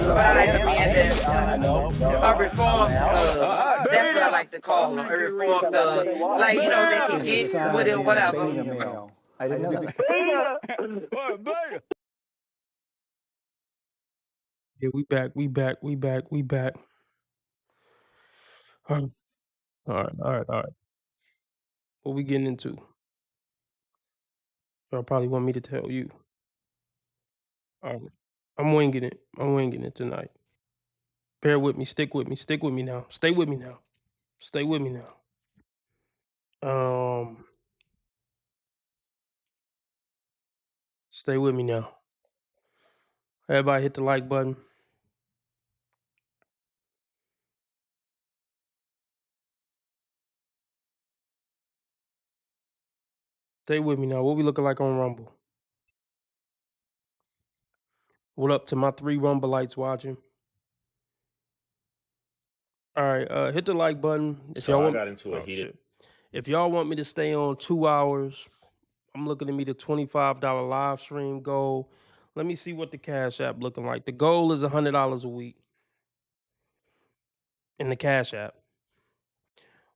but I like them being a reformed that's what I like to call them, a reformed like they can get with it, whatever. I didn't know that. Yeah, we back, we back, we back, we back. All right, all right, all right, all right. What we getting into? Y'all probably want me to tell you. All right. I'm winging it. I'm winging it tonight. Bear with me. Stick with me. Stick with me now. Stay with me now. Stay with me now. Um, Stay with me now. Everybody hit the like button. Stay with me now. What we looking like on Rumble? What up to my 3 Rumbleites watching? All right, hit the like button if So y'all I want. got into a Oh heated shit! If y'all want me to stay on 2 hours, I'm looking to meet a $25 live stream goal. Let me see what the Cash App looking like. The goal is $100 a week in the Cash App.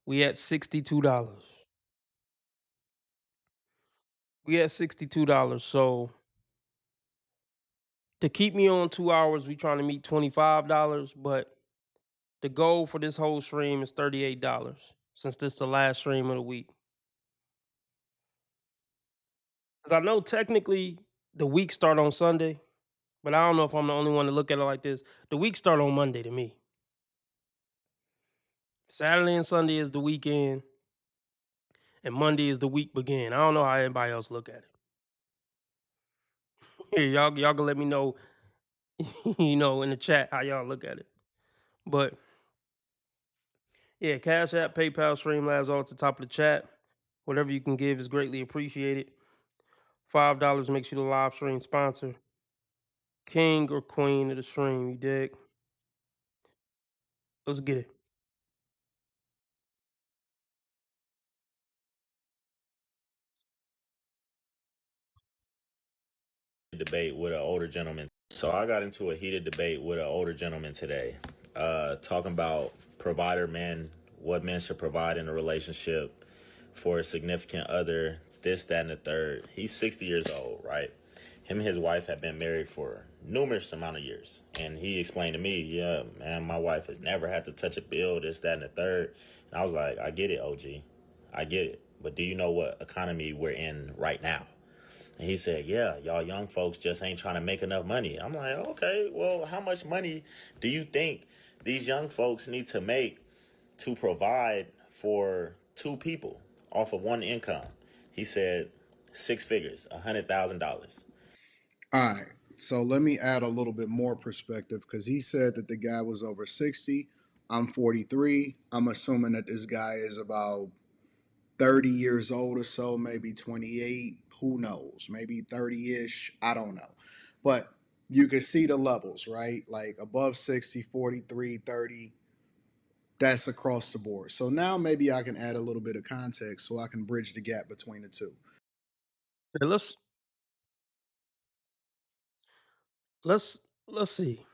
We at $62. We at $62. So to keep me on 2 hours, we trying to meet $25, but the goal for this whole stream is $38 since this is the last stream of the week. Because I know technically the week start on Sunday, but I don't know if I'm the only one to look at it like this. The week start on Monday to me. Saturday and Sunday is the weekend, and Monday is the week begin. I don't know how anybody else look at it. Here, y'all can let me know, in the chat how y'all look at it. But yeah, Cash App, PayPal, Streamlabs, all at the top of the chat. Whatever you can give is greatly appreciated. $5 makes you the live stream sponsor. King or queen of the stream, you dig? Let's get it. debate with an older gentleman. So I got into a heated debate with an older gentleman today, talking about provider men, what men should provide in a relationship for a significant other, this, that, and the third. He's 60 years old, right? Him and his wife have been married for numerous amount of years. And he explained to me, yeah, man, my wife has never had to touch a bill, this, that, and the third. And I was like, I get it, OG. I get it. But do you know what economy we're in right now? And he said, yeah, y'all young folks just ain't trying to make enough money. I'm like, okay, well, how much money do you think these young folks need to make to provide for 2 people off of 1 income? He said 6 figures, $100,000. All right. So let me add a little bit more perspective because he said that the guy was over 60. I'm 43. I'm assuming that this guy is about 30 years old or so, maybe 28. Who knows? Maybe 30 ish. I don't know. But you can see the levels, right? Like above 60, 43, 30. That's across the board. So now maybe I can add a little bit of context so I can bridge the gap between the two. Okay, let's let's see.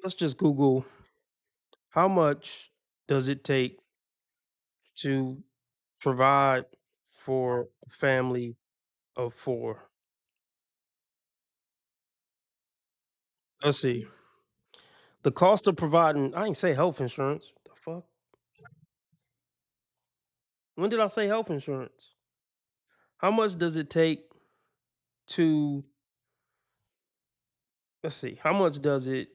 Let's just Google how much does it take to provide for a family of 4. Let's see. The cost of providing, I ain't say health insurance. The fuck? When did I say health insurance? How much does it take to, let's see, how much does it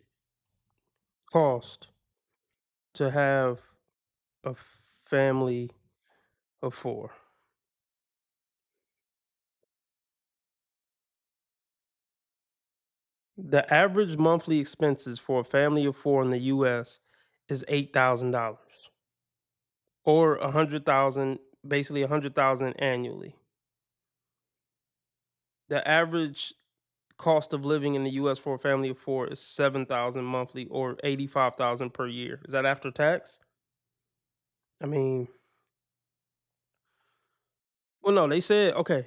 cost to have a family of 4? The average monthly expenses for a family of 4 in the US is $8,000 or 100,000, basically 100,000 annually. The average cost of living in the US for a family of 4 is 7,000 monthly or 85,000 per year. Is that after tax? I mean, well, no, they said okay.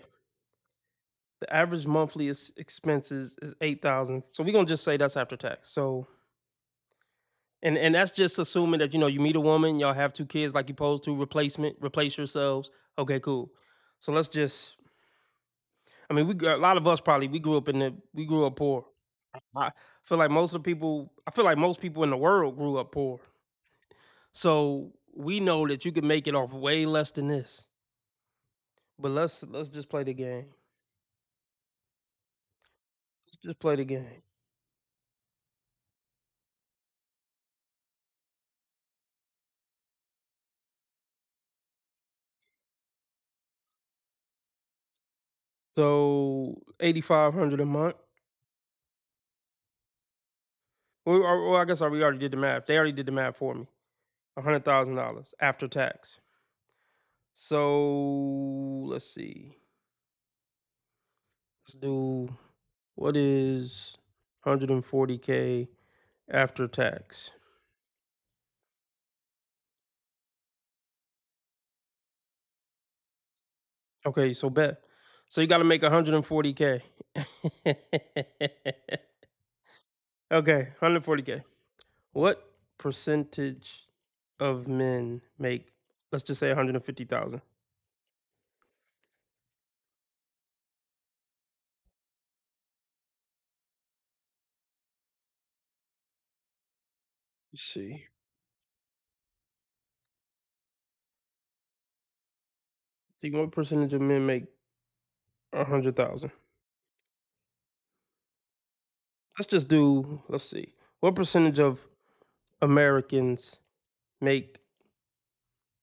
The average monthly expenses is 8,000. So we're gonna just say that's after tax. So and that's just assuming that you meet a woman, y'all have 2 kids like you supposed to, replace yourselves. Okay, cool. So let's just I mean a lot of us probably we grew up poor. I feel like most people in the world grew up poor. So we know that you can make it off way less than this. But let's just play the game. Just play the game. So 8,500 a month. Well, I guess we already did the math. They already did the math for me. $100,000 after tax. So let's see. Let's do what is 140K after tax. Okay, so bet. So you got to make 140K. Okay, 140K. What percentage of men make, let's just say 150,000? Let's see. See what percentage of men make 100,000? Let's see. What percentage of Americans make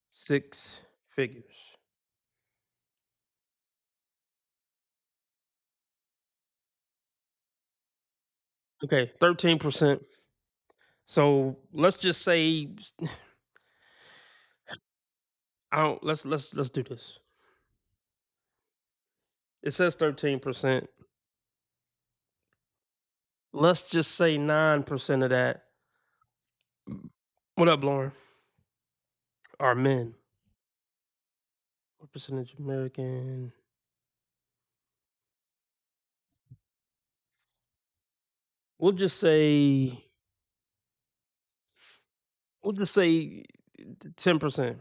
6 figures? Okay, 13%. So let's just say I don't let's do this. It says 13%. Let's just say 9% of that. What up, Lauren? Are men. What percentage of American? We'll just say we'll just say 10%.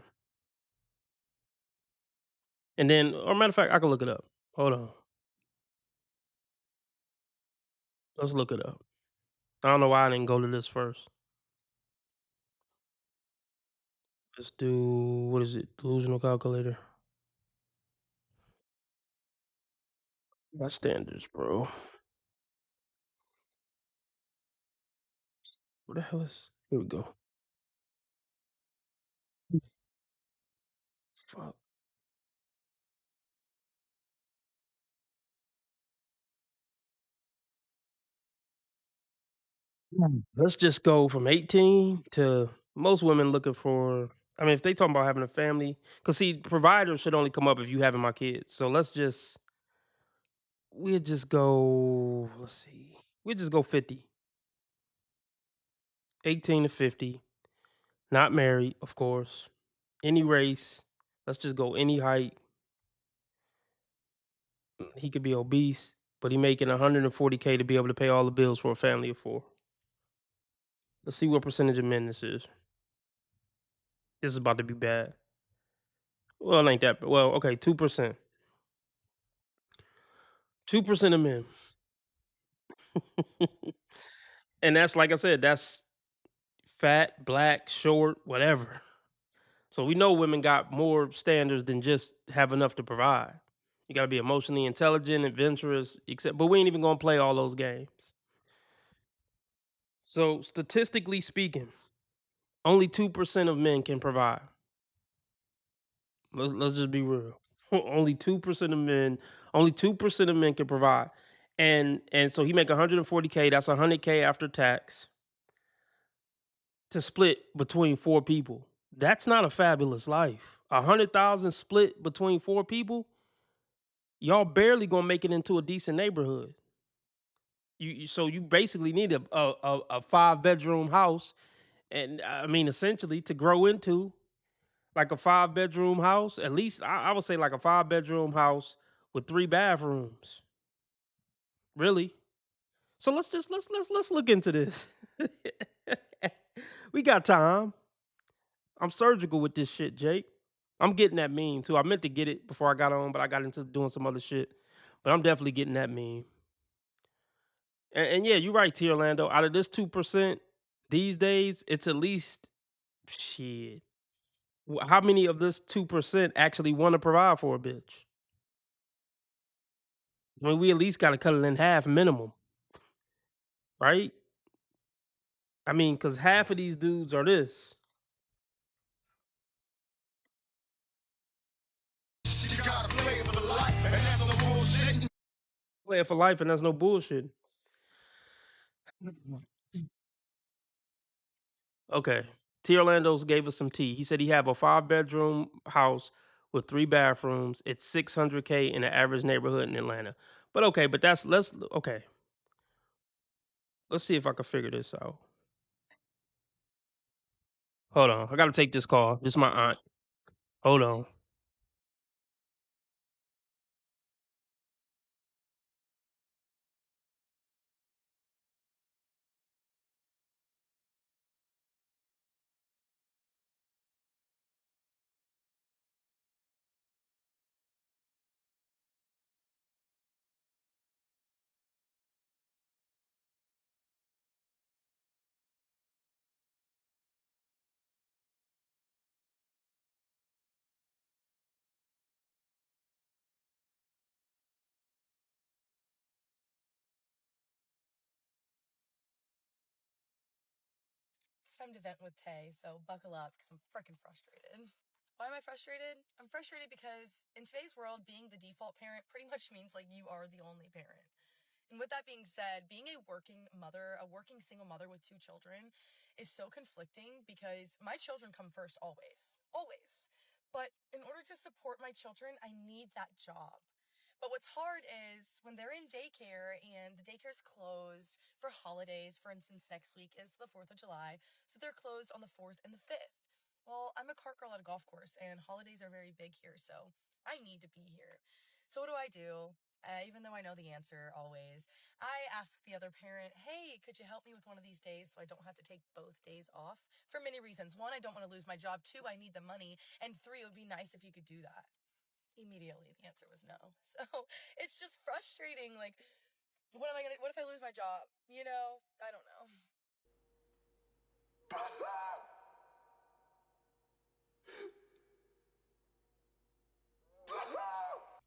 And then, or matter of fact, I can look it up. Hold on. Let's look it up. I don't know why I didn't go to this first. Let's do what is it? Delusional calculator. My standards, bro. What the hell is? Here we go. Fuck. Let's just go from 18 to most women looking for. I mean, if they talking about having a family, because see, providers should only come up if you having my kids. So we'll just go. Let's see. We'll just go 50. 18 to 50. Not married, of course. Any race. Let's just go any height. He could be obese, but he making 140K to be able to pay all the bills for a family of 4. Let's see what percentage of men this is. This is about to be bad. Well, it ain't that. Well, okay, 2%. 2% of men. And that's like I said, that's fat, black, short, whatever. So we know women got more standards than just have enough to provide. You got to be emotionally intelligent, adventurous, except. But we ain't even gonna play all those games. So statistically speaking, only 2% of men can provide. Let's just be real. Only 2% of men, only 2% of men can provide. And so he make 140K, that's 100K after tax to split between 4 people. That's not a fabulous life. 100,000 split between 4 people, y'all barely gonna make it into a decent neighborhood. So you basically need a 5-bedroom house, and I mean essentially to grow into like a 5-bedroom house. At least I would say like a 5-bedroom house with 3 bathrooms. Really. So let's look into this. We got time. I'm surgical with this shit, Jake. I'm getting that meme too. I meant to get it before I got on, but I got into doing some other shit. But I'm definitely getting that meme. And yeah, you're right, T Orlando. Out of this 2%, these days, it's at least shit. How many of this 2% actually want to provide for a bitch? I mean, we at least got to cut it in half minimum, right? I mean, because half of these dudes are this. Play it for life, and there's no bullshit. Okay. T Orlando's gave us some tea. He said he have a 5-bedroom house with 3 bathrooms. It's $600K in the average neighborhood in Atlanta. But okay, but let's see if I can figure this out. Hold on. I gotta take this call. This is my aunt. Hold on. It's time to vent with Tay, so buckle up because I'm freaking frustrated. Why am I frustrated? I'm frustrated because in today's world, being the default parent pretty much means like you are the only parent. And with that being said, being a working mother, a working single mother with 2 children, is so conflicting because my children come first always. Always. But in order to support my children, I need that job. But what's hard is when they're in daycare and the daycare's closed for holidays. For instance, next week is the 4th of July, so they're closed on the 4th and the 5th. Well, I'm a cart girl at a golf course, and holidays are very big here, so I need to be here. So what do? Even though I know the answer always, I ask the other parent, hey, could you help me with one of these days so I don't have to take both days off? For many reasons. 1, I don't want to lose my job. 2, I need the money. And 3, it would be nice if you could do that. Immediately, the answer was no. So it's just frustrating. Like, what if I lose my job? I don't know.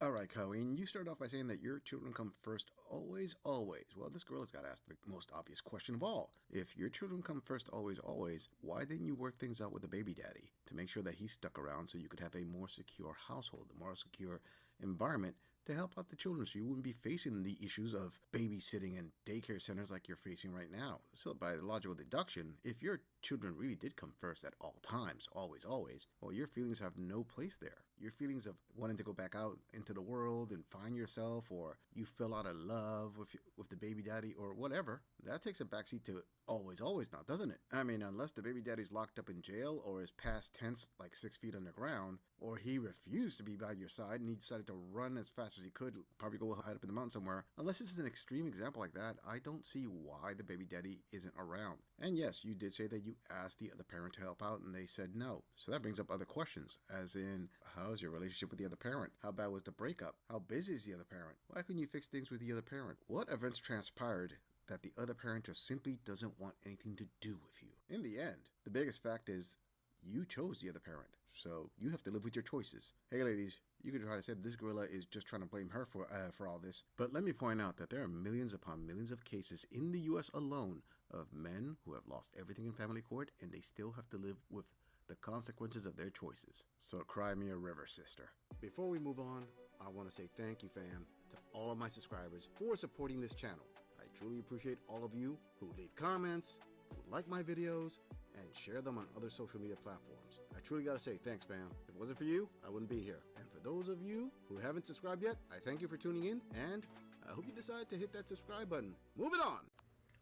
All right, Colleen, you started off by saying that your children come first always, always. Well, this girl has got to ask the most obvious question of all. If your children come first always, always, why didn't you work things out with the baby daddy to make sure that he stuck around so you could have a more secure household, a more secure environment to help out the children so you wouldn't be facing the issues of babysitting and daycare centers like you're facing right now? So by logical deduction, if your children really did come first at all times, always, always, well, your feelings have no place there. Your feelings of wanting to go back out into the world and find yourself, or you fell out of love with the baby daddy or whatever, that takes a backseat to always, always now, doesn't it? I mean, unless the baby daddy's locked up in jail or is past tense like 6 feet underground, or he refused to be by your side and he decided to run as fast as he could, probably go hide up in the mountain somewhere. Unless this is an extreme example like that, I don't see why the baby daddy isn't around. And yes, you did say that you asked the other parent to help out and they said no. So that brings up other questions, as in, how's your relationship with the other parent? How bad was the breakup? How busy is the other parent? Why couldn't you fix things with the other parent? What events transpired that the other parent just simply doesn't want anything to do with you? In the end, the biggest fact is you chose the other parent, so you have to live with your choices. Hey ladies, you could try to say this gorilla is just trying to blame her for all this, but let me point out that there are millions upon millions of cases in the US alone of men who have lost everything in family court and they still have to live with the consequences of their choices. So cry me a river, sister. Before we move on, I want to say thank you, fam, to all of my subscribers for supporting this channel. I truly appreciate all of you who leave comments, who like my videos, and share them on other social media platforms. I truly gotta say thanks, fam. If it wasn't for you, I wouldn't be here. And for those of you who haven't subscribed yet, I thank you for tuning in, and I hope you decide to hit that subscribe button. Moving on.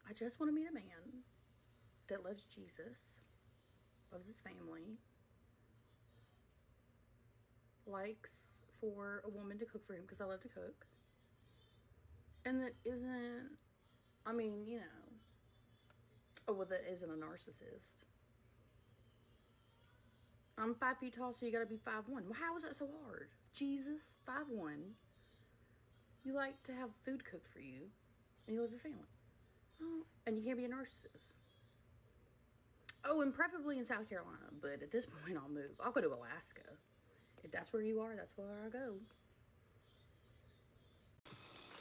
I just want to meet a man that loves Jesus, loves his family, likes for a woman to cook for him because I love to cook, And that isn't, I mean, you know, oh, well, that isn't a narcissist. I'm 5 feet tall, so you gotta be 5'1". Well, how is that so hard? Jesus, 5'1". You like to have food cooked for you, and you love your family. Oh, and you can't be a narcissist. Oh, and preferably in South Carolina, but at this point I'll move. I'll go to Alaska. If that's where you are, that's where I'll go.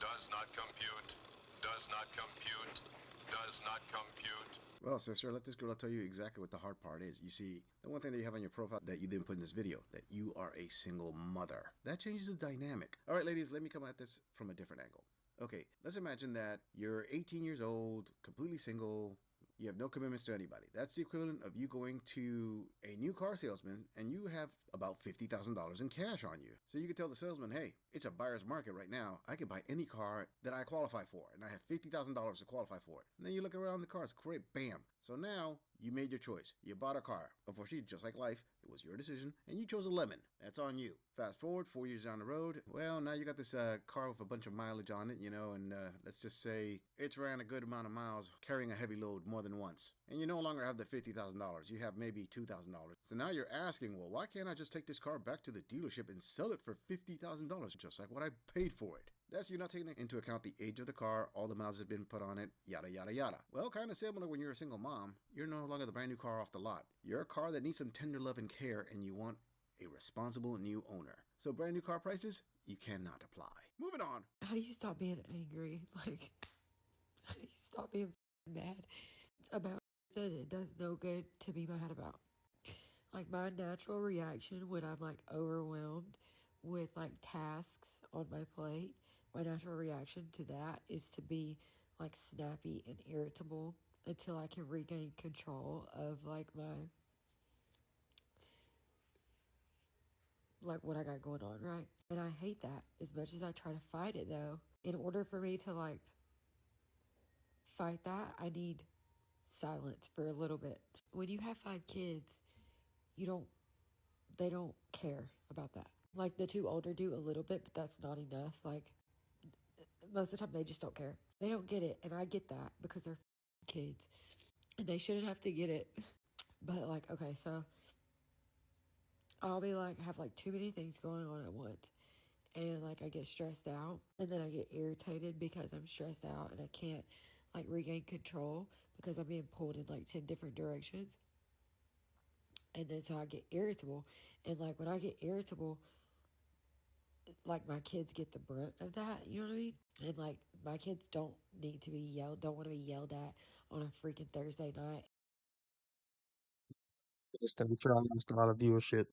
Does not compute. Does not compute. Does not compute. Well, sister, let this girl tell you exactly what the hard part is. You see, the one thing that you have on your profile that you didn't put in this video, that you are a single mother. That changes the dynamic. All right, ladies, let me come at this from a different angle. Okay, let's imagine that you're 18 years old, completely single, you have no commitments to anybody. That's the equivalent of you going to a new car salesman and you have about $50,000 in cash on you. So you can tell the salesman, hey, it's a buyer's market right now. I can buy any car that I qualify for, and I have $50,000 to qualify for it. And then you look around the cars, great, bam. So now you made your choice. You bought a car. Unfortunately, just like life, it was your decision, and you chose a lemon. That's on you. Fast forward 4 years down the road. Well, now you got this car with a bunch of mileage on it, you know, and let's just say it's ran a good amount of miles, carrying a heavy load more than once. And you no longer have the $50,000. You have maybe $2,000. So now you're asking, well, why can't I just take this car back to the dealership and sell it for $50,000, just like what I paid for it? That's you not taking into account the age of the car, all the miles that have been put on it, yada, yada, yada. Well, kind of similar when you're a single mom. You're no longer the brand new car off the lot. You're a car that needs some tender love and care, and you want a responsible new owner. So brand new car prices, you cannot apply. Moving on. How do you stop being angry? Like, how do you stop being mad about that it does no good to be mad about? Like, my natural reaction when I'm, like, overwhelmed with, like, tasks on my plate, my natural reaction to that is to be, like, snappy and irritable until I can regain control of, like, what I got going on, right? And I hate that. As much as I try to fight it, though, in order for me to, like, fight that, I need silence for a little bit. When you have 5 kids, they don't care about that. Like, the 2 older do a little bit, but that's not enough. Like, most of the time they just don't care. They don't get it, and I get that because they're kids, and they shouldn't have to get it. But, like, okay, so I'll be like, have like too many things going on at once, and like I get stressed out, and then I get irritated because I'm stressed out and I can't like regain control because I'm being pulled in like 10 different directions. And then so I get irritable, and like when I get irritable, like my kids get the brunt of that, you know what I mean? And like my kids don't want to be yelled at on a freaking Thursday night. This thing, I lost a lot of viewership.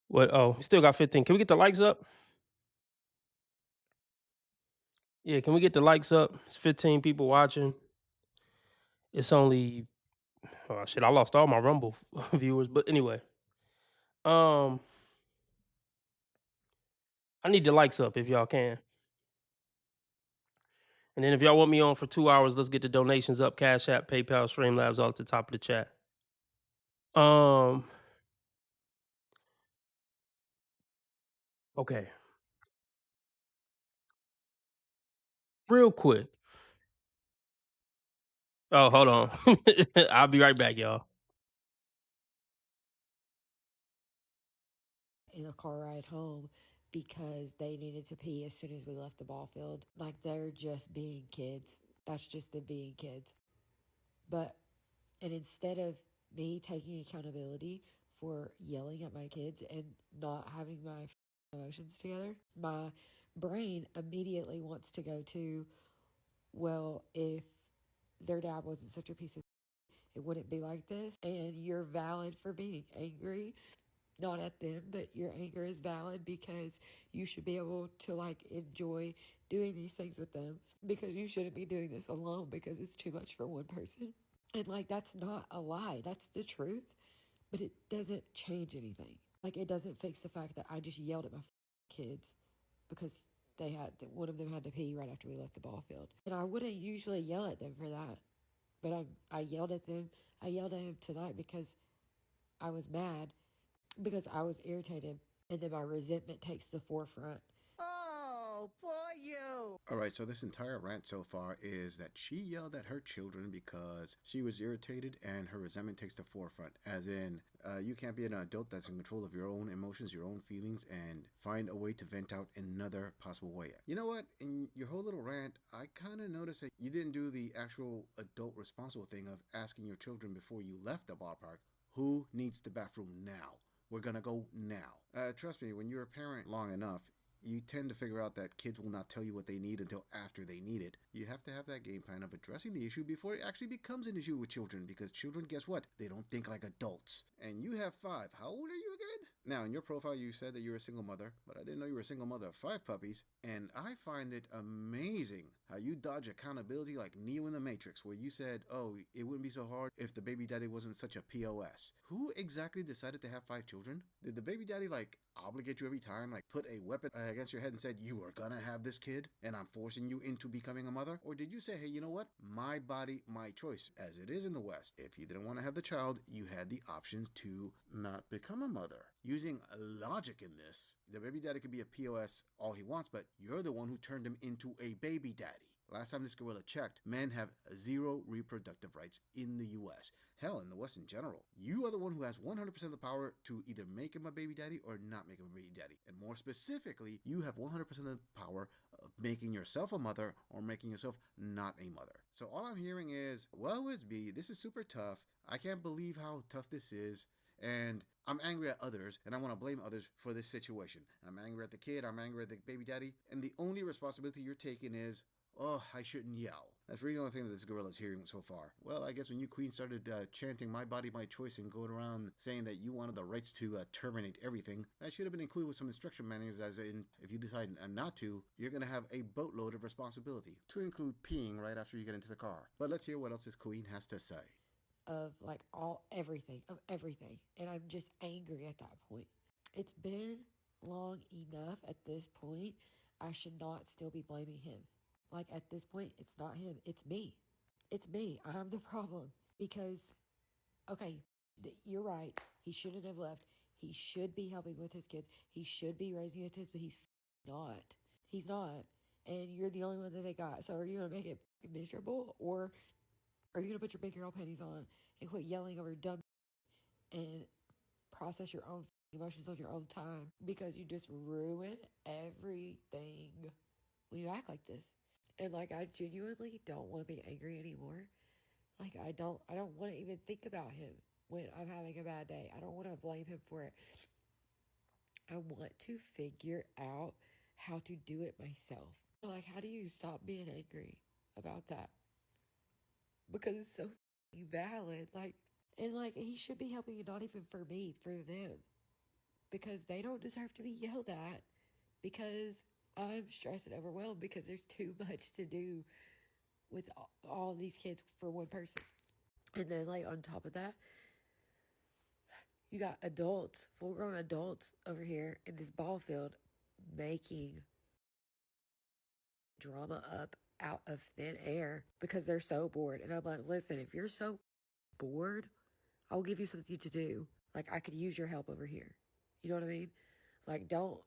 What? Oh, we still got 15. Can we get the likes up? Yeah, can we get the likes up? It's 15 people watching. It's only, oh shit, I lost all my Rumble viewers. But anyway, I need the likes up if y'all can. And then if y'all want me on for 2 hours, let's get the donations up. Cash App, PayPal, Streamlabs, all at the top of the chat. Okay. Real quick. Oh, hold on. I'll be right back, y'all. In a car ride home because they needed to pee as soon as we left the ball field. Like, they're just being kids. That's just them being kids. And instead of me taking accountability for yelling at my kids and not having my emotions together, my brain immediately wants to go to, well, if their dad wasn't such a piece of it wouldn't be like this. And you're valid for being angry, not at them, but your anger is valid because you should be able to like enjoy doing these things with them, because you shouldn't be doing this alone because it's too much for one person. And like, that's not a lie, that's the truth, but it doesn't change anything. Like, it doesn't fix the fact that I just yelled at my kids because one of them had to pee right after we left the ball field. And I wouldn't usually yell at them for that, but I yelled at them. I yelled at him tonight because I was mad, because I was irritated, and then my resentment takes the forefront. Oh, for you. All right, so this entire rant so far is that she yelled at her children because she was irritated and her resentment takes the forefront. As in, you can't be an adult that's in control of your own emotions, your own feelings, and find a way to vent out another possible way. You know what? In your whole little rant, I kind of noticed that you didn't do the actual adult responsible thing of asking your children before you left the ballpark, who needs the bathroom now? We're gonna go now. Trust me, when you're a parent long enough, you tend to figure out that kids will not tell you what they need until after they need it. You have to have that game plan of addressing the issue before it actually becomes an issue with children, because children, guess what? They don't think like adults. And you have 5. How old are you again? Now, in your profile, you said that you're a single mother, but I didn't know you were a single mother of 5 puppies. And I find it amazing how you dodge accountability like Neo in the Matrix, where you said, oh, it wouldn't be so hard if the baby daddy wasn't such a POS. Who exactly decided to have 5 children? Did the baby daddy, like, obligate you every time, like put a weapon against your head and said, you are gonna have this kid and I'm forcing you into becoming a mother? Or did you say, hey, you know what? My body, my choice, as it is in the West. If you didn't want to have the child, you had the options to not become a mother. Using logic in this, the baby daddy could be a POS all he wants, but you're the one who turned him into a baby daddy. Last time this gorilla checked, men have 0 reproductive rights in the US. Hell, in the West in general. You are the one who has 100% of the power to either make him a baby daddy or not make him a baby daddy. And more specifically, you have 100% of the power of making yourself a mother or making yourself not a mother. So all I'm hearing is, well, it's me. This is super tough. I can't believe how tough this is. And I'm angry at others, and I want to blame others for this situation. I'm angry at the kid. I'm angry at the baby daddy. And the only responsibility you're taking is, oh, I shouldn't yell. That's really the only thing that this gorilla is hearing so far. Well, I guess when you queen started chanting my body, my choice and going around saying that you wanted the rights to terminate everything, that should have been included with some instruction manuals, as in, if you decide not to, you're going to have a boatload of responsibility, to include peeing right after you get into the car. But let's hear what else this queen has to say. Of like everything. And I'm just angry at that point. It's been long enough at this point. I should not still be blaming him. Like, at this point, it's not him. It's me. It's me. I'm the problem. Because, okay, you're right. He shouldn't have left. He should be helping with his kids. He should be raising his kids, but he's not. He's not. And you're the only one that they got. So are you going to make it miserable? Or are you going to put your big girl panties on and quit yelling over dumb and process your own emotions on your own time? Because you just ruin everything when you act like this. And like, I genuinely don't want to be angry anymore. Like, I don't want to even think about him when I'm having a bad day. I don't want to blame him for it. I want to figure out how to do it myself. Like, how do you stop being angry about that? Because it's so valid. Like, and like, he should be helping, not even for me, for them. Because they don't deserve to be yelled at. Because I'm stressed and overwhelmed because there's too much to do with all these kids for one person. And then, like, on top of that, you got adults, full-grown adults over here in this ball field making drama up out of thin air because they're so bored. And I'm like, listen, if you're so bored, I'll give you something to do. Like, I could use your help over here. You know what I mean? Like, don't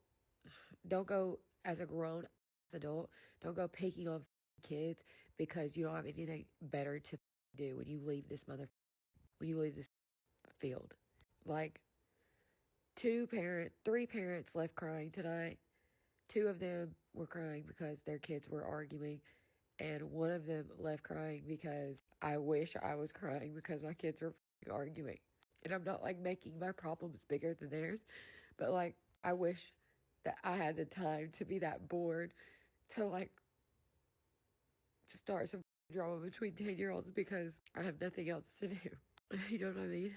go as a grown adult. Don't go picking on kids because you don't have anything better to do when you leave this field. Like, 3 parents left crying tonight. 2 of them were crying because their kids were arguing, and one of them left crying because I wish I was crying because my kids were arguing. And I'm not like making my problems bigger than theirs, but like, I wish that I had the time to be that bored to like to start some drama between 10-year-olds because I have nothing else to do. You know what I mean?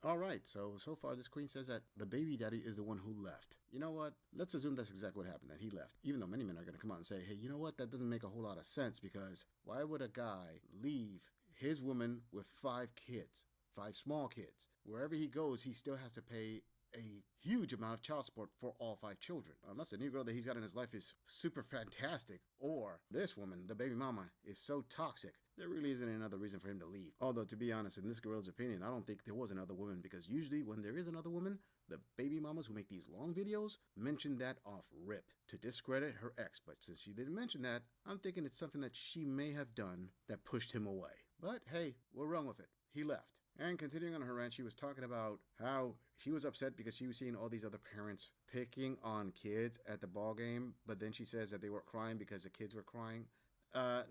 All right, so far this queen says that the baby daddy is the one who left. You know what? Let's assume that's exactly what happened, that he left. Even though many men are going to come out and say, hey, you know what? That doesn't make a whole lot of sense, because why would a guy leave his woman with 5 kids, 5 small kids? Wherever he goes, he still has to pay a huge amount of child support for all 5 children. Unless the new girl that he's got in his life is super fantastic, or this woman, the baby mama, is so toxic, there really isn't another reason for him to leave. Although, to be honest, in this girl's opinion, I don't think there was another woman, because usually when there is another woman, the baby mamas who make these long videos mention that off rip to discredit her ex. But since she didn't mention that, I'm thinking it's something that she may have done that pushed him away. But hey, we'll run with it. He left. And continuing on her rant, she was talking about how she was upset because she was seeing all these other parents picking on kids at the ball game, but then she says that they were crying because the kids were crying.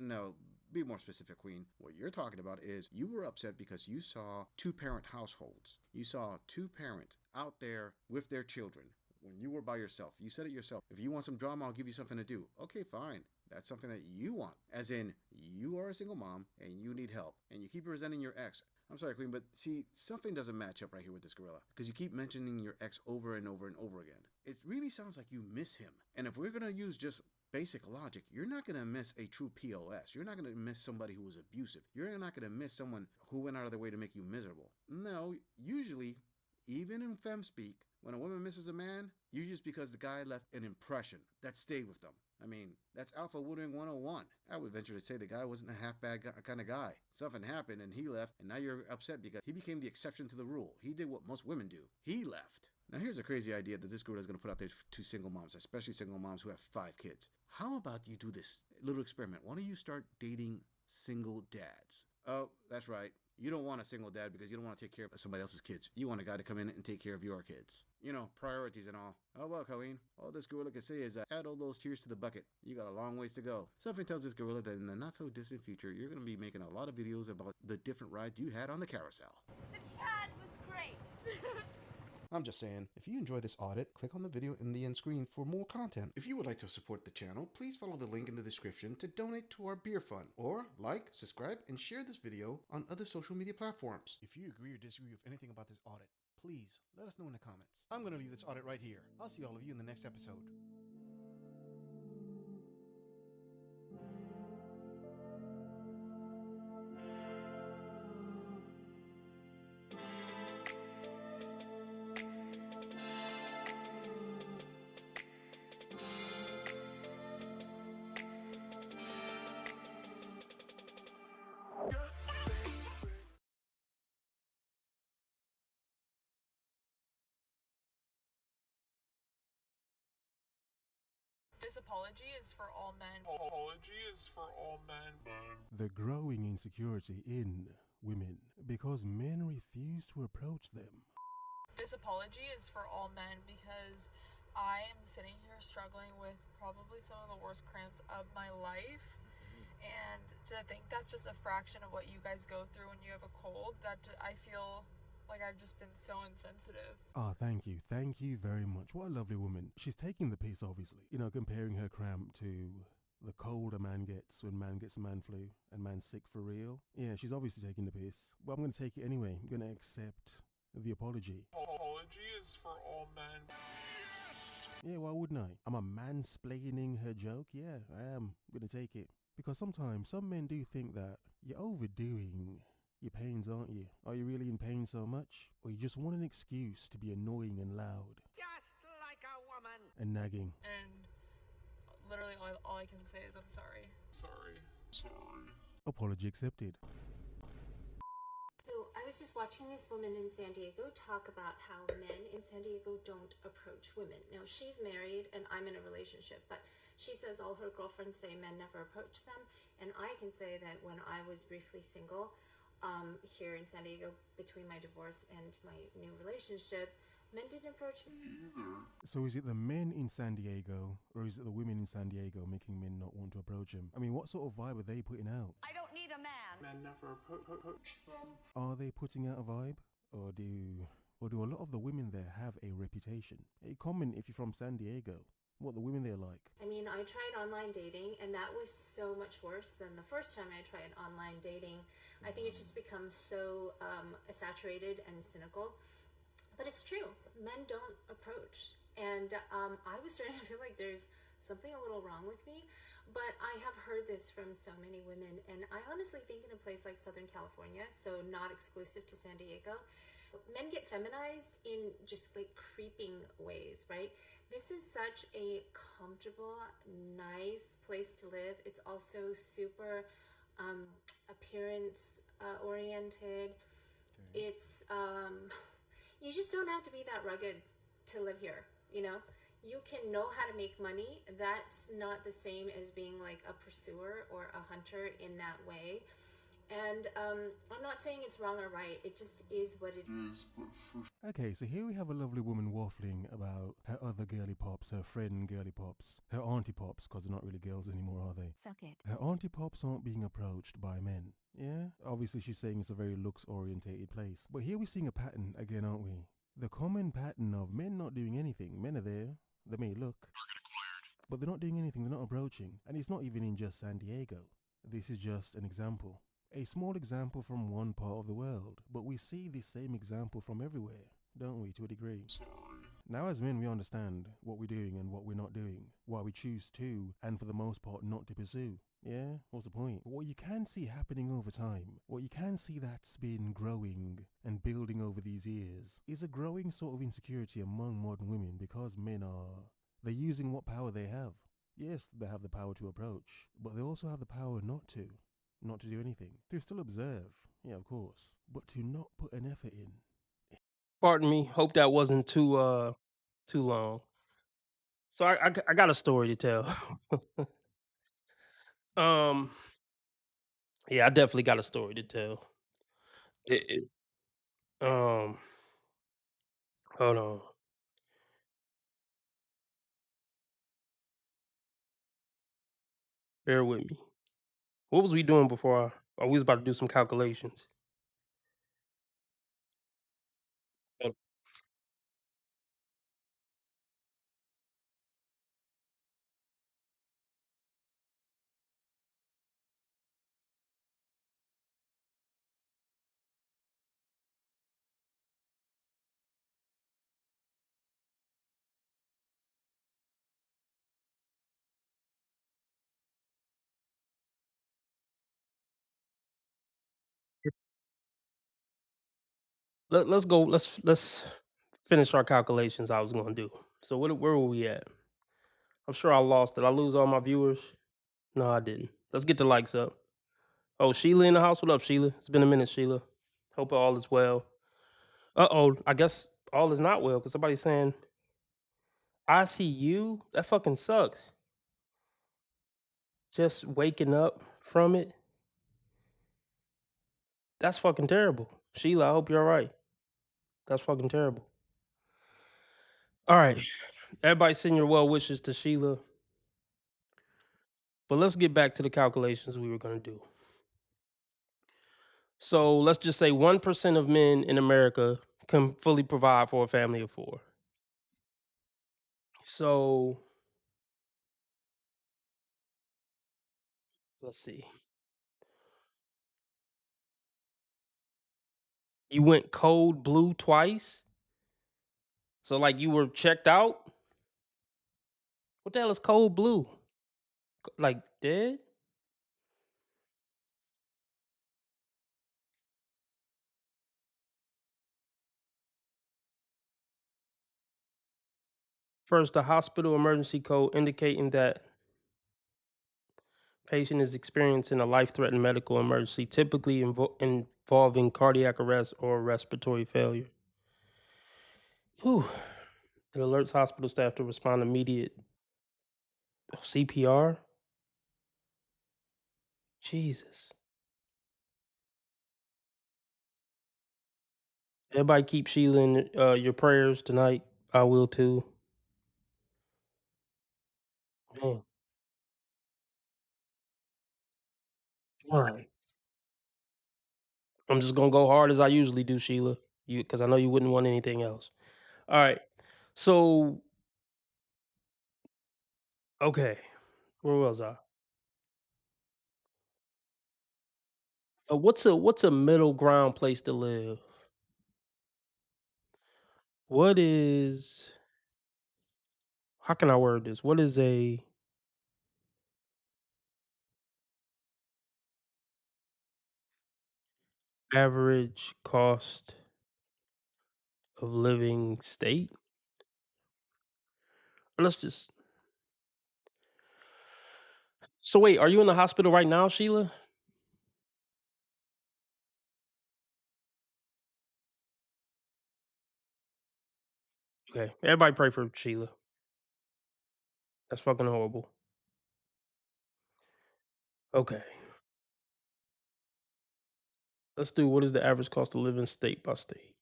No, be more specific, Queen. What you're talking about is you were upset because you saw 2-parent households. You saw 2 parents out there with their children when you were by yourself. You said it yourself. If you want some drama, I'll give you something to do. Okay, fine. That's something that you want. As in, you are a single mom and you need help. And you keep resenting your ex. I'm sorry, Queen, but see, something doesn't match up right here with this gorilla. Because you keep mentioning your ex over and over and over again. It really sounds like you miss him. And if we're going to use just basic logic, you're not going to miss a true POS. You're not going to miss somebody who was abusive. You're not going to miss someone who went out of their way to make you miserable. No, usually, even in femme speak, when a woman misses a man, usually it's because the guy left an impression that stayed with them. I mean, that's alpha wooding 101. I would venture to say the guy wasn't a half-bad kind of guy. Something happened and he left, and now you're upset because he became the exception to the rule. He did what most women do. He left. Now here's a crazy idea that this girl is going to put out there to single moms, especially single moms who have 5 kids. How about you do this little experiment? Why don't you start dating single dads? Oh, that's right. You don't want a single dad because you don't want to take care of somebody else's kids. You want a guy to come in and take care of your kids. You know, priorities and all. Oh, well, Colleen, all this gorilla can say is add all those tears to the bucket. You got a long ways to go. Something tells this gorilla that in the not-so-distant future, you're going to be making a lot of videos about the different rides you had on the carousel. The chat was great. I'm just saying, if you enjoy this audit, click on the video in the end screen for more content. If you would like to support the channel, please follow the link in the description to donate to our beer fund, or like, subscribe, and share this video on other social media platforms. If you agree or disagree with anything about this audit, please let us know in the comments. I'm going to leave this audit right here. I'll see all of you in the next episode. This apology is for all men. Apology is for all men. The growing insecurity in women because men refuse to approach them. This apology is for all men because I am sitting here struggling with probably some of the worst cramps of my life. And to think that's just a fraction of what you guys go through when you have a cold, that I feel like I've just been so insensitive. Ah, thank you. Thank you very much. What a lovely woman. She's taking the piss, obviously. You know, comparing her cramp to the cold a man gets when man gets man flu and man's sick for real. Yeah, she's obviously taking the piss. But I'm going to take it anyway. I'm going to accept the apology. Apology is for all men. Yeah, why wouldn't I? I'm a mansplaining her joke. Yeah, I am. I'm going to take it. Because sometimes some men do think that you're overdoing your pains, aren't you? Are you really in pain so much? Or you just want an excuse to be annoying and loud? Just like a woman. And nagging. And literally all I can say is I'm sorry. Sorry. Apology accepted. So I was just watching this woman in San Diego talk about how men in San Diego don't approach women. Now, she's married and I'm in a relationship, but she says all her girlfriends say men never approach them. And I can say that when I was briefly single, here in San Diego, between my divorce and my new relationship, men didn't approach me either. So is it the men in San Diego, or is it the women in San Diego making men not want to approach him? I mean, what sort of vibe are they putting out? I don't need a man. Men never approach them. Are they putting out a vibe? Or do a lot of the women there have a reputation? Hey, comment if you're from San Diego. What the women there like. I mean, I tried online dating and that was so much worse than the first time I tried online dating. I think it's just become so saturated and cynical. But it's true. Men don't approach. And I was starting to feel like there's something a little wrong with me. But I have heard this from so many women. And I honestly think in a place like Southern California, so not exclusive to San Diego, Men get feminized in just like creeping ways, right? This is such a comfortable, nice place to live. It's also super appearance oriented. It's you just don't have to be that rugged to live here, you know? You can know how to make money. That's not the same as being like a pursuer or a hunter in that way. And I'm not saying it's wrong or right. It just is what it is. Okay, so here we have a lovely woman waffling about her other girly pops, her friend girly pops, her auntie pops, because they're not really girls anymore, are they? Suck it. Her auntie pops aren't being approached by men. Yeah? Obviously, she's saying it's a very looks orientated place. But here we're seeing a pattern again, aren't we? The common pattern of men not doing anything. Men are there, they may look, but they're not doing anything, they're not approaching. And it's not even in just San Diego. This is just an example. A small example from one part of the world, but we see this same example from everywhere, don't we, to a degree? Now as men we understand what we're doing and what we're not doing, why we choose to, and for the most part not to pursue. Yeah, what's the point? But what you can see happening over time, what you can see that's been growing and building over these years, is a growing sort of insecurity among modern women because men are, they're using what power they have. Yes, they have the power to approach, but they also have the power not to do anything. To still observe, yeah, of course, but to not put an effort in. Pardon me. Hope that wasn't too long. So I got a story to tell. Yeah, I definitely got a story to tell. Um, hold on. Bear with me. What was we doing before? We was about to do some calculations. Uh, let's go. Let's finish our calculations. I was going to do. So where were we at? I'm sure I lost. Did I lose all my viewers? No, I didn't. Let's get the likes up. Oh, Sheila in the house. What up, Sheila? It's been a minute, Sheila. Hope all is well. I guess all is not well because somebody's saying I see you. That fucking sucks. Just waking up from it. That's fucking terrible. Sheila, I hope you're all right. That's fucking terrible. All right. Everybody send your well wishes to Sheila. But let's get back to the calculations we were going to do. So let's just say 1% of men in America can fully provide for a family of 4. So let's see. You went code blue twice. So like you were checked out. What the hell is code blue? Like dead? First, the hospital emergency code indicating that patient is experiencing a life-threatening medical emergency, typically involving cardiac arrest or respiratory failure. Whew. It alerts hospital staff to respond immediate. CPR? Jesus. Everybody keep Sheila in your prayers tonight. I will too. Man. All right. I'm just gonna go hard as I usually do, Sheila. Because I know you wouldn't want anything else. All right. So, okay. Where was I? What's a middle ground place to live? What is how can I word this? What is a average cost of living state. Let's just. So wait, are you in the hospital right now, Sheila? Okay, everybody pray for Sheila. That's fucking horrible. Okay, let's do what is the average cost of living state by state.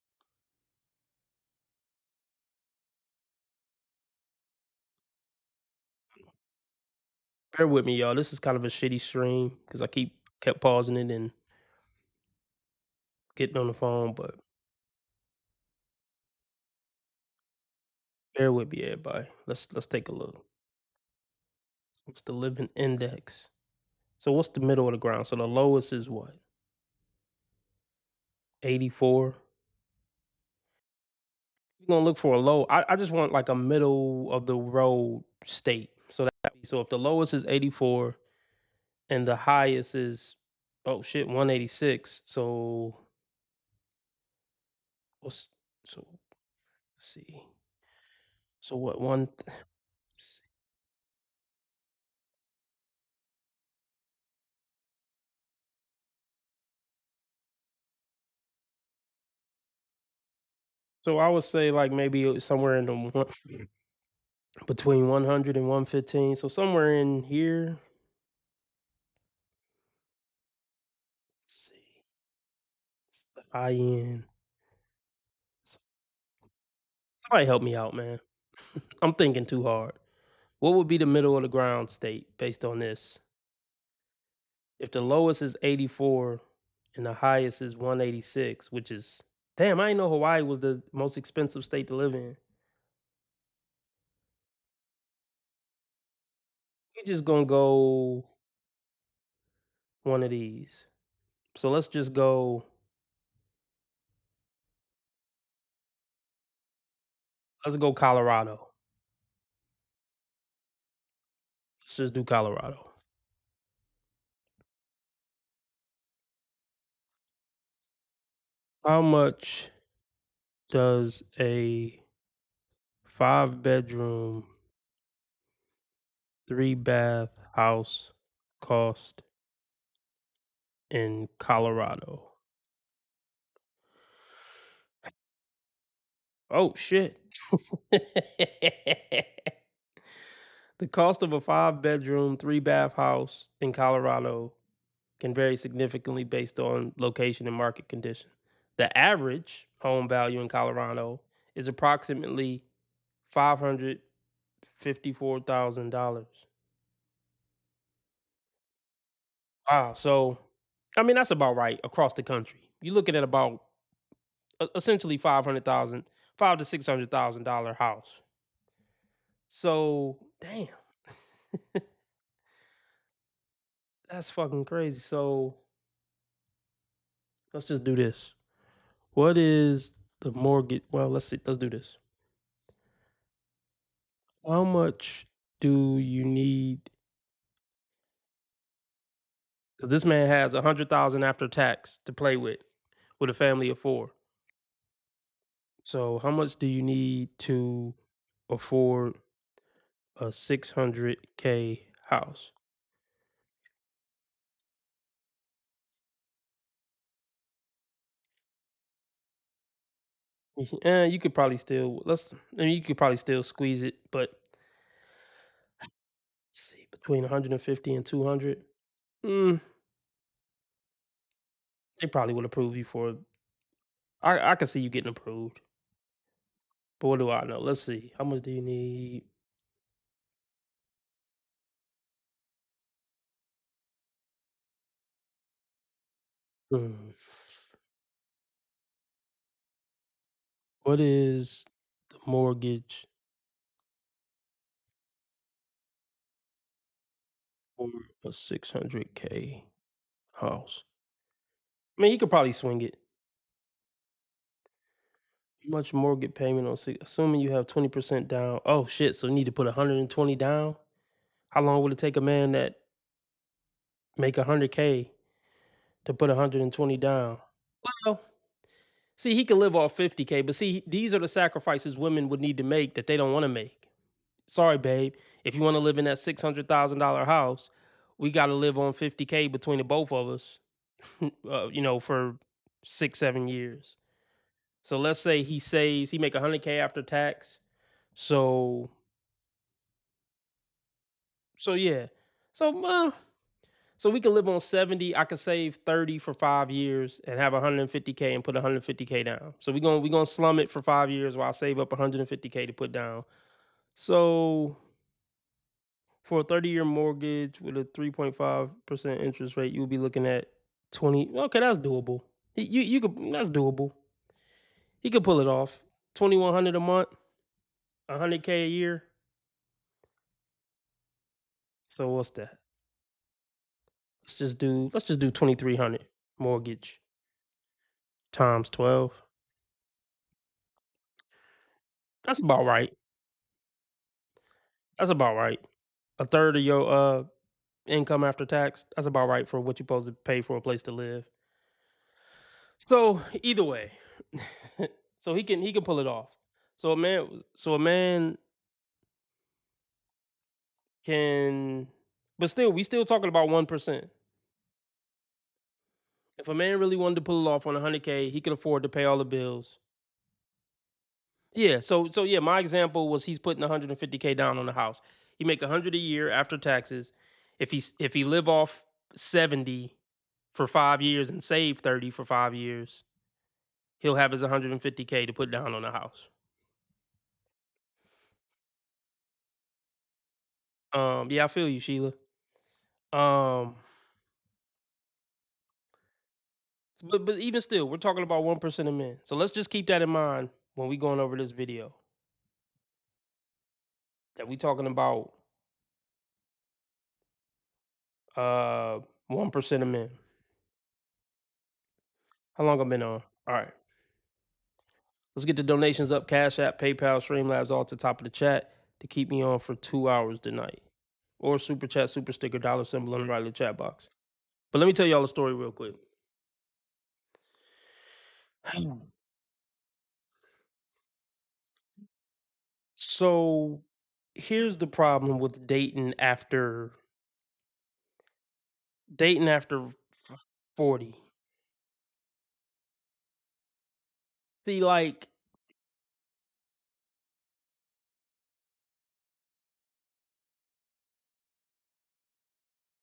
Bear with me, y'all. This is kind of a shitty stream because I kept pausing it and getting on the phone, but bear with me, everybody. Let's take a look. What's the living index? So what's the middle of the ground? So the lowest is what? 84. You're gonna look for a low. I just want like a middle of the road state. So if the lowest is 84 and the highest is 186. So what's so let's see. So what one so I would say like maybe somewhere in the between 100 and 115. So somewhere in here. Let's see. It's the high end. Somebody help me out, man. I'm thinking too hard. What would be the middle of the ground state based on this? If the lowest is 84 and the highest is 186, which is damn, I didn't know Hawaii was the most expensive state to live in. We're just gonna go one of these. So let's just go. Let's go Colorado. Let's just do Colorado. How much does a 5-bedroom, 3-bath house cost in Colorado? Oh shit. The cost of a 5-bedroom, 3-bath house in Colorado can vary significantly based on location and market condition. The average home value in Colorado is approximately $554,000. Wow, so I mean that's about right across the country. You're looking at about essentially 500,000, $500,000 to $600,000 house. So damn, that's fucking crazy. So let's just do this. What is the mortgage? Well, let's see. Let's do this. How much do you need? 'Cause this man has 100,000 after tax to play with a family of 4. So how much do you need to afford a 600K house? You could probably still you could probably still squeeze it, but let's see, between 150 and 200. Mm, they probably would approve you for. I could see you getting approved, but what do I know? Let's see. How much do you need? Hmm. What is the mortgage for a 600K house? I mean, he could probably swing it. How much mortgage payment on six? Assuming you have 20% down. Oh shit! So you need to put 120 down. How long would it take a man that make 100K to put 120 down? Well, See, he could live off 50K, but see, these are the sacrifices women would need to make that they don't want to make. Sorry, babe. If you want to live in that $600,000 house, we got to live on 50K between the both of us, for 6-7 years. So let's say he make 100K after tax. So yeah. So we could live on 70. I could save 30 for 5 years and have 150K and put 150K down. So we're gonna slum it for 5 years while I save up 150K to put down. So for a 30-year mortgage with a 3.5% interest rate, you'll be looking at 20. Okay, that's doable. You could That's doable. He could pull it off. 2,100 a month, 100K a year. So what's that? Let's just do 2,300 mortgage times 12. That's about right. That's about right. A third of your income after tax. That's about right for what you're supposed to pay for a place to live. So either way, so he can pull it off. So a man can, but still, we still talking about 1%. If a man really wanted to pull it off on 100K, he could afford to pay all the bills. Yeah. So yeah, my example was he's putting 150K down on the house. He make 100 a year after taxes. If he live off 70 for 5 years and save 30 for 5 years, he'll have his 150K to put down on the house. Yeah, I feel you, Sheila. But even still, we're talking about 1% of men. So let's just keep that in mind when we going over this video. That we talking about 1% of men. How long I've been on? All right. Let's get the donations up. Cash App, PayPal, Streamlabs, all at the top of the chat to keep me on for 2 hours tonight. Or super chat, super sticker, dollar symbol on the right of the chat box. But let me tell y'all a story real quick. So here's the problem with dating after 40. See, like,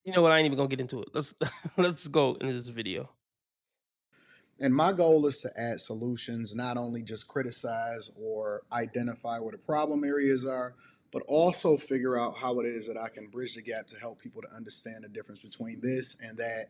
you know what? I ain't even gonna get into it. Let's let's just go into this video. And my goal is to add solutions, not only just criticize or identify where the problem areas are, but also figure out how it is that I can bridge the gap to help people to understand the difference between this and that,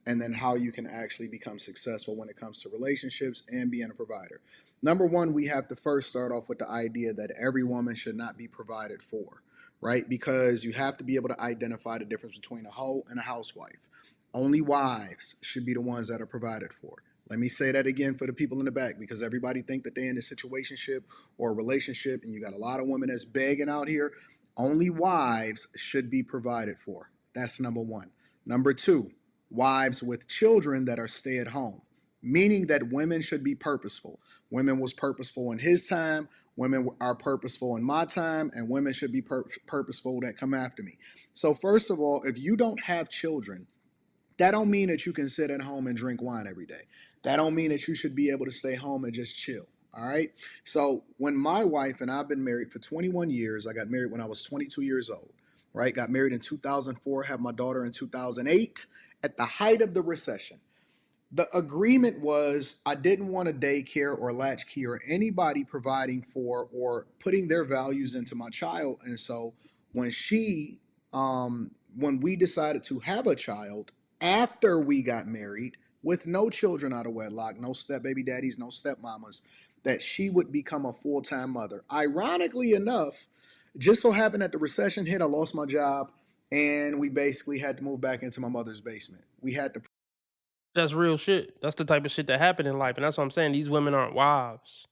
and then how you can actually become successful when it comes to relationships and being a provider. Number one, we have to first start off with the idea that every woman should not be provided for, right? Because you have to be able to identify the difference between a hoe and a housewife. Only wives should be the ones that are provided for. Let me say that again for the people in the back, because everybody think that they're in a situationship or a relationship, and you got a lot of women that's begging out here. Only wives should be provided for. That's number one. Number two, wives with children that are stay at home, meaning that women should be purposeful. Women was purposeful in his time. Women are purposeful in my time, and women should be purposeful that come after me. So first of all, if you don't have children, that don't mean that you can sit at home and drink wine every day. That don't mean that you should be able to stay home and just chill. All right. So when my wife and I've been married for 21 years, I got married when I was 22 years old, right? Got married in 2004, had my daughter in 2008 at the height of the recession. The agreement was I didn't want a daycare or latchkey or anybody providing for or putting their values into my child. And so when when we decided to have a child after we got married with no children out of wedlock, no step baby daddies, no step mamas, that she would become a full-time mother. Ironically enough, just so happened that the recession hit, I lost my job, and we basically had to move back into my mother's basement. We had to. That's real shit. That's the type of shit that happened in life, and that's what I'm saying. These women aren't wives.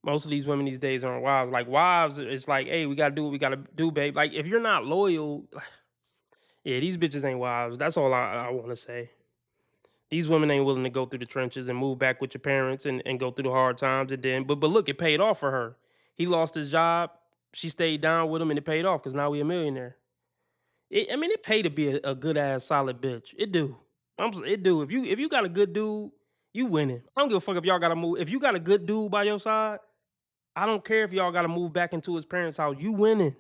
Most of these women these days aren't wives. Like, wives, it's like, hey, we gotta do what we gotta do, babe. Like, if you're not loyal, yeah, these bitches ain't wives. That's all I want to say. These women ain't willing to go through the trenches and move back with your parents and go through the hard times. And then, but look, it paid off for her. He lost his job. She stayed down with him, and it paid off because now we a millionaire. I mean, it pay to be a good ass solid bitch. It do. It do. If you got a good dude, you winning. I don't give a fuck if y'all gotta move. If you got a good dude by your side, I don't care if y'all gotta move back into his parents' house. You winning.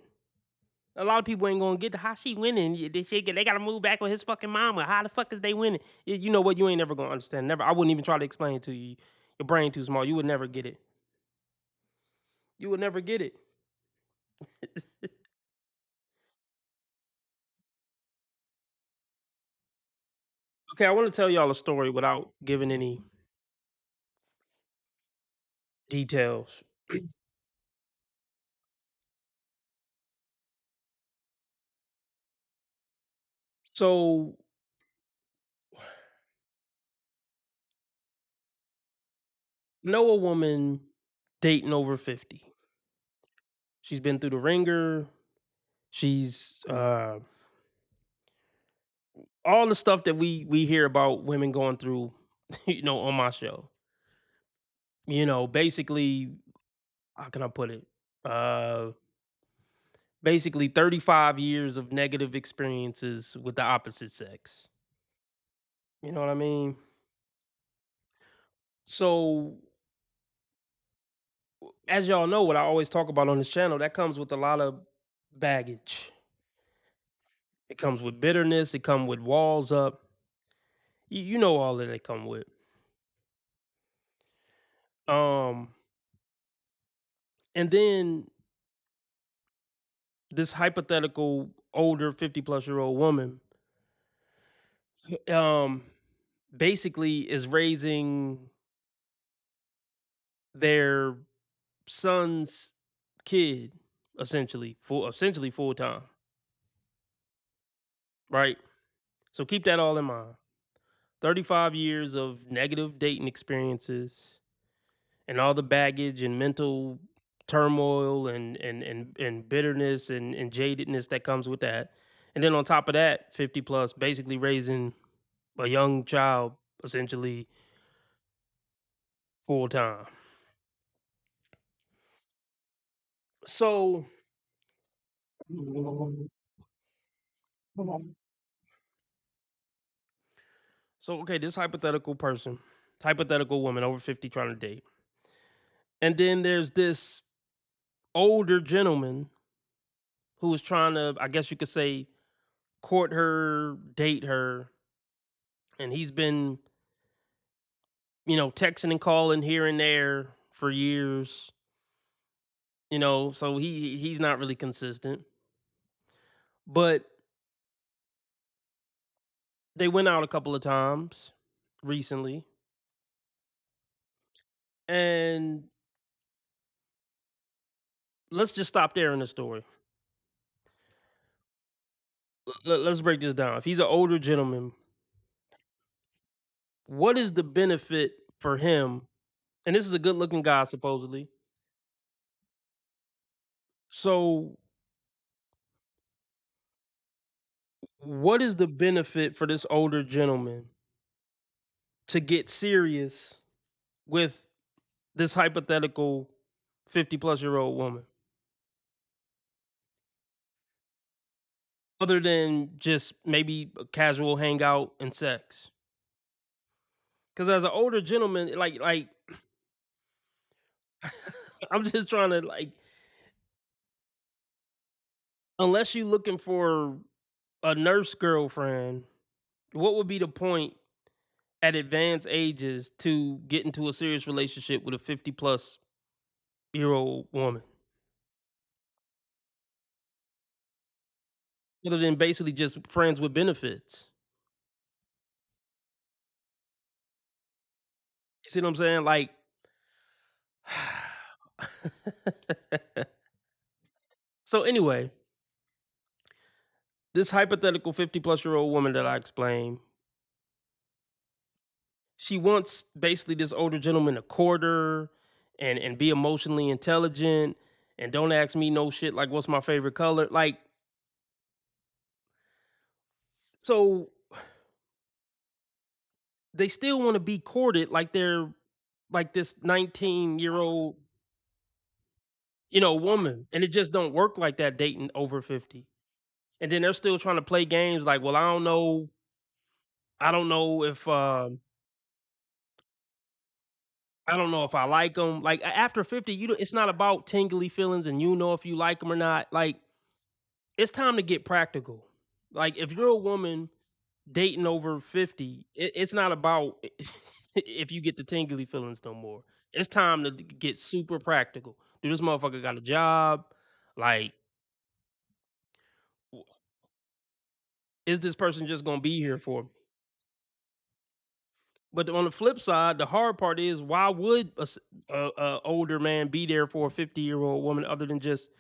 A lot of people ain't gonna get to how she winning. They gotta move back with his fucking mama. How the fuck is they winning? You know what? You ain't never gonna understand. Never. I wouldn't even try to explain it to you. Your brain too small. You would never get it. You would never get it. Okay, I want to tell y'all a story without giving any details. So know a woman dating over 50. She's been through the ringer. She's all the stuff that we hear about women going through, on my show. Basically, how can I put it? Uh Basically 35 years of negative experiences with the opposite sex. You know what I mean? So, as y'all know, what I always talk about on this channel, that comes with a lot of baggage. It comes with bitterness, it comes with walls up. You know all that they come with. Um, and then this hypothetical older 50-plus-year-old woman, um, basically is raising their son's kid essentially full time, right? So keep that all in mind. 35 years of negative dating experiences and all the baggage and mental turmoil and bitterness and jadedness that comes with that. And then on top of that, 50 plus, basically raising a young child essentially full time. So okay, this hypothetical woman over 50 trying to date. And then there's this older gentleman who was trying to, I guess you could say, court her, date her, and he's been, texting and calling here and there for years. So he's not really consistent. But they went out a couple of times recently, and let's just stop there in the story. Let's break this down. If he's an older gentleman, what is the benefit for him? And this is a good-looking guy, supposedly. So, what is the benefit for this older gentleman to get serious with this hypothetical 50-plus-year-old woman? Other than just maybe a casual hangout and sex. Because as an older gentleman, like I'm just trying to unless you're looking for a nurse girlfriend, what would be the point at advanced ages to get into a serious relationship with a 50-plus-year-old woman? Other than basically just friends with benefits. You see what I'm saying? Like, so anyway, this hypothetical 50-plus-year-old woman that I explained, she wants basically this older gentleman to court her and be emotionally intelligent and don't ask me no shit like what's my favorite color. Like, so they still want to be courted like they're like this 19-year-old, woman, and it just don't work like that dating over 50. And then they're still trying to play games like, well, I don't know if I don't know if I like them. Like after 50, it's not about tingly feelings and if you like them or not. Like it's time to get practical. Like if you're a woman dating over 50, it's not about if you get the tingly feelings no more. It's time to get super practical. Do this motherfucker got a job? Like, is this person just gonna be here for me? But on the flip side, the hard part is why would a older man be there for a 50-year-old woman other than just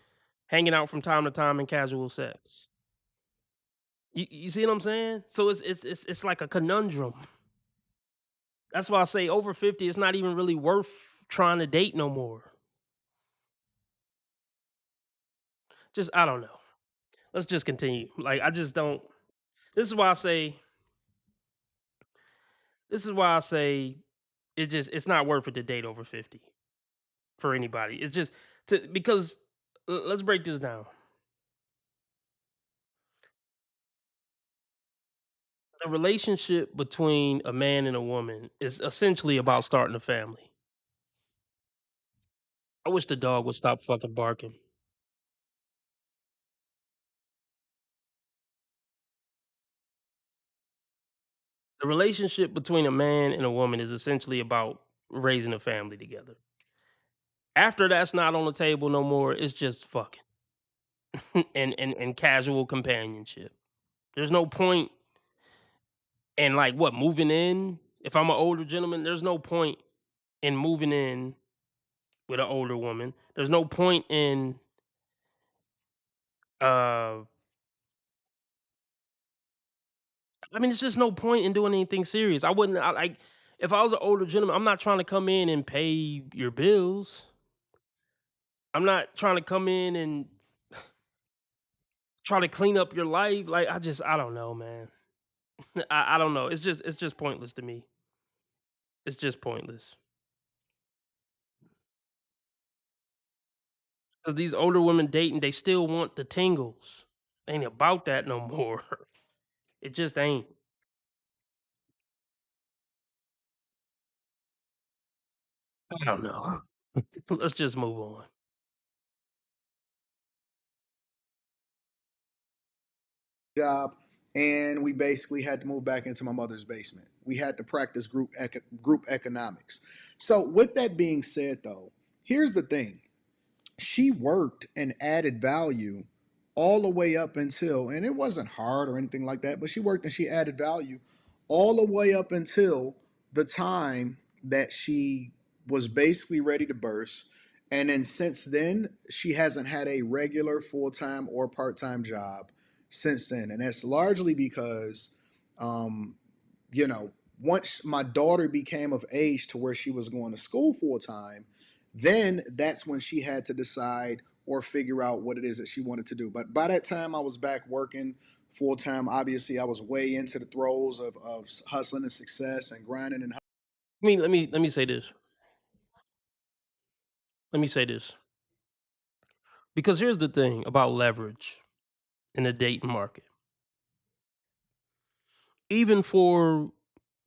hanging out from time to time in casual sex? You see what I'm saying? So it's like a conundrum. That's why I say over 50, it's not even really worth trying to date no more. Just I don't know. Let's just continue. Like I just don't. This is why I say. This is why I say it's not worth it to date over 50 for anybody. It's just because let's break this down. A relationship between a man and a woman is essentially about starting a family. I wish the dog would stop fucking barking. The relationship between a man and a woman is essentially about raising a family together. After that's not on the table no more, it's just fucking and casual companionship. There's no point in like what moving in. If I'm an older gentleman, there's no point in moving in with an older woman. There's no point in I mean, it's just no point in doing anything serious. Like if I was an older gentleman, I'm not trying to come in and pay your bills. I'm not trying to come in and try to clean up your life. Like I don't know, man. I don't know. It's just pointless to me. It's just pointless. 'Cause these older women dating, they still want the tingles. Ain't about that no more. It just ain't. I don't know. Let's just move on. Job, and we basically had to move back into my mother's basement. We had to practice group economics. So, with that being said, though, here's the thing: she worked and added value all the way up until, and it wasn't hard or anything like that, but she worked and she added value all the way up until the time that she was basically ready to burst. And then since then, she hasn't had a regular full time or part time job since then. And that's largely because, um, you know, once my daughter became of age to where she was going to school full time, then that's when she had to decide or figure out what it is that she wanted to do. But by that time, I was back working full time. Obviously, I was way into the throes of hustling and success and grinding and. Let me say this. Let me say this. Because here's the thing about leverage in the dating market. Even for,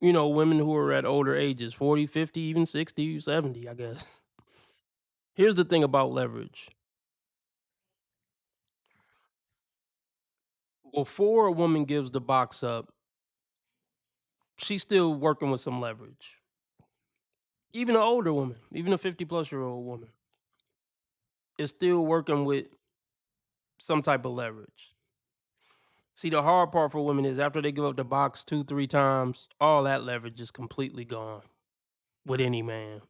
women who are at older ages, 40, 50, even 60, 70, I guess. Here's the thing about leverage. Before a woman gives the box up, she's still working with some leverage. Even an older woman, even a 50-plus-year-old woman, is still working with some type of leverage. See, the hard part for women is after they give up the box 2, 3 times, all that leverage is completely gone with any man.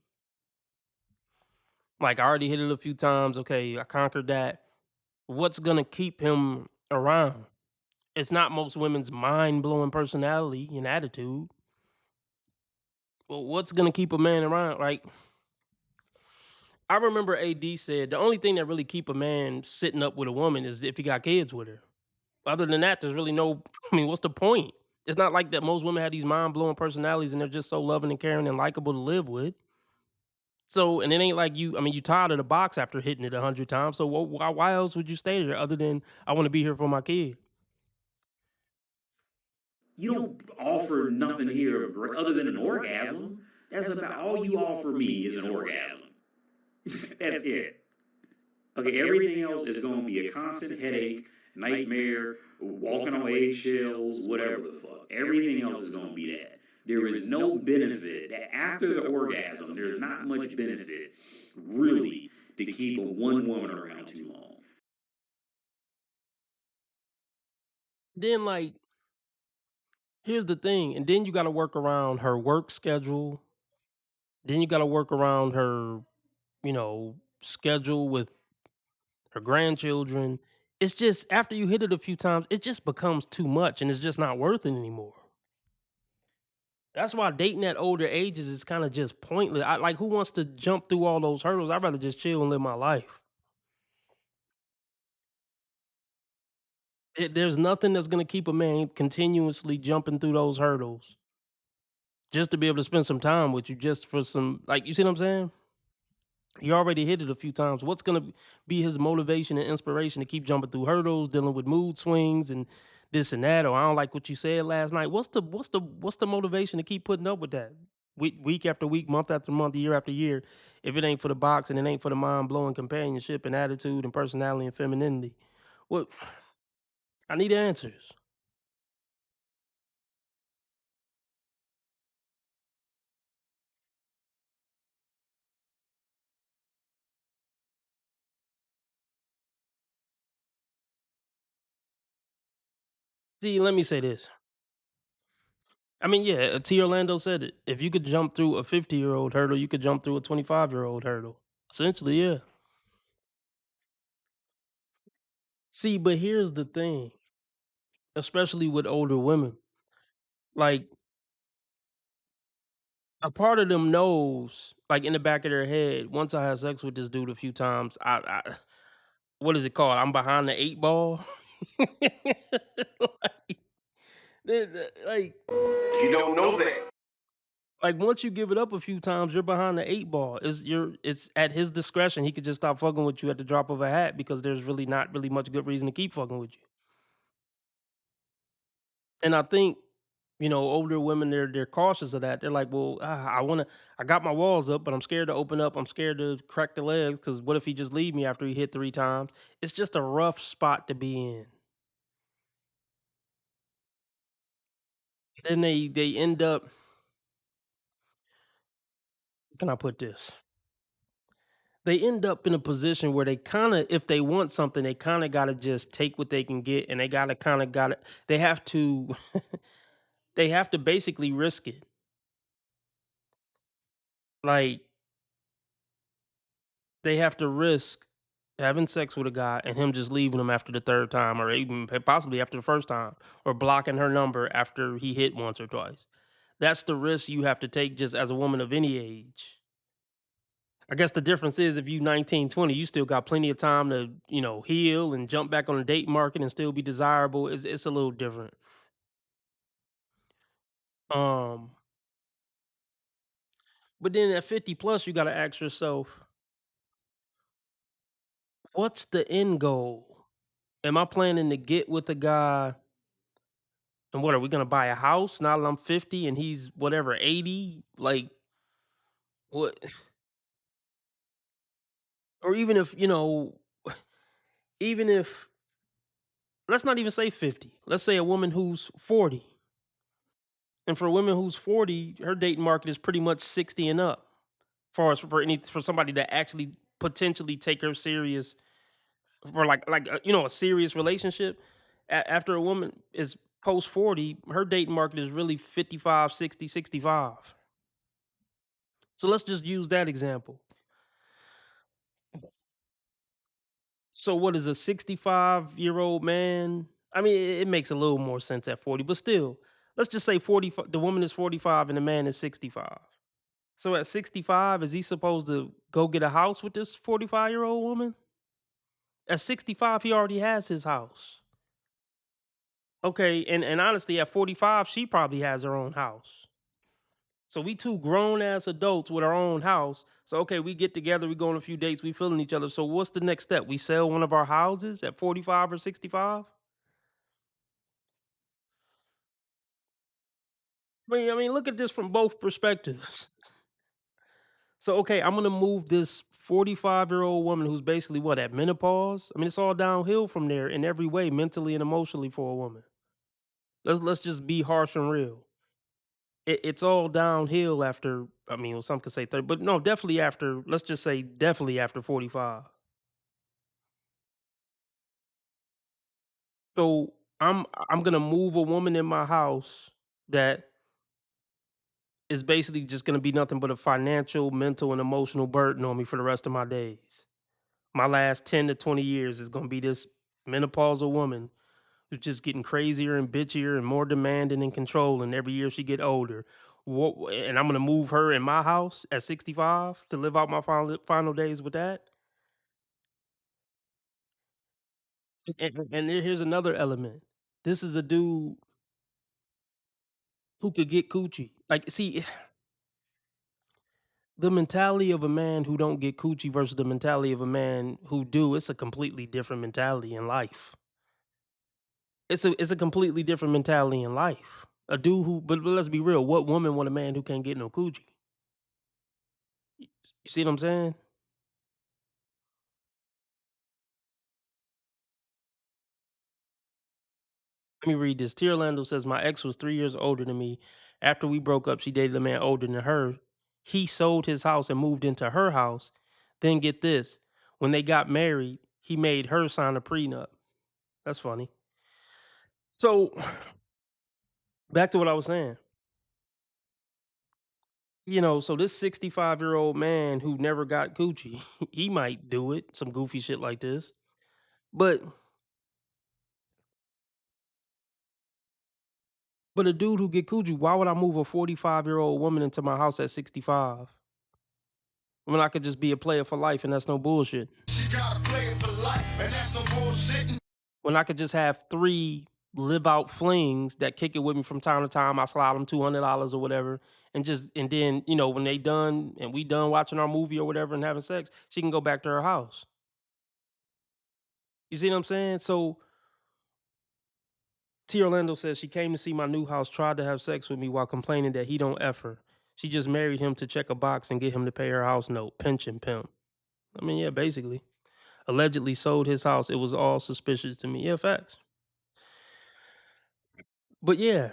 Like, I already hit it a few times. Okay, I conquered that. What's going to keep him around? It's not most women's mind-blowing personality and attitude. Well, what's going to keep a man around? Like, I remember AD said the only thing that really keep a man sitting up with a woman is if he got kids with her. Other than that, there's really no, I mean, what's the point? It's not like that most women have these mind-blowing personalities and they're just so loving and caring and likable to live with. So, and it ain't like you. I mean, you tired of the box after hitting it 100 times. So, why else would you stay there other than I want to be here for my kid? You don't offer nothing here other than an orgasm. That's about all you offer me is an orgasm. That's it. Okay, everything else is going to be a constant headache, nightmare, walking on eggshells, whatever the fuck. Everything else is going to be that. There is no benefit. After the orgasm, there's not much benefit, really, to keep one woman around too long. Then, like, here's the thing, and then you got to work around her work schedule. Then you got to work around her, schedule with her grandchildren. It's just after you hit it a few times, it just becomes too much, and it's just not worth it anymore. That's why dating at older ages is kind of just pointless. Who wants to jump through all those hurdles? I'd rather just chill and live my life. There's nothing that's gonna keep a man continuously jumping through those hurdles just to be able to spend some time with you, just for some, like, you see what I'm saying? He already hit it a few times. What's gonna be his motivation and inspiration to keep jumping through hurdles, dealing with mood swings and this and that? Or I don't like what you said last night. What's the motivation to keep putting up with that week after week, month after month, year after year, if it ain't for the box and it ain't for the mind blowing companionship and attitude and personality and femininity? What I need answers. See, let me say this. I mean, yeah, T. Orlando said it. If you could jump through a 50-year-old hurdle, you could jump through a 25-year-old hurdle. Essentially, yeah. See, but here's the thing, especially with older women. Like, a part of them knows, like in the back of their head, once I have sex with this dude a few times, I what is it called? I'm behind the 8 ball. Like, like, You don't know that. like once you give it up a few times, you're behind the 8 ball. It's at his discretion. He could just stop fucking with you at the drop of a hat because there's really not really much good reason to keep fucking with you. And I think, older women, they're cautious of that. They're like, well, I got my walls up, but I'm scared to open up. I'm scared to crack the legs because what if he just leave me after he hit 3 times? It's just a rough spot to be in. Then they end up. How can I put this? They end up in a position where they kind of, if they want something, they kind of got to just take what they can get, and they got to. They have to. They have to basically risk it. Like, they have to risk having sex with a guy and him just leaving them after the 3rd time, or even possibly after the 1st time, or blocking her number after he hit once or twice. That's the risk you have to take just as a woman of any age. I guess the difference is if you 19, 20, you still got plenty of time to, heal and jump back on the date market and still be desirable. It's a little different. Um, but then at 50 plus, you got to ask yourself, what's the end goal? Am I planning to get with a guy? And what are we gonna buy a house now that I'm 50 and he's whatever 80? Like, what? Or even if, even if, let's not even say 50. Let's say a woman who's 40. And for a woman who's 40, her dating market is pretty much 60 and up. For somebody to actually potentially take her serious for a serious relationship. After a woman is post 40, her dating market is really 55, 60, 65. So let's just use that example. So what is a 65-year-old man? I mean, it makes a little more sense at 40, but still, let's just say 40. The woman is 45 and the man is 65. So at 65, is he supposed to go get a house with this 45-year-old woman? At 65, he already has his house. Okay, and honestly, at 45, she probably has her own house. So we two grown ass adults with our own house. So okay, we get together, we go on a few dates, we feeling each other. So what's the next step? We sell one of our houses at 45 or 65? I mean, look at this from both perspectives. So okay, I'm gonna move this 45-year-old woman who's basically what, at menopause? I mean, it's all downhill from there in every way, mentally and emotionally for a woman. Let's just be harsh and real. It's all downhill after. I mean, well, some could say 30, but no, definitely after. Let's just say definitely after 45. So I'm gonna move a woman in my house that is basically just gonna be nothing but a financial, mental, and emotional burden on me for the rest of my days. My last 10 to 20 years is gonna be this menopausal woman who's just getting crazier and bitchier and more demanding and controlling every year she get older. And I'm gonna move her in my house at 65 to live out my final days with that. And here's another element. This is a dude who could get coochie. Like, see, the mentality of a man who don't get coochie versus the mentality of a man who do, it's a completely different mentality in life. It's a completely different mentality in life. A dude who, but let's be real. What woman want a man who can't get no coochie? You see what I'm saying? Let me read this. Tia Orlando says my ex was 3 years older than me. After we broke up, she dated a man older than her. He sold his house and moved into her house. Then get this. When they got married, he made her sign a prenup. That's funny. So back to what I was saying. So this 65-year-old man who never got coochie, he might do it, some goofy shit like this. But a dude who get coochie, why would I move a 45-year-old woman into my house at 65? When I could just be a player for life and that's no bullshit. She gotta play it for life, and that's no bullshit. When I could just have 3 live out flings that kick it with me from time to time. I slide them $200 or whatever, and then when they done and we done watching our movie or whatever and having sex, she can go back to her house. You see what I'm saying? So T. Orlando says she came to see my new house, tried to have sex with me while complaining that he don't F her. She just married him to check a box and get him to pay her house note. Pension pimp. I mean, yeah, basically. Allegedly sold his house. It was all suspicious to me. Yeah, facts. But yeah,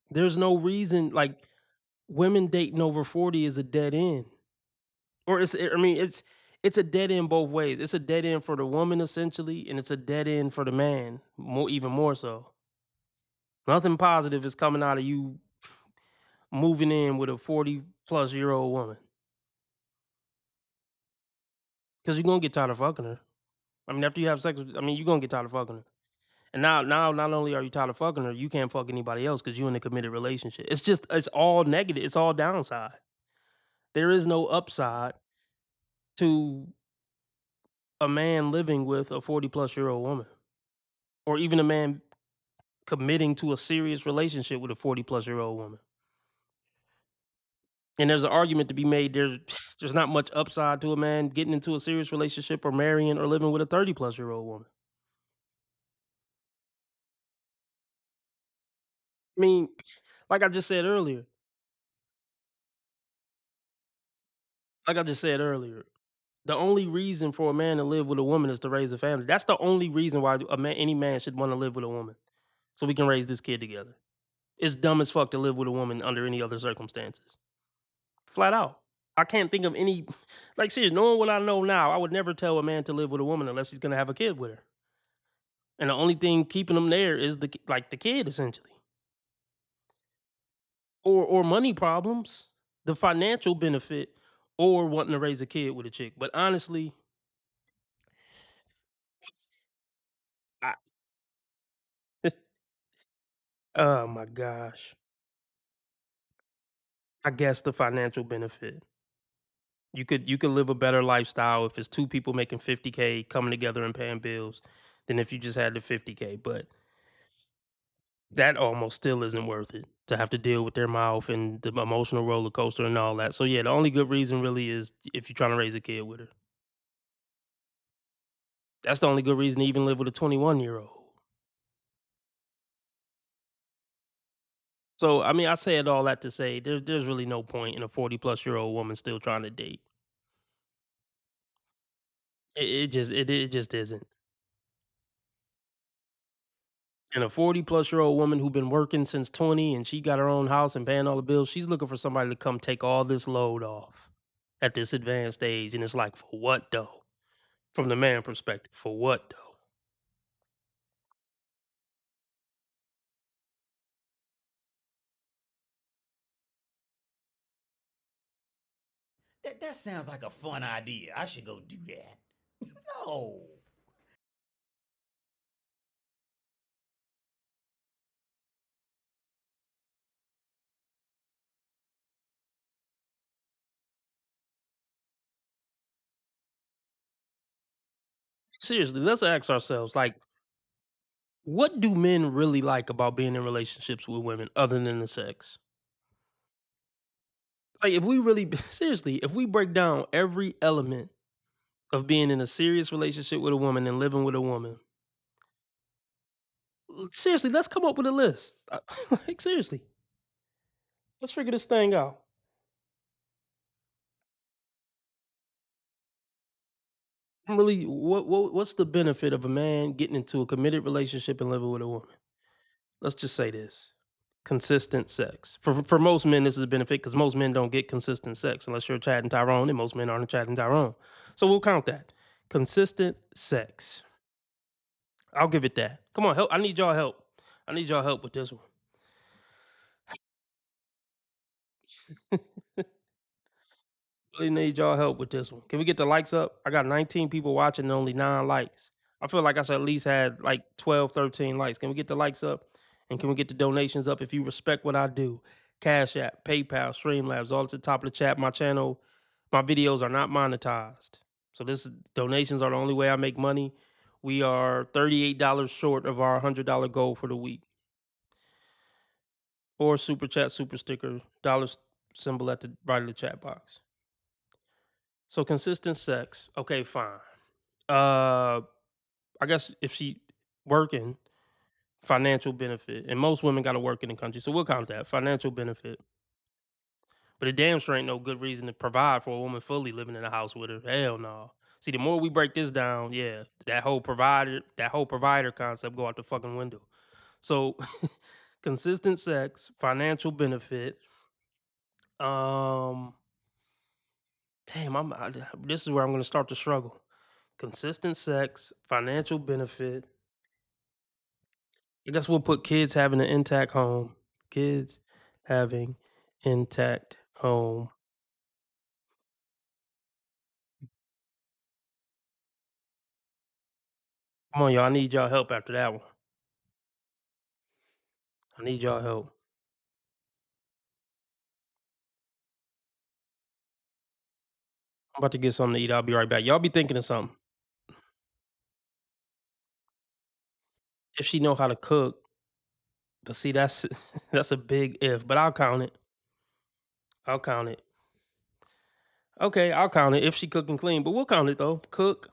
there's no reason, like, women dating over 40 is a dead end. Or it's a dead end both ways. It's a dead end for the woman essentially, and it's a dead end for the man, even more so. Nothing positive is coming out of you moving in with a 40-plus-year-old woman. Because you're gonna get tired of fucking her. I mean, after you have sex you're gonna get tired of fucking her. And now not only are you tired of fucking her, you can't fuck anybody else because you're in a committed relationship. It's all negative. It's all downside. There is no upside to a man living with a 40-plus-year-old woman, or even a man committing to a serious relationship with a 40-plus-year-old woman. And there's an argument to be made. There's not much upside to a man getting into a serious relationship or marrying or living with a 30-plus-year-old woman. I mean, like I just said earlier, the only reason for a man to live with a woman is to raise a family. That's the only reason why any man should want to live with a woman, so we can raise this kid together. It's dumb as fuck to live with a woman under any other circumstances. Flat out. I can't think of any, like, serious. Knowing what I know now, I would never tell a man to live with a woman unless he's gonna have a kid with her. And the only thing keeping them there is the kid essentially, or money problems, the financial benefit, or wanting to raise a kid with a chick. But honestly, I, oh my gosh, I guess the financial benefit. You could live a better lifestyle if it's two people making 50K coming together and paying bills than if you just had the 50K. But that almost still isn't worth it to have to deal with their mouth and the emotional roller coaster and all that. So yeah, the only good reason really is if you're trying to raise a kid with her. That's the only good reason to even live with a 21-year-old. So I mean, I said all that to say there's really no point in a 40-plus-year-old woman still trying to date. It just isn't. And a 40-plus-year-old woman who been working since 20 and she got her own house and paying all the bills, she's looking for somebody to come take all this load off at this advanced age. And it's like, for what though? From the man perspective, for what though? That sounds like a fun idea. I should go do that. No. Seriously, let's ask ourselves, like, what do men really like about being in relationships with women other than the sex? Like, if we really seriously, if we break down every element of being in a serious relationship with a woman and living with a woman, seriously, let's come up with a list. Like, seriously, let's figure this thing out. Really, what's the benefit of a man getting into a committed relationship and living with a woman? Let's just say this. Consistent sex. For most men, this is a benefit because most men don't get consistent sex unless you're Chad and Tyrone, and most men aren't a Chad and Tyrone. So we'll count that. Consistent sex. I'll give it that. Come on, help. I need y'all help. I need y'all help with this one. Really need y'all help with this one. Can we get the likes up? I got 19 people watching and only 9 likes. I feel like I should at least had like 12, 13 likes. Can we get the likes up? And can we get the donations up if you respect what I do? Cash App, PayPal, Streamlabs, all at the top of the chat. My channel, my videos are not monetized. So donations are the only way I make money. We are $38 short of our $100 goal for the week. Or super chat, super sticker, dollar symbol at the right of the chat box. So consistent sex. Okay, fine. I guess if she working, financial benefit, and most women got to work in the country, so we'll count that financial benefit. But it damn sure ain't no good reason to provide for a woman fully living in a house with her. Hell no. See, the more we break this down, yeah, that whole provider concept go out the fucking window. So, consistent sex, financial benefit. Um, this is where I'm going to start to struggle. Consistent sex, financial benefit. I guess we'll put kids having an intact home. Kids having intact home. Come on, y'all. I need y'all help after that one. I need y'all help. I'm about to get something to eat. I'll be right back. Y'all be thinking of something. If she know how to cook, but see that's that's a big if, but I'll count it. I'll count it. Okay, I'll count it if she cook and clean, but we'll count it though. Cook.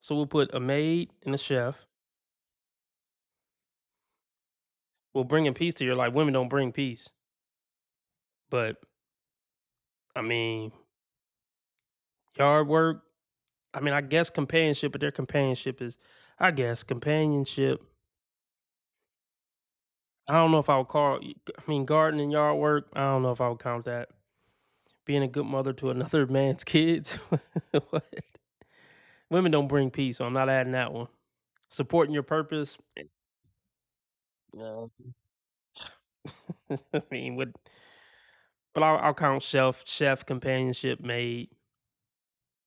So we'll put a maid and a chef. We'll bring in peace to your life. Women don't bring peace. But I mean, yard work. I mean, I guess companionship, but their companionship is, I guess, companionship. I don't know if I would call. I mean, garden and yard work. I don't know if I would count that. Being a good mother to another man's kids. What? Women don't bring peace, so I'm not adding that one. Supporting your purpose. No. I mean, what? But I'll count chef, companionship, maid.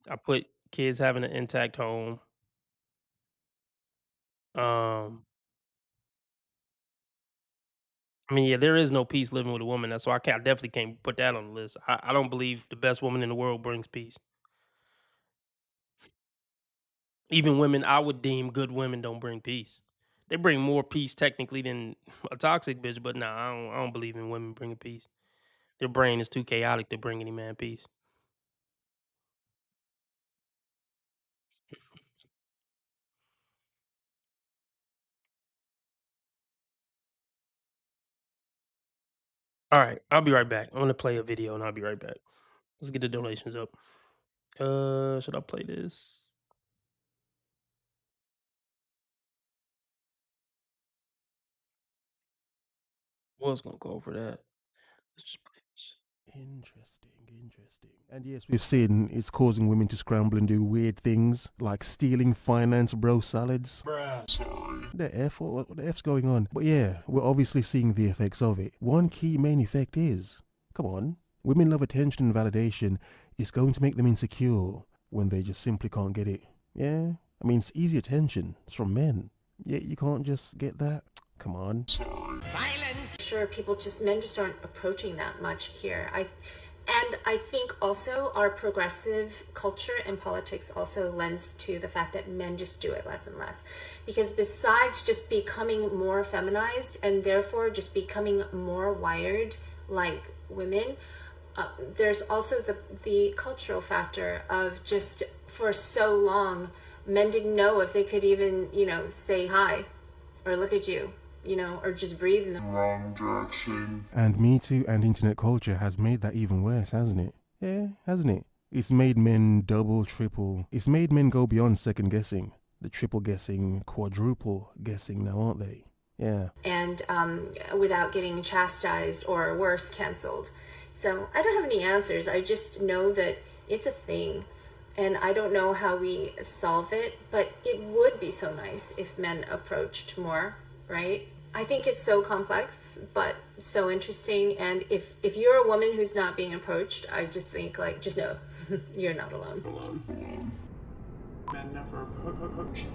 I put kids having an intact home. Um, I mean, yeah, there is no peace living with a woman. That's why I definitely can't put that on the list. I don't believe the best woman in the world brings peace. Even women I would deem good women don't bring peace. They bring more peace technically than a toxic bitch, but nah, I don't believe in women bringing peace. Their brain is too chaotic to bring any man peace. All right, I'll be right back. I'm gonna play a video and I'll be right back. Let's get the donations up. Should I play this? Was gonna go for that. Let's just play this. Interesting. And yes, we've seen it's causing women to scramble and do weird things like stealing finance bro salads. The F? What the F's going on? But yeah, we're obviously seeing the effects of it. One key main effect is, come on, women love attention and validation. It's going to make them insecure when they just simply can't get it. Yeah? I mean, it's easy attention. It's from men. Yeah, you can't just get that. Come on. Silence. Sure, men just aren't approaching that much here. I think also our progressive culture and politics also lends to the fact that men just do it less and less. Because besides just becoming more feminized and therefore just becoming more wired like women, there's also the cultural factor of just for so long, men didn't know if they could even, say hi or look at you, or just breathe in the wrong direction. And Me Too and internet culture has made that even worse, hasn't it? Yeah, hasn't it? It's made men double, triple. It's made men go beyond second guessing. The triple guessing, quadruple guessing now, aren't they? Yeah. And without getting chastised or worse, canceled. So I don't have any answers. I just know that it's a thing. And I don't know how we solve it, but it would be so nice if men approached more, right? I think it's so complex, but so interesting. And if you're a woman who's not being approached, I just think, just know, you're not alone. Men never approach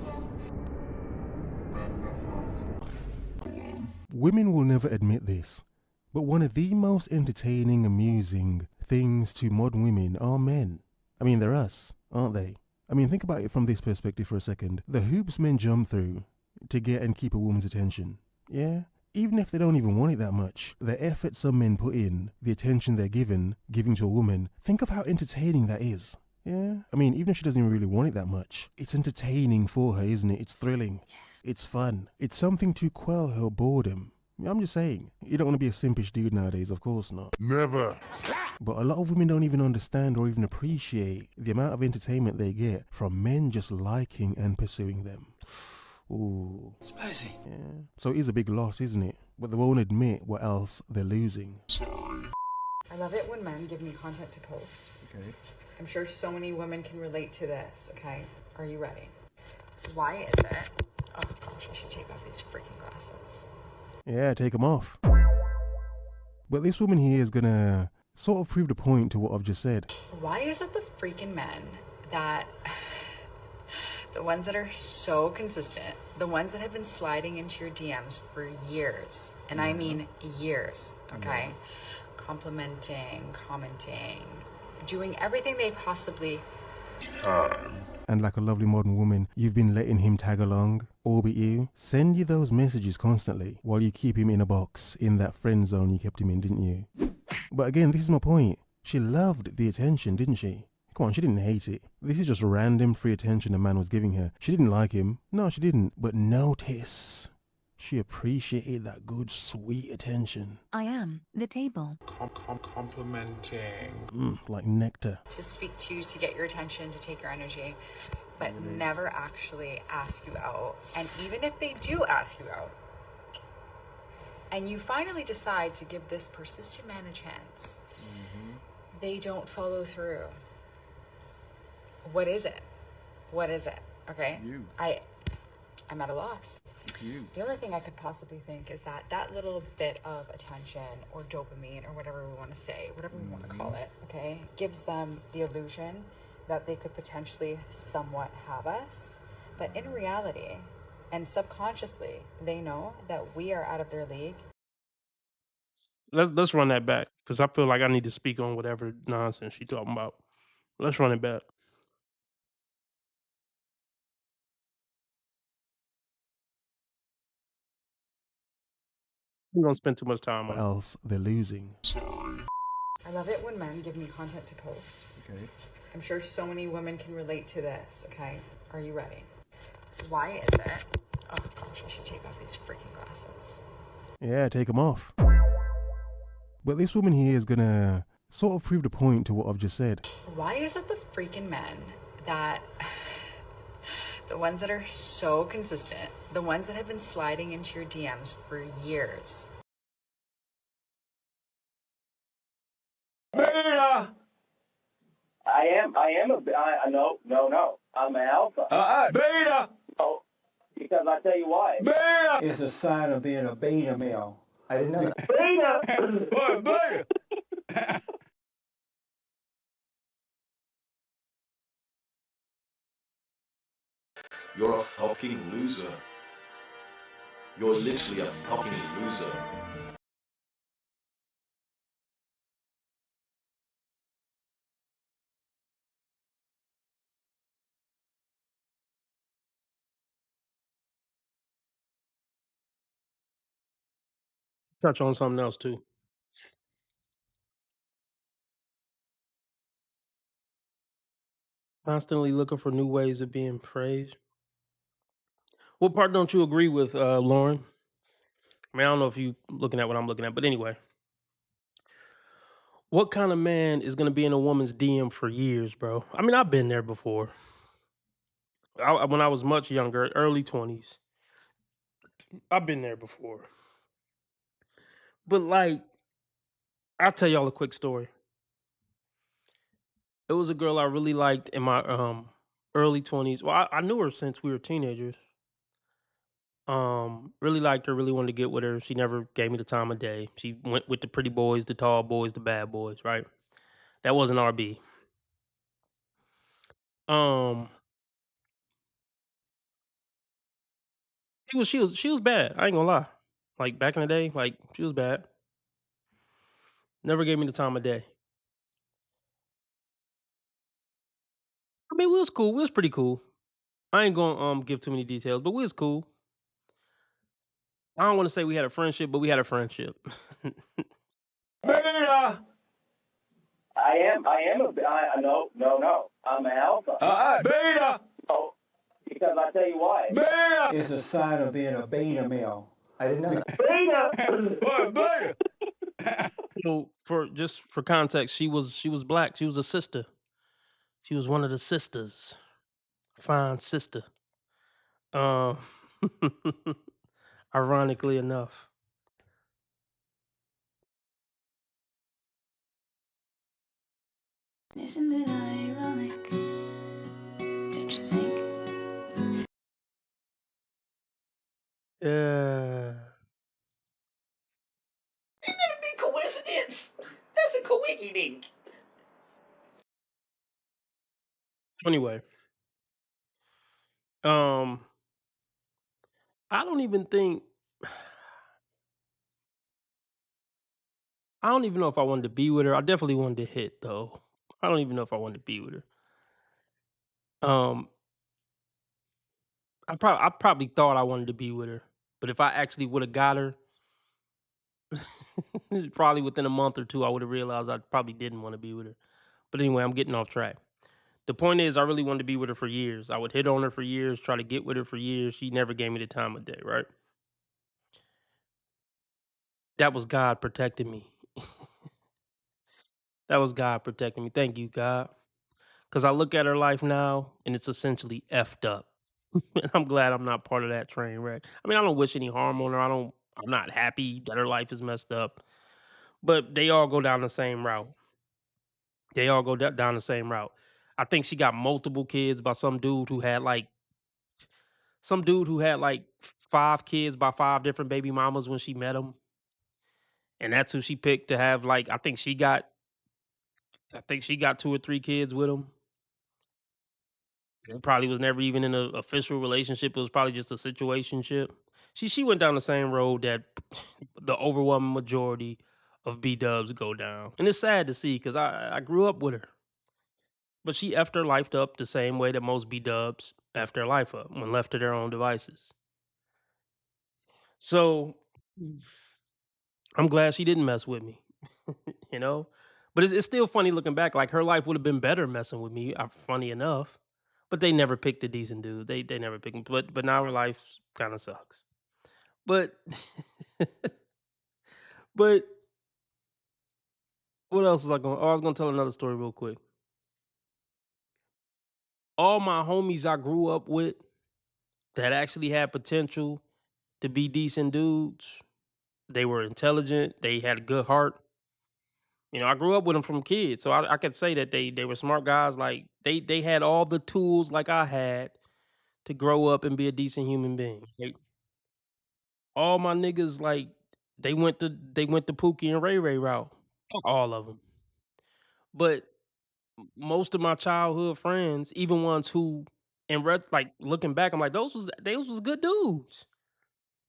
them. Women will never admit this, but one of the most entertaining, amusing things to modern women are men. I mean, they're us, aren't they? I mean, think about it from this perspective for a second. The hoops men jump through to get and keep a woman's attention. Yeah? Even if they don't even want it that much, the effort some men put in, the attention they're giving to a woman, think of how entertaining that is. Yeah? I mean, even if she doesn't even really want it that much, it's entertaining for her, isn't it? It's thrilling. It's fun. It's something to quell her boredom. I'm just saying, you don't want to be a simpish dude nowadays, of course not. Never. But a lot of women don't even understand or even appreciate the amount of entertainment they get from men just liking and pursuing them. Ooh. Spicy. Yeah. So it is a big loss, isn't it? But they won't admit what else they're losing. I love it when men give me content to post. Okay. I'm sure so many women can relate to this, okay? Are you ready? Why is it? Oh gosh, I should take off these freaking glasses. Yeah, take them off. But this woman here is gonna sort of prove the point to what I've just said. Why is it the freaking men that... the ones that are so consistent, the ones that have been sliding into your DMs for years, and I mean years, okay? Complimenting, commenting, doing everything they possibly can. And like a lovely modern woman, you've been letting him tag along, orbit you, send you those messages constantly while you keep him in a box in that friend zone you kept him in, didn't you? But again, this is my point. She loved the attention, didn't she? Come on, she didn't hate it. This is just random free attention a man was giving her. She didn't like him. No, she didn't. But notice, she appreciated that good, sweet attention. I am the table. Complimenting. Like nectar. To speak to you, to get your attention, to take your energy, but never actually ask you out. And even if they do ask you out, and you finally decide to give this persistent man a chance, they don't follow through. What is it? What is it? Okay? You. I'm at a loss. It's you. The only thing I could possibly think is that little bit of attention or dopamine or whatever we want to say, whatever we want to call it, okay, gives them the illusion that they could potentially somewhat have us. But in reality, and subconsciously, they know that we are out of their league. Let's run that back because I feel like I need to speak on whatever nonsense she talking about. Let's run it back. We don't spend too much time Or on it. else they're losing. I love it when men give me content to post. Okay. I'm sure so many women can relate to this, okay? Are you ready? Why is it? Oh gosh, I should take off these freaking glasses. Yeah, take them off. But this woman here is gonna sort of prove the point to what I've just said. Why is it the freaking men that the ones that are so consistent, the ones that have been sliding into your DMs for years? Beta. No. I'm an alpha. Beta. Oh, because I tell you why. Beta. It's a sign of being a beta male. I didn't know that. Beta. What, beta? You're a fucking loser. You're literally a fucking loser. Touch on something else too. Constantly looking for new ways of being praised. What part don't you agree with, Lauren? I mean, I don't know if you looking at what I'm looking at, but anyway. What kind of man is gonna be in a woman's DM for years, bro? I mean, I've been there before. When I was much younger, early 20s. I've been there before. But like, I'll tell y'all a quick story. It was a girl I really liked in my early 20s. Well, I knew her since we were teenagers. Really liked her, really wanted to get with her. She never gave me the time of day. She went with the pretty boys, the tall boys, the bad boys, right? That wasn't RB. Um, she was bad. I ain't gonna lie. Like back in the day, like she was bad. Never gave me the time of day. I mean, we was cool. We was pretty cool. I ain't gonna give too many details, but we was cool. I don't want to say we had a friendship, but we had a friendship. Beta. No. I'm an alpha. Beta. Oh, because I tell you why. Beta. It's a sign of being a beta male. I didn't know that. Beta. What, beta? So for context, she was black. She was a sister. She was one of the sisters. Fine sister. Um, ironically enough. Isn't it ironic? Don't you think? Yeah. Ain't that a big coincidence? That's a coinky dink. Anyway. I don't even know if I wanted to be with her. I definitely wanted to hit though. I don't even know if I wanted to be with her. I probably thought I wanted to be with her, but if I actually would have got her, probably within a month or two, I would have realized I probably didn't want to be with her. But anyway, I'm getting off track. The point is, I really wanted to be with her for years. I would hit on her for years, try to get with her for years. She never gave me the time of day, right? That was God protecting me. That was God protecting me. Thank you, God. Because I look at her life now, and it's essentially effed up. And I'm glad I'm not part of that train wreck. I mean, I don't wish any harm on her. I'm not happy that her life is messed up. But they all go down the same route. They all go down the same route. I think she got multiple kids by some dude who had like 5 kids by 5 different baby mamas when she met him. And that's who she picked to have like I think she got 2 or 3 kids with him. It probably was never even in an official relationship. It was probably just a situationship. She went down the same road that the overwhelming majority of B-dubs go down. And it's sad to see because I grew up with her. But she effed her life up the same way that most B-dubs effed their life up when left to their own devices. So I'm glad she didn't mess with me, you know? But it's still funny looking back, like, her life would have been better messing with me, funny enough, but they never picked a decent dude. They never picked him, but now her life kinda sucks. But but what else was I going? Oh, I was gonna tell another story real quick. All my homies I grew up with that actually had potential to be decent dudes, they were intelligent, they had a good heart. You know, I grew up with them from kids, so I could say that they were smart guys. Like they had all the tools like I had to grow up and be a decent human being. All my niggas like they went the Pookie and Ray Ray route. All of them. But most of my childhood friends, even ones who, like looking back, I'm like those was good dudes.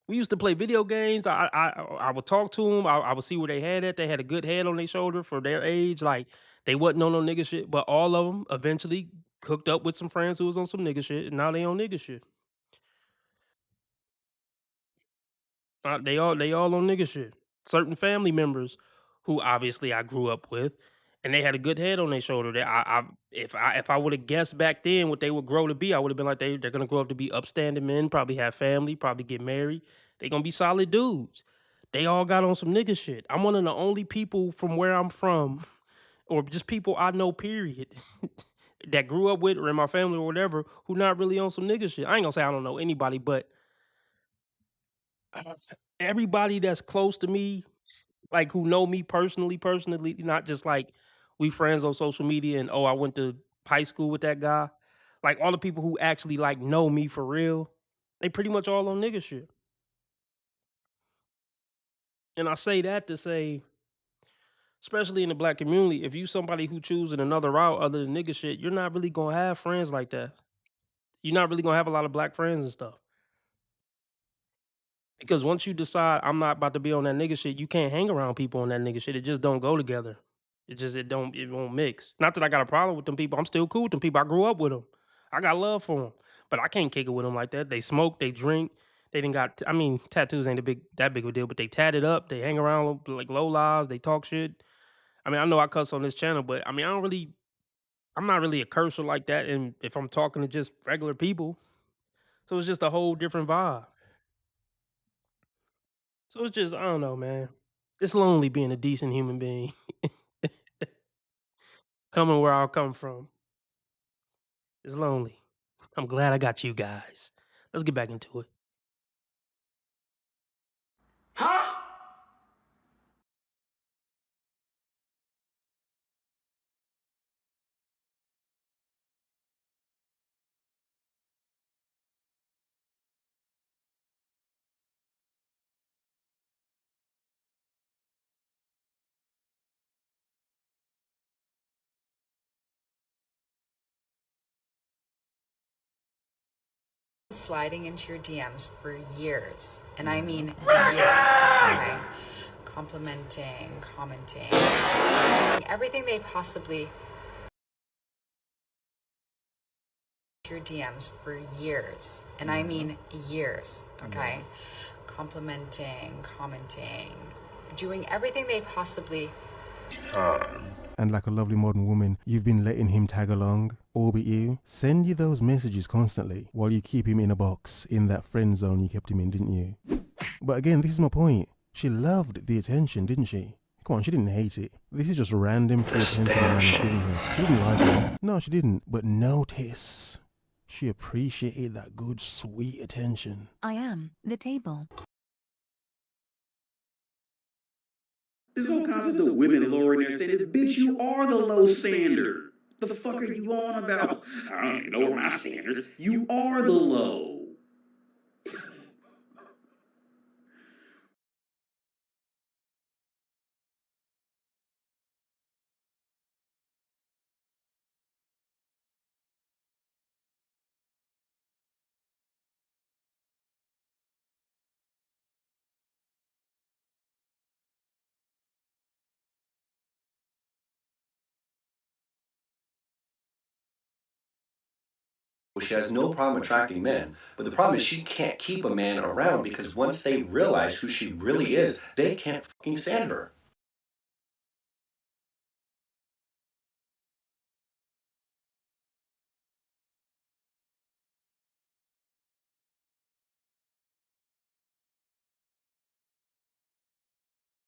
We used to play video games. I would talk to them. I would see where they had at. They had a good head on their shoulder for their age. Like they wasn't on no nigga shit. But all of them eventually hooked up with some friends who was on some nigga shit, and now they on nigga shit. They all on nigga shit. Certain family members who obviously I grew up with, and they had a good head on their shoulder. That if I would have guessed back then what they would grow to be, I would have been like they're gonna grow up to be upstanding men, probably have family, probably get married. They gonna be solid dudes. They all got on some nigga shit. I'm one of the only people from where I'm from, or just people I know, period, that grew up with or in my family or whatever, who not really on some nigga shit. I ain't gonna say I don't know anybody, but everybody that's close to me, like who know me personally, not just like we friends on social media and oh, I went to high school with that guy. Like all the people who actually like know me for real, they pretty much all on nigga shit. And I say that to say, especially in the black community, if you somebody who choosing another route other than nigga shit, you're not really gonna have friends like that. You're not really gonna have a lot of black friends and stuff. Because once you decide I'm not about to be on that nigga shit, you can't hang around people on that nigga shit. It just don't go together. It won't mix. Not that I got a problem with them people. I'm still cool with them people. I grew up with them. I got love for them, but I can't kick it with them like that. They smoke, they drink, they didn't got. I mean, tattoos ain't that big of a deal, but they tatted up. They hang around like low lives. They talk shit. I mean, I know I cuss on this channel, but I mean, I'm not really a cursor like that. And if I'm talking to just regular people, so it's just a whole different vibe. So it's just I don't know, man. It's lonely being a decent human being, coming where I come from. It's lonely. I'm glad I got you guys. Let's get back into it. Sliding into your DMs for years, and I mean years, okay? Complimenting, commenting, doing everything they possibly your DMs for years, and I mean years, okay? Complimenting, commenting, doing everything they possibly And like a lovely modern woman, you've been letting him tag along, orbit you, send you those messages constantly while you keep him in a box in that friend zone you kept him in, didn't you? But again, this is my point. She loved the attention, didn't she? Come on, she didn't hate it. This is just random free attention the man is giving her. She didn't like it. No, she didn't. But notice, she appreciated that good, sweet attention. I am the table. This whole concept of women lowering their standard, bitch, you are the low standard. The fuck are you on about? I don't even lower my standards. You are the low. She has no problem attracting men, but the problem is she can't keep a man around because once they realize who she really is, they can't fucking stand her.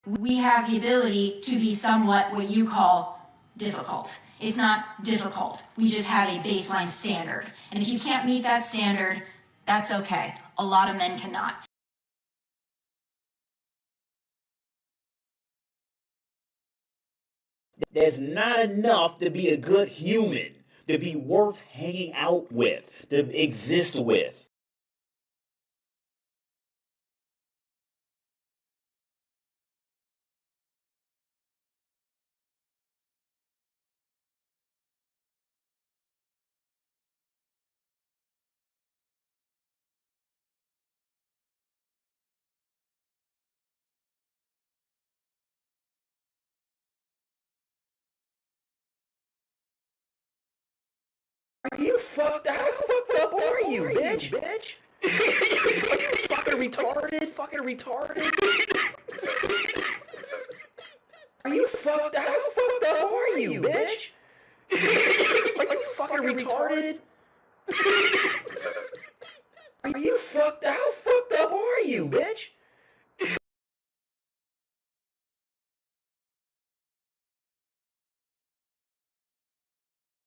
We have the ability to be somewhat what you call difficult. It's not difficult. We just have a baseline standard. And if you can't meet that standard, that's okay. A lot of men cannot. There's not enough to be a good human, to be worth hanging out with, to exist with. Are you fucked? How fucked up are you, bitch? Are you fucking retarded? Fucking retarded? Are you fucked? How fucked up are you, bitch? Are you fucking retarded? Are you fucked? How fucked up are you, bitch?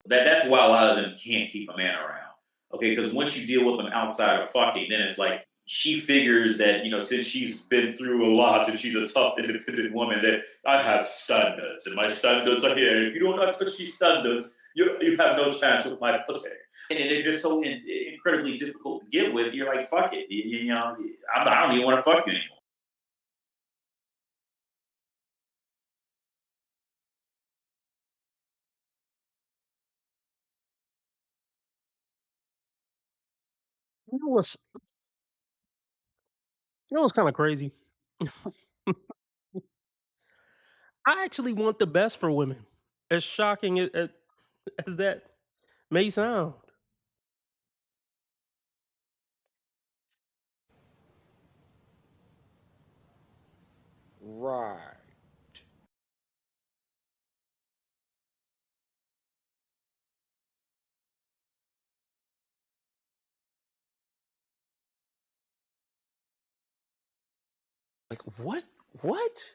That's why a lot of them can't keep a man around. Okay, because once you deal with them outside of fucking, then it's like she figures that, you know, since she's been through a lot and she's a tough, independent woman, that I have standards and my standards are here. If you don't touch these standards, you have no chance with my pussy. And they're just so incredibly difficult to get with. You're like, fuck it, you know, I don't even want to fuck you anymore. You know what's kind of crazy? I actually want the best for women. As shocking as that may sound. Right. Like what? What?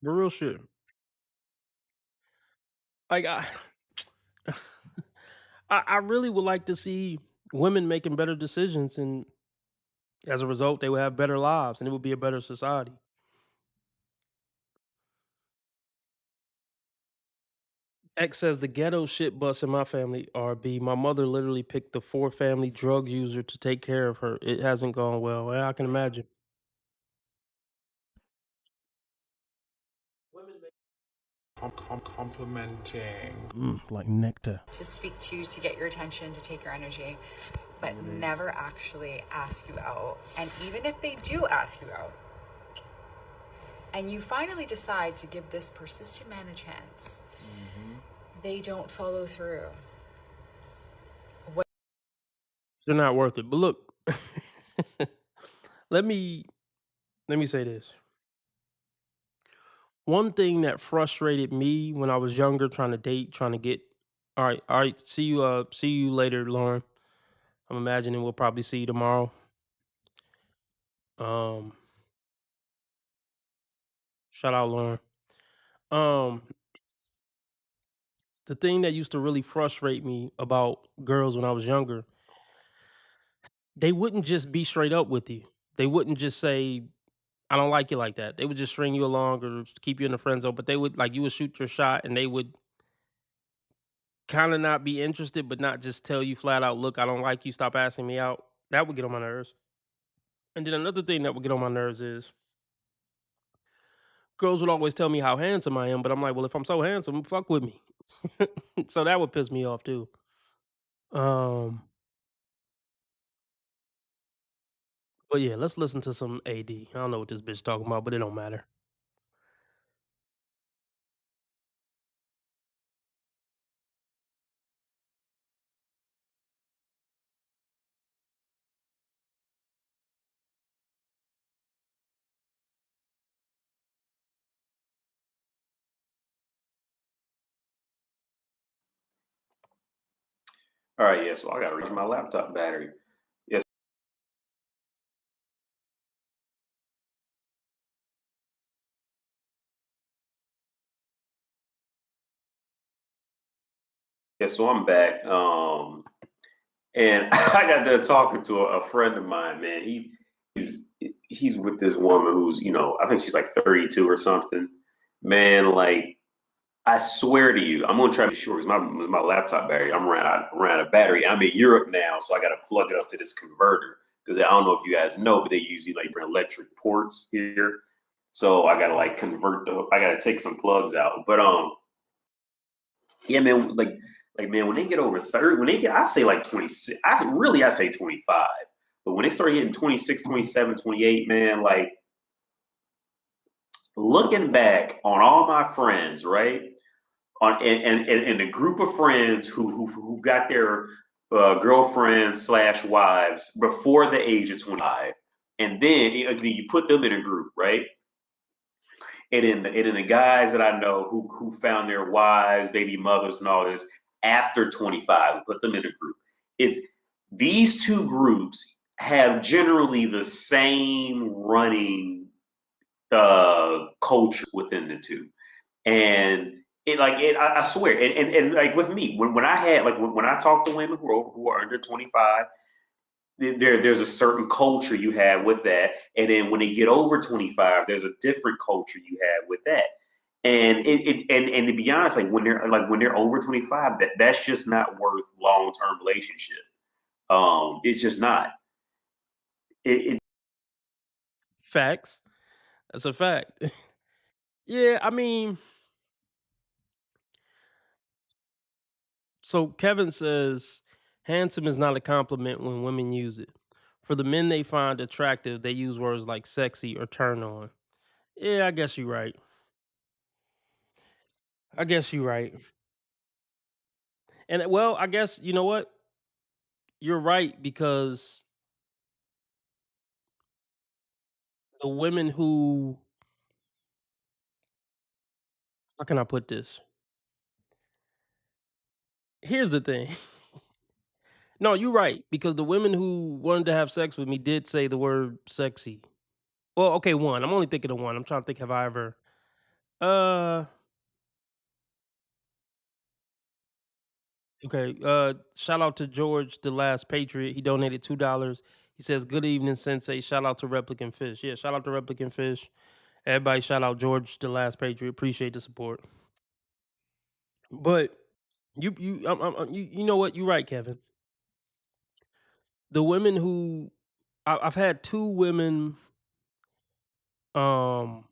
The real shit. Like I really would like to see women making better decisions, and as a result, they would have better lives, and it would be a better society. X says the ghetto shit bus in my family. RB, my mother literally picked the 4 family drug user to take care of her. It hasn't gone well. I can imagine. Complimenting. Like nectar. To speak to you, to get your attention, to take your energy, but never actually ask you out. And even if they do ask you out, and you finally decide to give this persistent man a chance, they don't follow through. They're not worth it. But look, let me say this. One thing that frustrated me when I was younger, trying to date, trying to get. All right. See you later, Lauren. I'm imagining we'll probably see you tomorrow. Shout out, Lauren. The thing that used to really frustrate me about girls when I was younger, they wouldn't just be straight up with you. They wouldn't just say, I don't like you like that. They would just string you along or keep you in the friend zone, but they would like you would shoot your shot and they would kind of not be interested, but not just tell you flat out, look, I don't like you, stop asking me out. That would get on my nerves. And then another thing that would get on my nerves is girls would always tell me how handsome I am, but I'm like, well, if I'm so handsome, fuck with me. So that would piss me off too. Um, but yeah, let's listen to some AD. I don't know what this bitch talking about, but it don't matter. All right, yeah, so I gotta reach my laptop battery. Yes. Yeah, so I'm back. And I got done talking to a friend of mine, man. He's with this woman who's, I think she's like 32 or something. Man, like I swear to you, I'm gonna try to be sure because my laptop battery, I'm ran out of battery. I'm in Europe now, so I gotta plug it up to this converter. Because I don't know if you guys know, but they use like electric ports here. So I gotta like I gotta take some plugs out. But yeah, man, like man, when they get over 30, when they get, I say like 26, I say 25. But when they start getting 26, 27, 28, man, like looking back on all my friends, right? And the group of friends who got their girlfriends slash wives before the age of 25, and then you put them in a group, right? And then the guys that I know who found their wives, baby mothers, and all this after 25, we put them in a group. It's these two groups have generally the same running culture within the two, and I swear, and like with me, when I had like when I talk to women who are under 25, there's a certain culture you have with that, and then when they get over 25, there's a different culture you have with that. And and to be honest, like when they're over 25, that's just not worth long term relationship. It's just not. It Facts. That's a fact. Yeah, I mean, so Kevin says handsome is not a compliment when women use it. For the men they find attractive, they use words like sexy or turn on. Yeah, I guess you're right. I guess you're right. And well, I guess you know what? You're right because the women who how can I put this? Here's the thing. No, you're right because the women who wanted to have sex with me did say the word sexy. Well, okay, one. I'm only thinking of one. I'm trying to think have I ever uh okay, shout out to George, the last patriot. He donated $2. He says, "Good evening, Sensei. Shout out to Replicant Fish." Yeah, shout out to Replicant Fish. Everybody, shout out George, the last patriot. Appreciate the support. But you know what? You're right, Kevin. The women who I've had two women um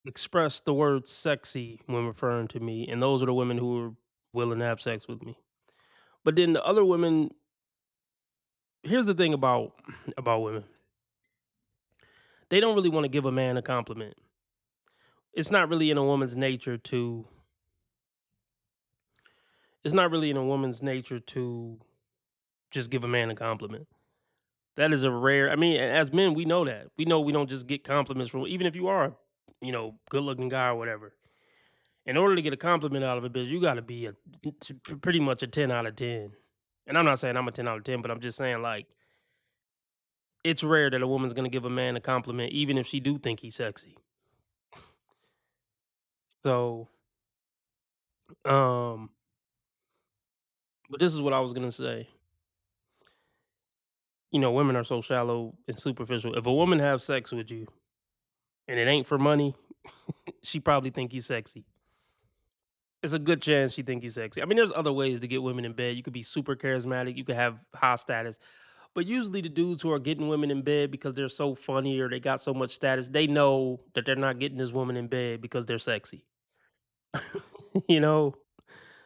express the word sexy when referring to me, and those are the women who are willing to have sex with me. But then the other women, here's the thing about about women. They don't really want to give a man a compliment. It's not really in a woman's nature to it's not really in a woman's nature to just give a man a compliment. That is a rare. I mean, as men, we know that. We know we don't just get compliments from even if you are, good looking guy or whatever. In order to get a compliment out of a bitch, you got to be pretty much a 10 out of 10. And I'm not saying I'm a 10 out of 10, but I'm just saying like it's rare that a woman's gonna give a man a compliment, even if she do think he's sexy. So, um, but this is what I was gonna say. women are so shallow and superficial. If a woman have sex with you and it ain't for money, she probably think you sexy. It's a good chance she think you sexy. I mean, there's other ways to get women in bed. You could be super charismatic. You could have high status. But usually the dudes who are getting women in bed because they're so funny or they got so much status, they know that they're not getting this woman in bed because they're sexy. you know,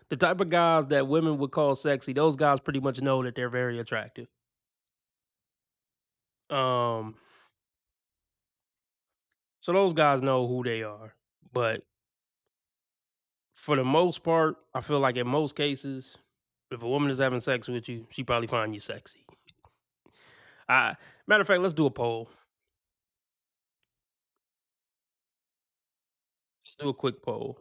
the type of guys that women would call sexy, those guys pretty much know that they're very attractive. Um, so those guys know who they are. But for the most part, I feel like in most cases, if a woman is having sex with you, she probably find you sexy. Matter of fact, let's do a poll. Let's do a quick poll.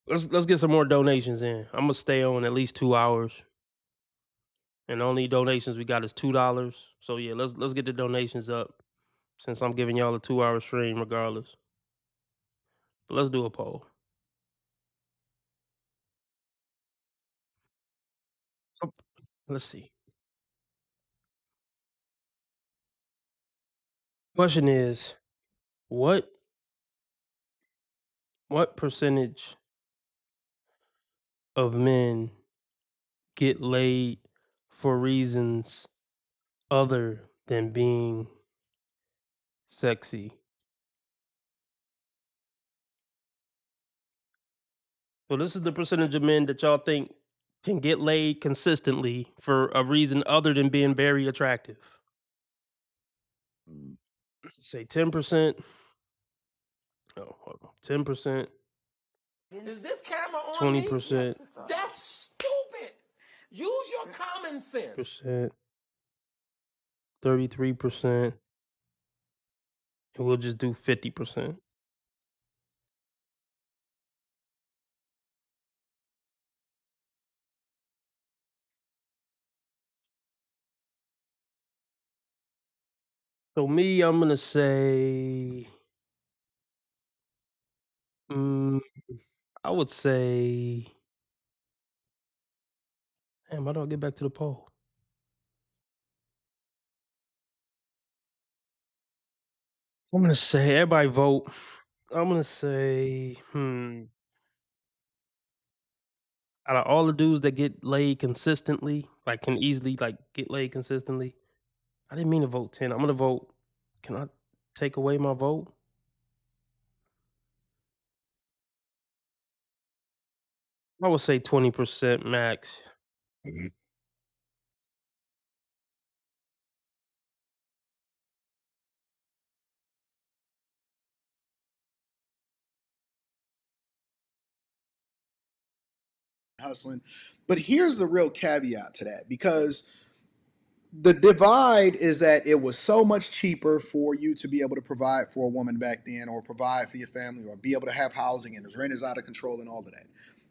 Let's get some more donations in. I'm gonna stay on at least 2 hours, and the only donations we got is $2. So yeah, let's get the donations up since I'm giving y'all a 2-hour stream regardless. But let's do a poll. Let's see. Question is, what percentage of men get laid for reasons other than being sexy? So this is the percentage of men that y'all think can get laid consistently for a reason other than being very attractive. Say 10%. Oh, hold on. 10%, Is this camera on 20%, me? That's stupid. Use your common sense. 33%, and we'll just do 50%. So me, I'm gonna say, I would say, damn, how do I get back to the poll? I'm gonna say, everybody vote. I'm gonna say, out of all the dudes that get laid consistently, like can easily like get laid consistently, I didn't mean to vote 10. I'm gonna vote. Can I take away my vote? I would say 20% max. Hustling. But here's the real caveat to that, because the divide is that it was so much cheaper for you to be able to provide for a woman back then, or provide for your family, or be able to have housing, and the rent is out of control and all of that.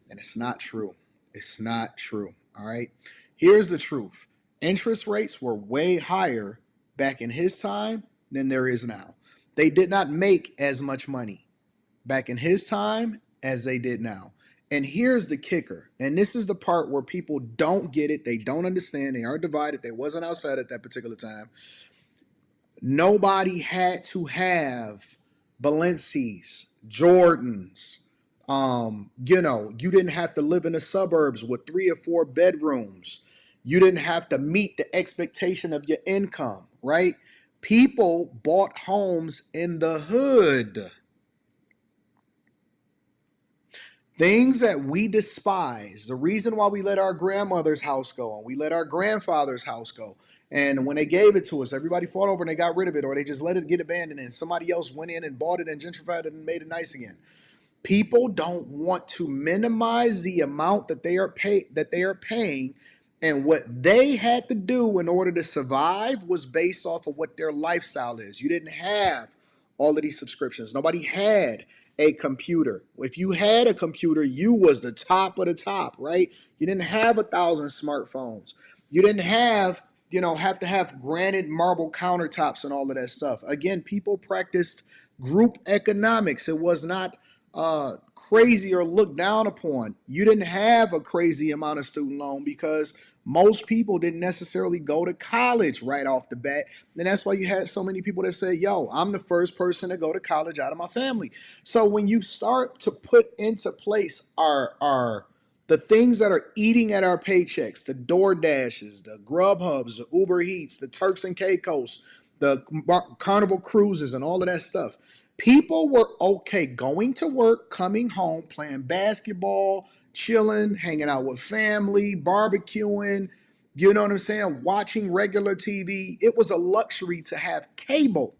And it's not true. It's not true. All right. Here's the truth. Interest rates were way higher back in his time than there is now. They did not make as much money back in his time as they did now. And here's the kicker. And this is the part where people don't get it. They don't understand. They are divided. They wasn't outside at that particular time. Nobody had to have Balenci's, Jordans. You didn't have to live in the suburbs with 3 or 4 bedrooms. You didn't have to meet the expectation of your income, right? People bought homes in the hood. Things that we despise, the reason why we let our grandmother's house go and we let our grandfather's house go, and when they gave it to us, everybody fought over and they got rid of it, or they just let it get abandoned and somebody else went in and bought it and gentrified it and made it nice again. People don't want to minimize the amount that they are paying, and what they had to do in order to survive was based off of what their lifestyle is. You didn't have all of these subscriptions. Nobody had a computer. If you had a computer, you was the top of the top, right? You didn't have 1,000 smartphones. You didn't have to have granite marble countertops and all of that stuff. Again, people practiced group economics. It was not crazy or looked down upon. You didn't have a crazy amount of student loan because Most people didn't necessarily go to college right off the bat. And that's why you had so many people that said, yo, I'm the first person to go to college out of my family. So when you start to put into place the things that are eating at our paychecks, the DoorDashes, the Grubhubs, the Uber Eats, the Turks and Caicos, the Carnival Cruises, and all of that stuff. People were okay going to work, coming home, playing basketball, chilling, hanging out with family, barbecuing, you know what I'm saying? Watching regular TV. It was a luxury to have cable.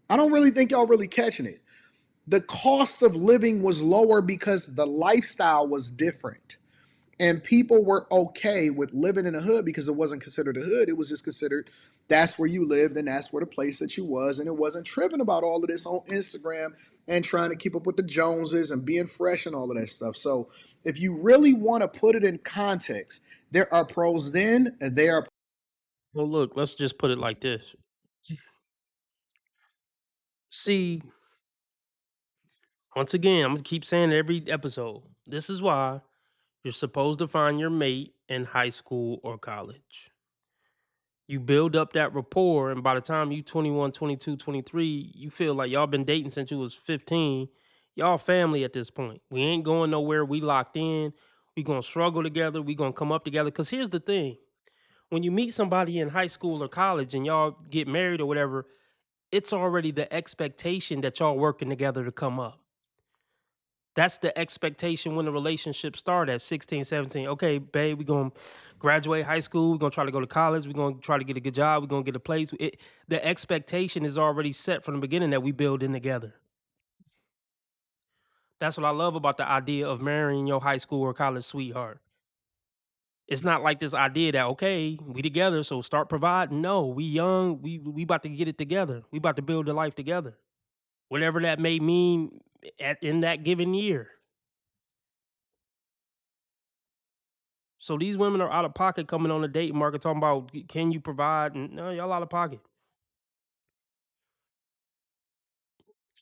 I don't really think y'all really catching it. The cost of living was lower because the lifestyle was different. And people were okay with living in a hood because it wasn't considered a hood. It was just considered that's where you lived and that's where the place that you was. And it wasn't tripping about all of this on Instagram and trying to keep up with the Joneses and being fresh and all of that stuff. So if you really want to put it in context, there are pros then and there are. Well, look, let's just put it like this. See, once again, I'm gonna keep saying it every episode. This is why you're supposed to find your mate in high school or college. You build up that rapport, and by the time you 21, 22, 23, you feel like y'all been dating since you was 15. Y'all family at this point. We ain't going nowhere. We locked in. We gonna struggle together. We gonna come up together. Because here's the thing. When you meet somebody in high school or college and y'all get married or whatever, it's already the expectation that y'all working together to come up. That's the expectation when the relationship started at 16, 17. Okay, babe, we're going to graduate high school. We're going to try to go to college. We're going to try to get a good job. We're going to get a place. The expectation is already set from the beginning that we build in together. That's what I love about the idea of marrying your high school or college sweetheart. It's not like this idea that, okay, we together, so start providing. No, we young. We about to get it together. We about to build a life together. Whatever that may mean in that given year. So these women are out of pocket coming on the dating market talking about, can you provide? And no, y'all out of pocket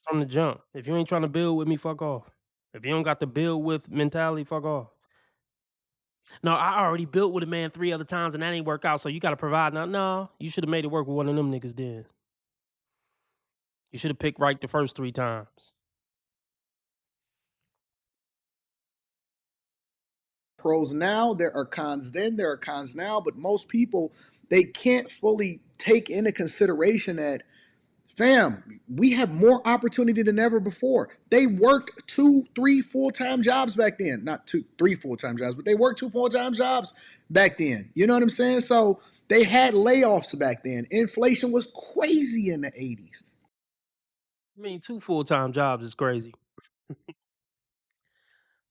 from the jump. If you ain't trying to build with me, fuck off. If you don't got the build with mentality, fuck off. No, I already built with a man 3 other times and that ain't work out, so you got to provide now. No, you should have made it work with one of them niggas then. You should have picked right the first 3 times. Pros now, there are cons then, there are cons now, but most people, they can't fully take into consideration that, fam, we have more opportunity than ever before. They worked 2, 3 full-time jobs back then. Not 2, 3 full-time jobs, but they worked 2 full-time jobs back then. You know what I'm saying? So they had layoffs back then. Inflation was crazy in the 80s. I mean, 2 full-time jobs is crazy.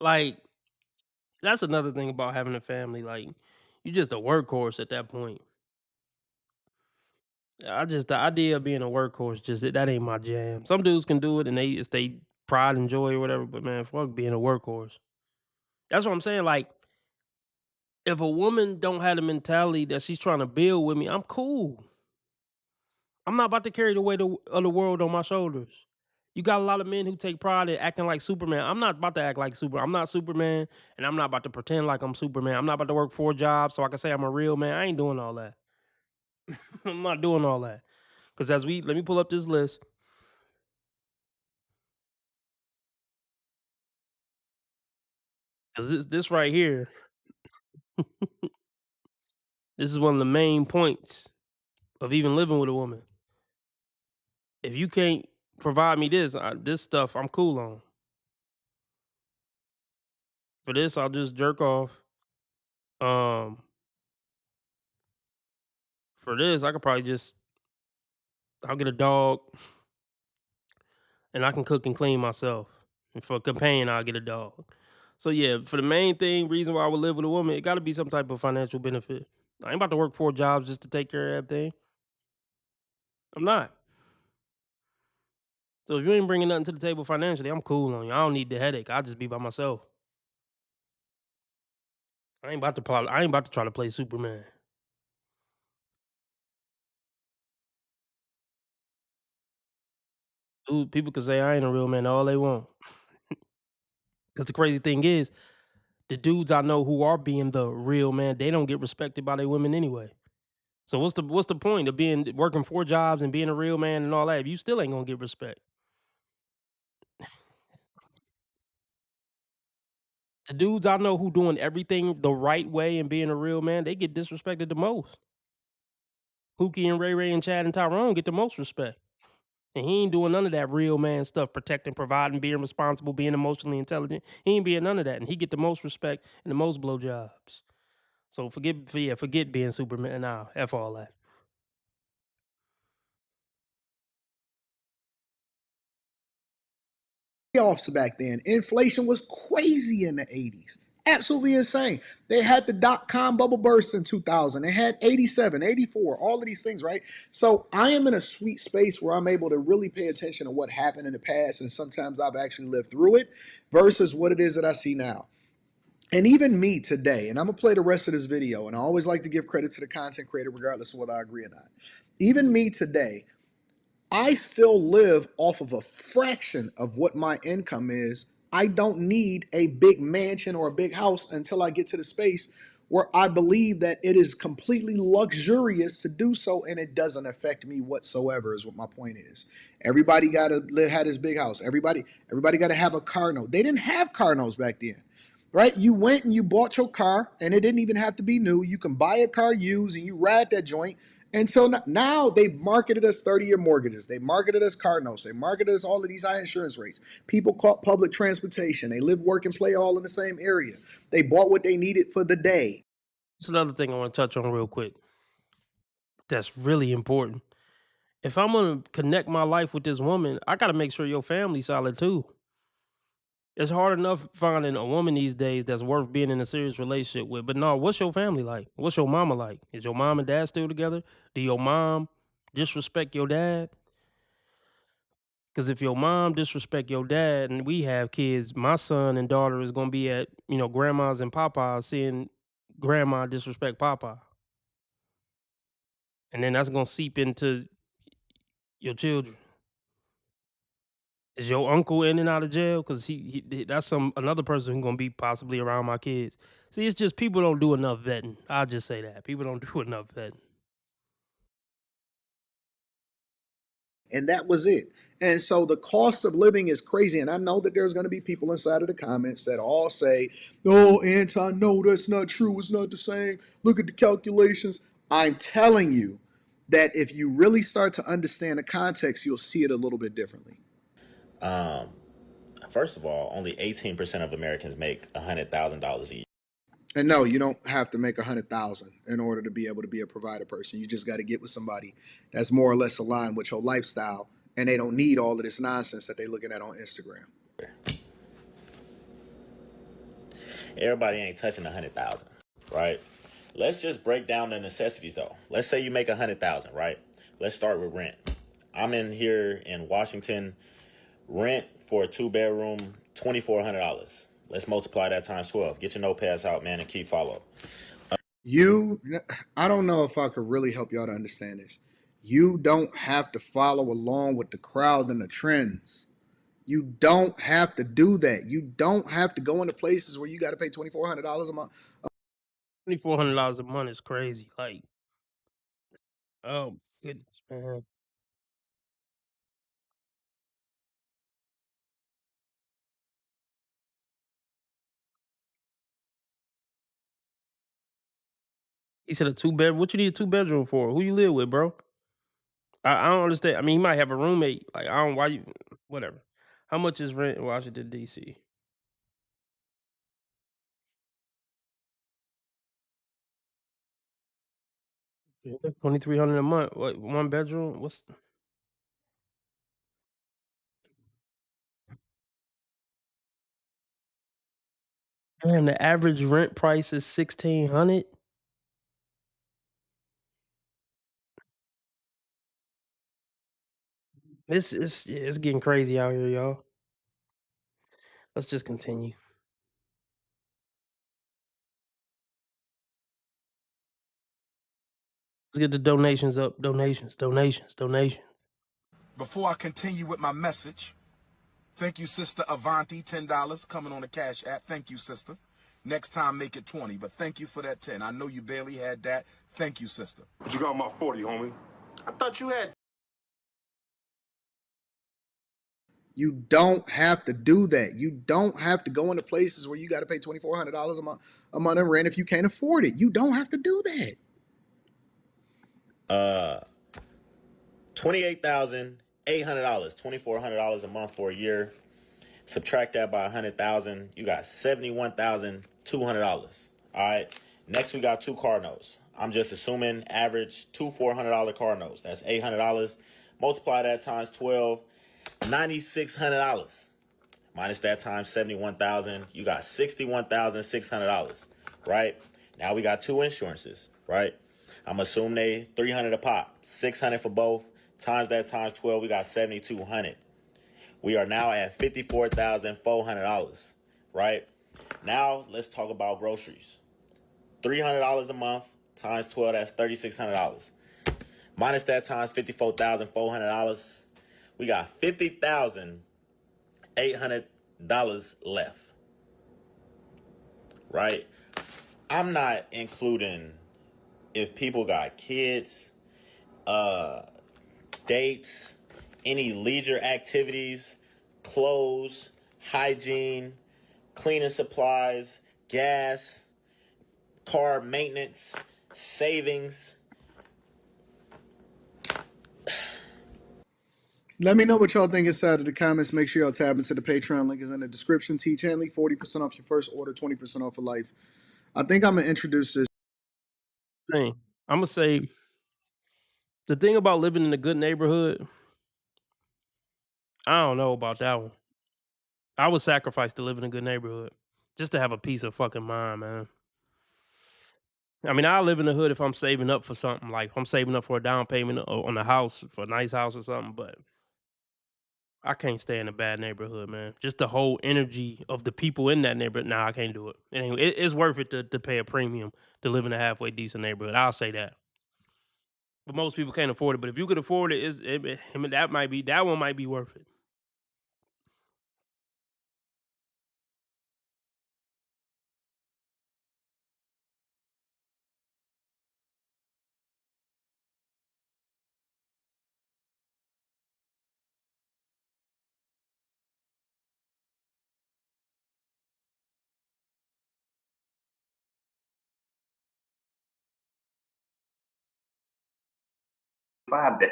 Like, that's another thing about having a family. Like, you just a workhorse at that point. The idea of being a workhorse, that ain't my jam. Some dudes can do it and it's they pride and joy or whatever, but man, fuck being a workhorse. That's what I'm saying. Like, if a woman don't have the mentality that she's trying to build with me, I'm cool. I'm not about to carry the weight of the world on my shoulders. You got a lot of men who take pride in acting like Superman. I'm not about to act like Superman. I'm not Superman, and I'm not about to pretend like I'm Superman. I'm not about to work 4 jobs so I can say I'm a real man. I ain't doing all that. I'm not doing all that. Because let me pull up this list. Because this right here, this is one of the main points of even living with a woman. If you can't provide me this stuff, I'm cool on. For this, I'll just jerk off. For this, I could probably I'll get a dog, and I can cook and clean myself. And for a companion, I'll get a dog. So yeah, for the main reason why I would live with a woman, it got to be some type of financial benefit. I ain't about to work 4 jobs just to take care of everything. I'm not. So if you ain't bringing nothing to the table financially, I'm cool on you. I don't need the headache. I'll just be by myself. I ain't about to try to play Superman. Dude, people can say I ain't a real man all they want. Because the crazy thing is, the dudes I know who are being the real man, they don't get respected by their women anyway. So what's the point of working 4 jobs and being a real man and all that if you still ain't gonna get respect? The dudes I know who doing everything the right way and being a real man, they get disrespected the most. Pookie and Ray Ray and Chad and Tyrone get the most respect. And he ain't doing none of that real man stuff, protecting, providing, being responsible, being emotionally intelligent. He ain't being none of that. And he get the most respect and the most blowjobs. So forget being Superman. Nah, F all that. Layoffs back then. Inflation was crazy in the 80s. Absolutely insane. They had the dot-com bubble burst in 2000. They had 87, 84, all of these things, right? So I am in a sweet space where I'm able to really pay attention to what happened in the past, and sometimes I've actually lived through it versus what it is that I see now. And even me today, and I'm going to play the rest of this video, and I always like to give credit to the content creator regardless of whether I agree or not. Even me today, I still live off of a fraction of what my income is. I don't need a big mansion or a big house until I get to the space where I believe that it is completely luxurious to do so and it doesn't affect me whatsoever, is what my point is. Everybody got to have this big house. Everybody got to have a car note. They didn't have car notes back then, right? You went and you bought your car and it didn't even have to be new. You can buy a car used and you ride that joint. Until now, they marketed us 30-year mortgages. They marketed us car notes. They marketed us all of these high insurance rates. People caught public transportation. They live, work, and play all in the same area. They bought what they needed for the day. It's another thing I want to touch on real quick. That's really important. If I'm gonna connect my life with this woman, I gotta make sure your family's solid too. It's hard enough finding a woman these days that's worth being in a serious relationship with. But no, what's your family like? What's your mama like? Is your mom and dad still together? Do your mom disrespect your dad? Because if your mom disrespect your dad and we have kids, my son and daughter is gonna be at, grandma's and papa's seeing grandma disrespect papa. And then that's gonna seep into your children. Is your uncle in and out of jail? Because that's another person who's gonna be possibly around my kids. See, it's just people don't do enough vetting. I'll just say that. People don't do enough vetting. And that was it. And so the cost of living is crazy. And I know that there's going to be people inside of the comments that all say, "Oh, Anton, no, that's not true. It's not the same. Look at the calculations." I'm telling you that if you really start to understand the context, you'll see it a little bit differently. First of all, only 18% of Americans make $100,000 a year. And no, you don't have to make 100,000 in order to be able to be a provider person. You just got to get with somebody that's more or less aligned with your lifestyle, and they don't need all of this nonsense that they're looking at on Instagram. Everybody ain't touching 100,000, right? Let's just break down the necessities though. Let's say you make 100,000, right? Let's start with rent. I'm in here in Washington. Rent for a 2-bedroom, $2,400. Let's multiply that times 12. Get your notepads out, man, and keep follow. I don't know if I could really help y'all to understand this. You don't have to follow along with the crowd and the trends. You don't have to do that. You don't have to go into places where you got to pay $2,400 a month. $2,400 a month is crazy. Like, oh goodness, man. He said a 2-bedroom. What you need a 2-bedroom for? Who you live with, bro? I don't understand. I mean, he might have a roommate. Like, why you, whatever. How much is rent in Washington, D.C.? $2,300 a month. What, 1 bedroom? What's Man, the average rent price is $1,600. It's getting crazy out here, y'all. Let's just continue. Let's get the donations up. Donations. Before I continue with my message, thank you, Sister Avanti, $10 coming on the Cash App. Thank you, sister. Next time, make it 20. But thank you for that 10. I know you barely had that. Thank you, sister. What you got on my 40, homie? I thought you had. You don't have to do that. You don't have to go into places where you got to pay $2,400 a month in rent if you can't afford it. You don't have to do that. $28,800, $2,400 a month for a year. Subtract that by 100,000, you got $71,200. All right. Next, we got 2 car notes. I'm just assuming average 2 $400 car notes. That's $800. Multiply that times 12, $9,600. Minus that times 71,000, you got $61,600. Right. Now we got 2 insurances. Right. I'm assuming they $300 a pop, $600 for both. Times that times 12, we got $7,200. We are now at $54,400, right? Now let's talk about groceries. $300 a month times 12, that's $3,600. Minus that times $54,400, we got $50,800 left, right? I'm not including if people got kids, dates, any leisure activities, clothes, hygiene, cleaning supplies, gas, car maintenance, savings. Let me know what y'all think inside of the comments. Make sure y'all tab into the Patreon. Link is in the description. T. Chanley, 40% off your first order, 20% off for life. I think I'm going to introduce this. Thing. I'm going to say the thing about living in a good neighborhood, I don't know about that one. I would sacrifice to live in a good neighborhood just to have a peace of fucking mind, man. I mean, I live in the hood if I'm saving up for something, like if I'm saving up for a down payment on a house, for a nice house or something, but I can't stay in a bad neighborhood, man. Just the whole energy of the people in that neighborhood. Nah, I can't do it. Anyway, it's worth it to pay a premium to live in a halfway decent neighborhood. I'll say that. But most people can't afford it. But if you could afford it, that one might be worth it.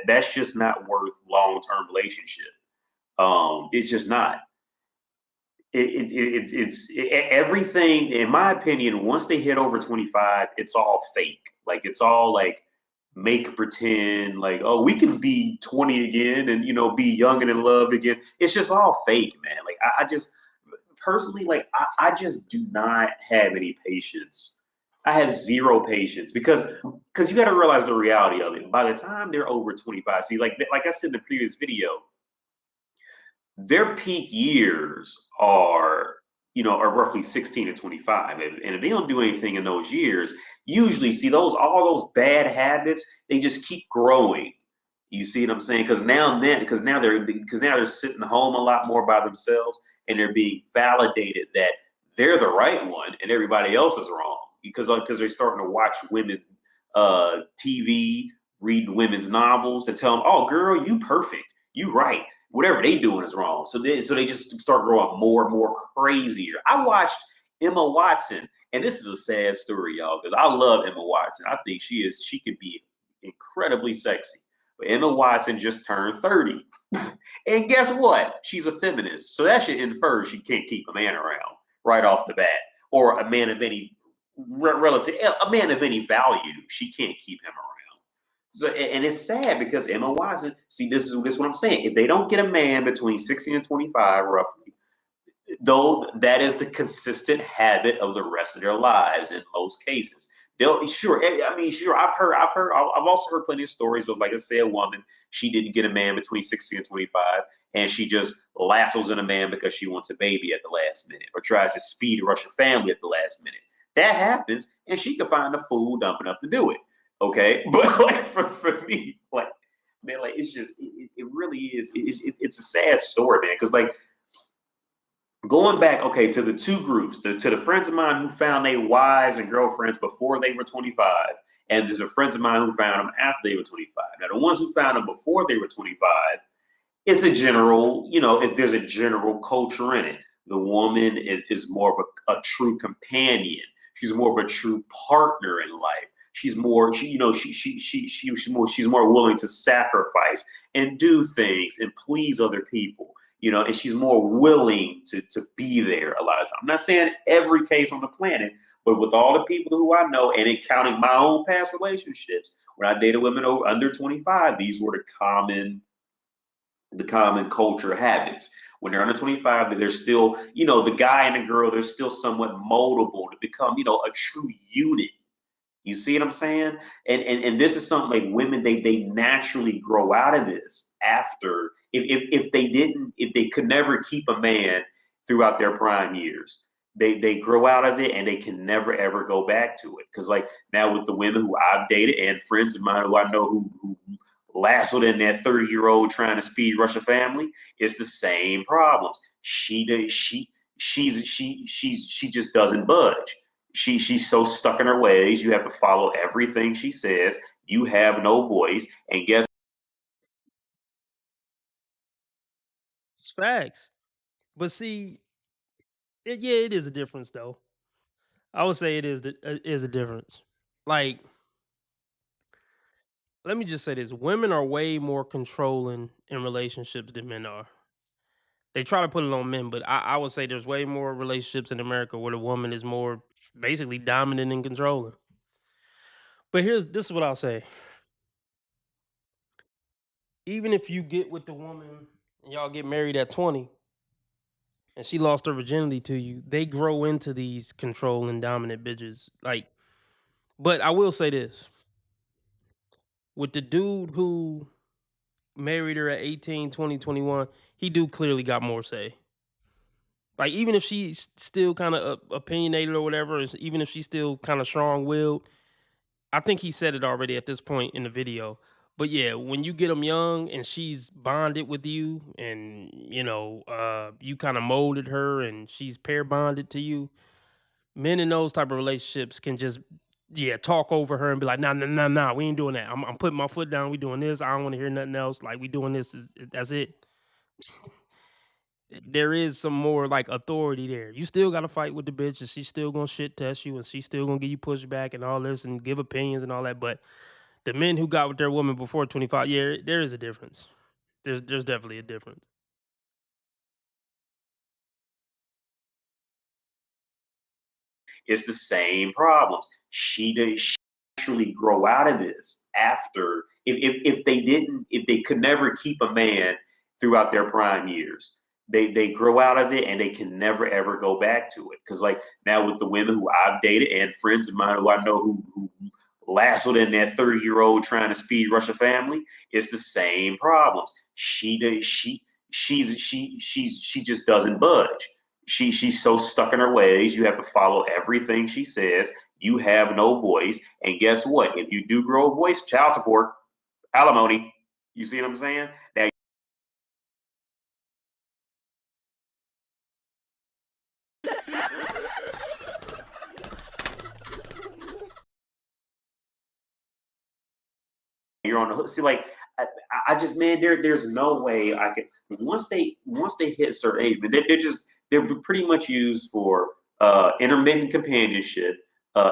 That's just not worth long-term relationship. It's just not. It's everything, in my opinion, once they hit over 25, it's all fake. Like, it's all like make pretend, like, oh, we can be 20 again and, be young and in love again. It's just all fake, man. Like, I just personally, like, I just do not have any patience. I have zero patience because you got to realize the reality of it. By the time they're over 25, see, like I said in the previous video, their peak years are roughly 16 to 25. And if they don't do anything in those years, usually see all those bad habits, they just keep growing. You see what I'm saying? Because now they're sitting home a lot more by themselves and they're being validated that they're the right one and everybody else is wrong. Because they're starting to watch women's TV, reading women's novels, and tell them, "Oh, girl, you perfect, you right. Whatever they doing is wrong." So they just start growing more and more crazier. I watched Emma Watson, and this is a sad story, y'all, because I love Emma Watson. I think she could be incredibly sexy. But Emma Watson just turned 30, and guess what? She's a feminist, so that should infer she can't keep a man around right off the bat, or a man of any a man of any value. She can't keep him around. So, and it's sad because Emma Watson, see, this is what I'm saying. If they don't get a man between 16 and 25, roughly, though, that is the consistent habit of the rest of their lives in most cases. I've also heard plenty of stories of, like I say, a woman, she didn't get a man between 16 and 25, and she just lassos in a man because she wants a baby at the last minute, or tries to speed rush her family at the last minute. That happens, and she can find a fool dumb enough to do it. Okay, but like for me, like, man, like, it's just it really is. It's a sad story, man. Because like going back, okay, to the two groups, to the friends of mine who found their wives and girlfriends before they were 25, and to the friends of mine who found them after they were 25. Now, the ones who found them before they were 25, it's a general, there's a general culture in it. The woman is more of a true companion. She's more of a true partner in life. She's more, she's more willing to sacrifice and do things and please other people. And she's more willing to be there a lot of times. I'm not saying every case on the planet, but with all the people who I know, and counting my own past relationships, when I dated women under 25, these were the common culture habits. When they're under 25, they're still, the guy and the girl, they're still somewhat moldable to become, a true unit. You see what I'm saying? And this is something like women, they naturally grow out of this after, if they could never keep a man throughout their prime years, they grow out of it and they can never ever go back to it. Because like now with the women who I've dated and friends of mine who I know who lassoed in that 30-year-old trying to speed rush a family, it's the same problems. She just doesn't budge. She's so stuck in her ways. You have to follow everything she says. You have no voice. And guess It's facts. But see, it is a difference though. I would say it is a difference. Like, let me just say this: women are way more controlling in relationships than men are. They try to put it on men, but I would say there's way more relationships in America where the woman is more basically dominant and controlling. But this is what I'll say. Even if you get with the woman and y'all get married at 20 and she lost her virginity to you, they grow into these controlling dominant bitches. Like, but I will say this. With the dude who married her at 18, 20, 21, he do clearly got more say. Like, even if she's still kind of opinionated or whatever, even if she's still kind of strong-willed, I think he said it already at this point in the video. But yeah, when you get them young and she's bonded with you and, you kind of molded her and she's pair bonded to you, men in those type of relationships can just, talk over her and be like, nah, we ain't doing that. I'm putting my foot down. We doing this. I don't want to hear nothing else. Like, we doing this. That's it. There is some more like authority there. You still got to fight with the bitch and she's still going to shit test you and she's still going to give you pushback and all this and give opinions and all that. But the men who got with their woman before 25, there is a difference. There's definitely a difference. it's the same problems. She actually grow out of this after, if they could never keep a man throughout their prime years. They grow out of it and they can never ever go back to it. Because like now with the women who I've dated and friends of mine who I know who lassoed in that 30-year-old trying to speed rush a family, it's the same problems. She just doesn't budge. She's so stuck in her ways. You have to follow everything she says. You have no voice. And guess what? If you do grow a voice, child support, alimony. You see what I'm saying? Now, you're on the hook. See, like I just, man, there's no way I could. Once they hit a certain age, man, they're pretty much used for intermittent companionship,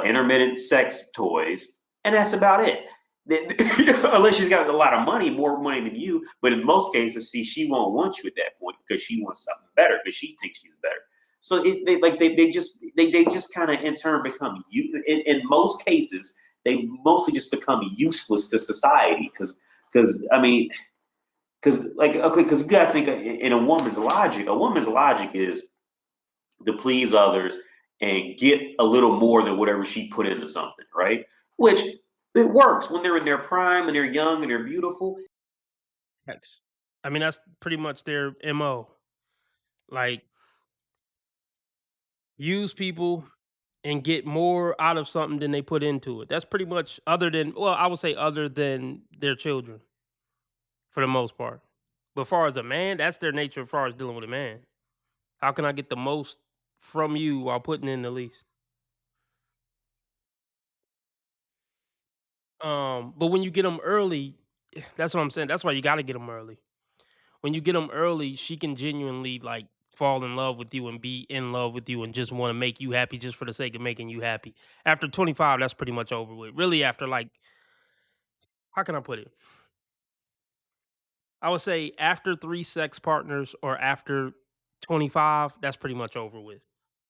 intermittent sex toys, and that's about it. Unless she's got a lot of money, more money than you. But in most cases, see, she won't want you at that point because she wants something better because she thinks she's better. So they just kind of in turn become in most cases. They mostly just become useless to society because you gotta think in a woman's logic. A woman's logic is to please others and get a little more than whatever she put into something, right? Which it works when they're in their prime and they're young and they're beautiful. I mean, that's pretty much their MO. Like, use people and get more out of something than they put into it. That's pretty much other than their children for the most part. But as far as a man, that's their nature as far as dealing with a man. How can I get the most from you while putting in the least? But when you get them early, that's what I'm saying. That's why you got to get them early. When you get them early, she can genuinely like fall in love with you and be in love with you and just want to make you happy just for the sake of making you happy. After 25, that's pretty much over with. Really, after like, how can I put it? I would say after 3 sex partners or after 25, that's pretty much over with.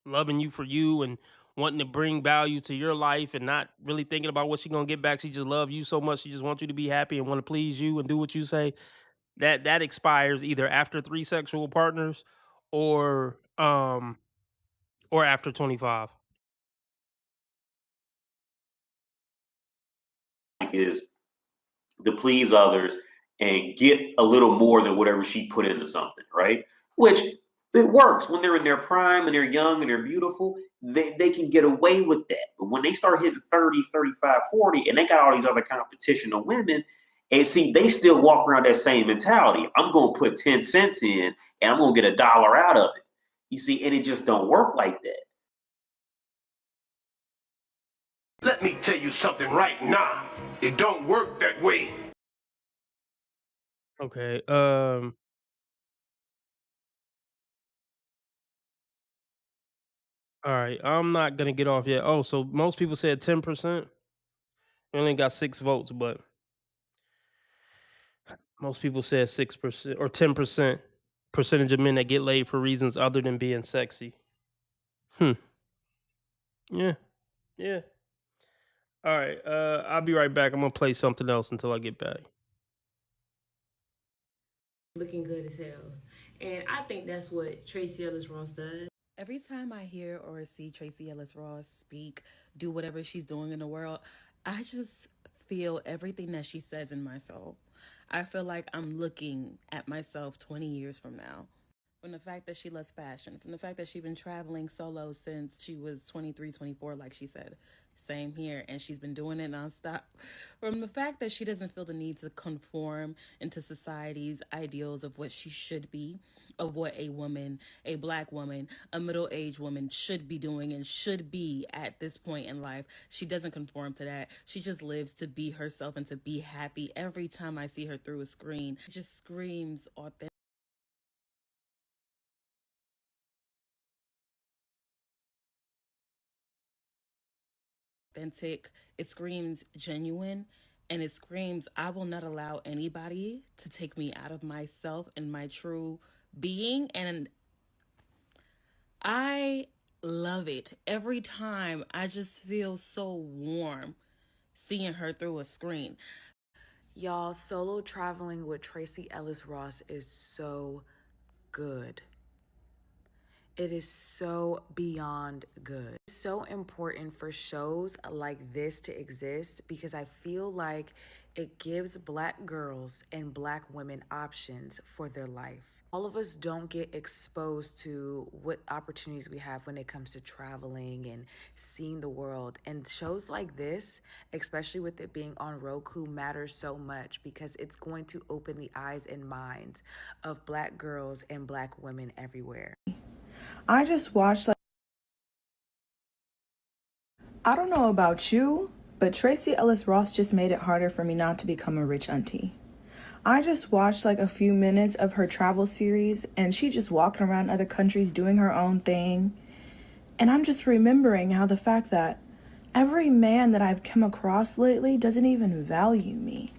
Loving you for you and wanting to bring value to your life and not really thinking about what she's gonna get back. She just loves you so much. She just wants you to be happy and want to please you and do what you say. That expires either after 3 sexual partners or after 25. Is to please others and get a little more than whatever she put into something, right? Which it works when they're in their prime and they're young and they're beautiful. They can get away with that. But when they start hitting 30, 35, 40, and they got all these other competition of women, and see, they still walk around that same mentality. I'm going to put 10 cents in and I'm going to get $1 out of it. You see, and it just don't work like that. Let me tell you something right now. It don't work that way. Okay. All right. I'm not gonna get off yet. Oh, so most people said 10%. We only got 6 votes, but most people said 6% or 10% percentage of men that get laid for reasons other than being sexy. Yeah. Yeah. All right. I'll be right back. I'm gonna play something else until I get back. Looking good as hell. And I think that's what Tracee Ellis Ross does. Every time I hear or see Tracee Ellis Ross speak, do whatever she's doing in the world, I just feel everything that she says in my soul. I feel like I'm looking at myself 20 years from now. From the fact that she loves fashion, from the fact that she's been traveling solo since she was 23, 24, like she said. Same here, and she's been doing it nonstop. From the fact that she doesn't feel the need to conform into society's ideals of what she should be, of what a woman, a black woman, a middle-aged woman should be doing and should be at this point in life. She doesn't conform to that. She just lives to be herself and to be happy. Every time I see her through a screen, it just screams authentic. It screams genuine, and it screams I will not allow anybody to take me out of myself and my true being. And I love it. Every time I just feel so warm seeing her through a screen. Y'all, solo traveling with Tracee Ellis Ross is so good. It is so beyond good. It's so important for shows like this to exist because I feel like it gives black girls and black women options for their life. All of us don't get exposed to what opportunities we have when it comes to traveling and seeing the world. And shows like this, especially with it being on Roku, matters so much because it's going to open the eyes and minds of black girls and black women everywhere. I just watched, like, I don't know about you, but Tracee Ellis Ross just made it harder for me not to become a rich auntie. I just watched like a few minutes of her travel series and she just walking around other countries doing her own thing. And I'm just remembering how the fact that every man that I've come across lately doesn't even value me.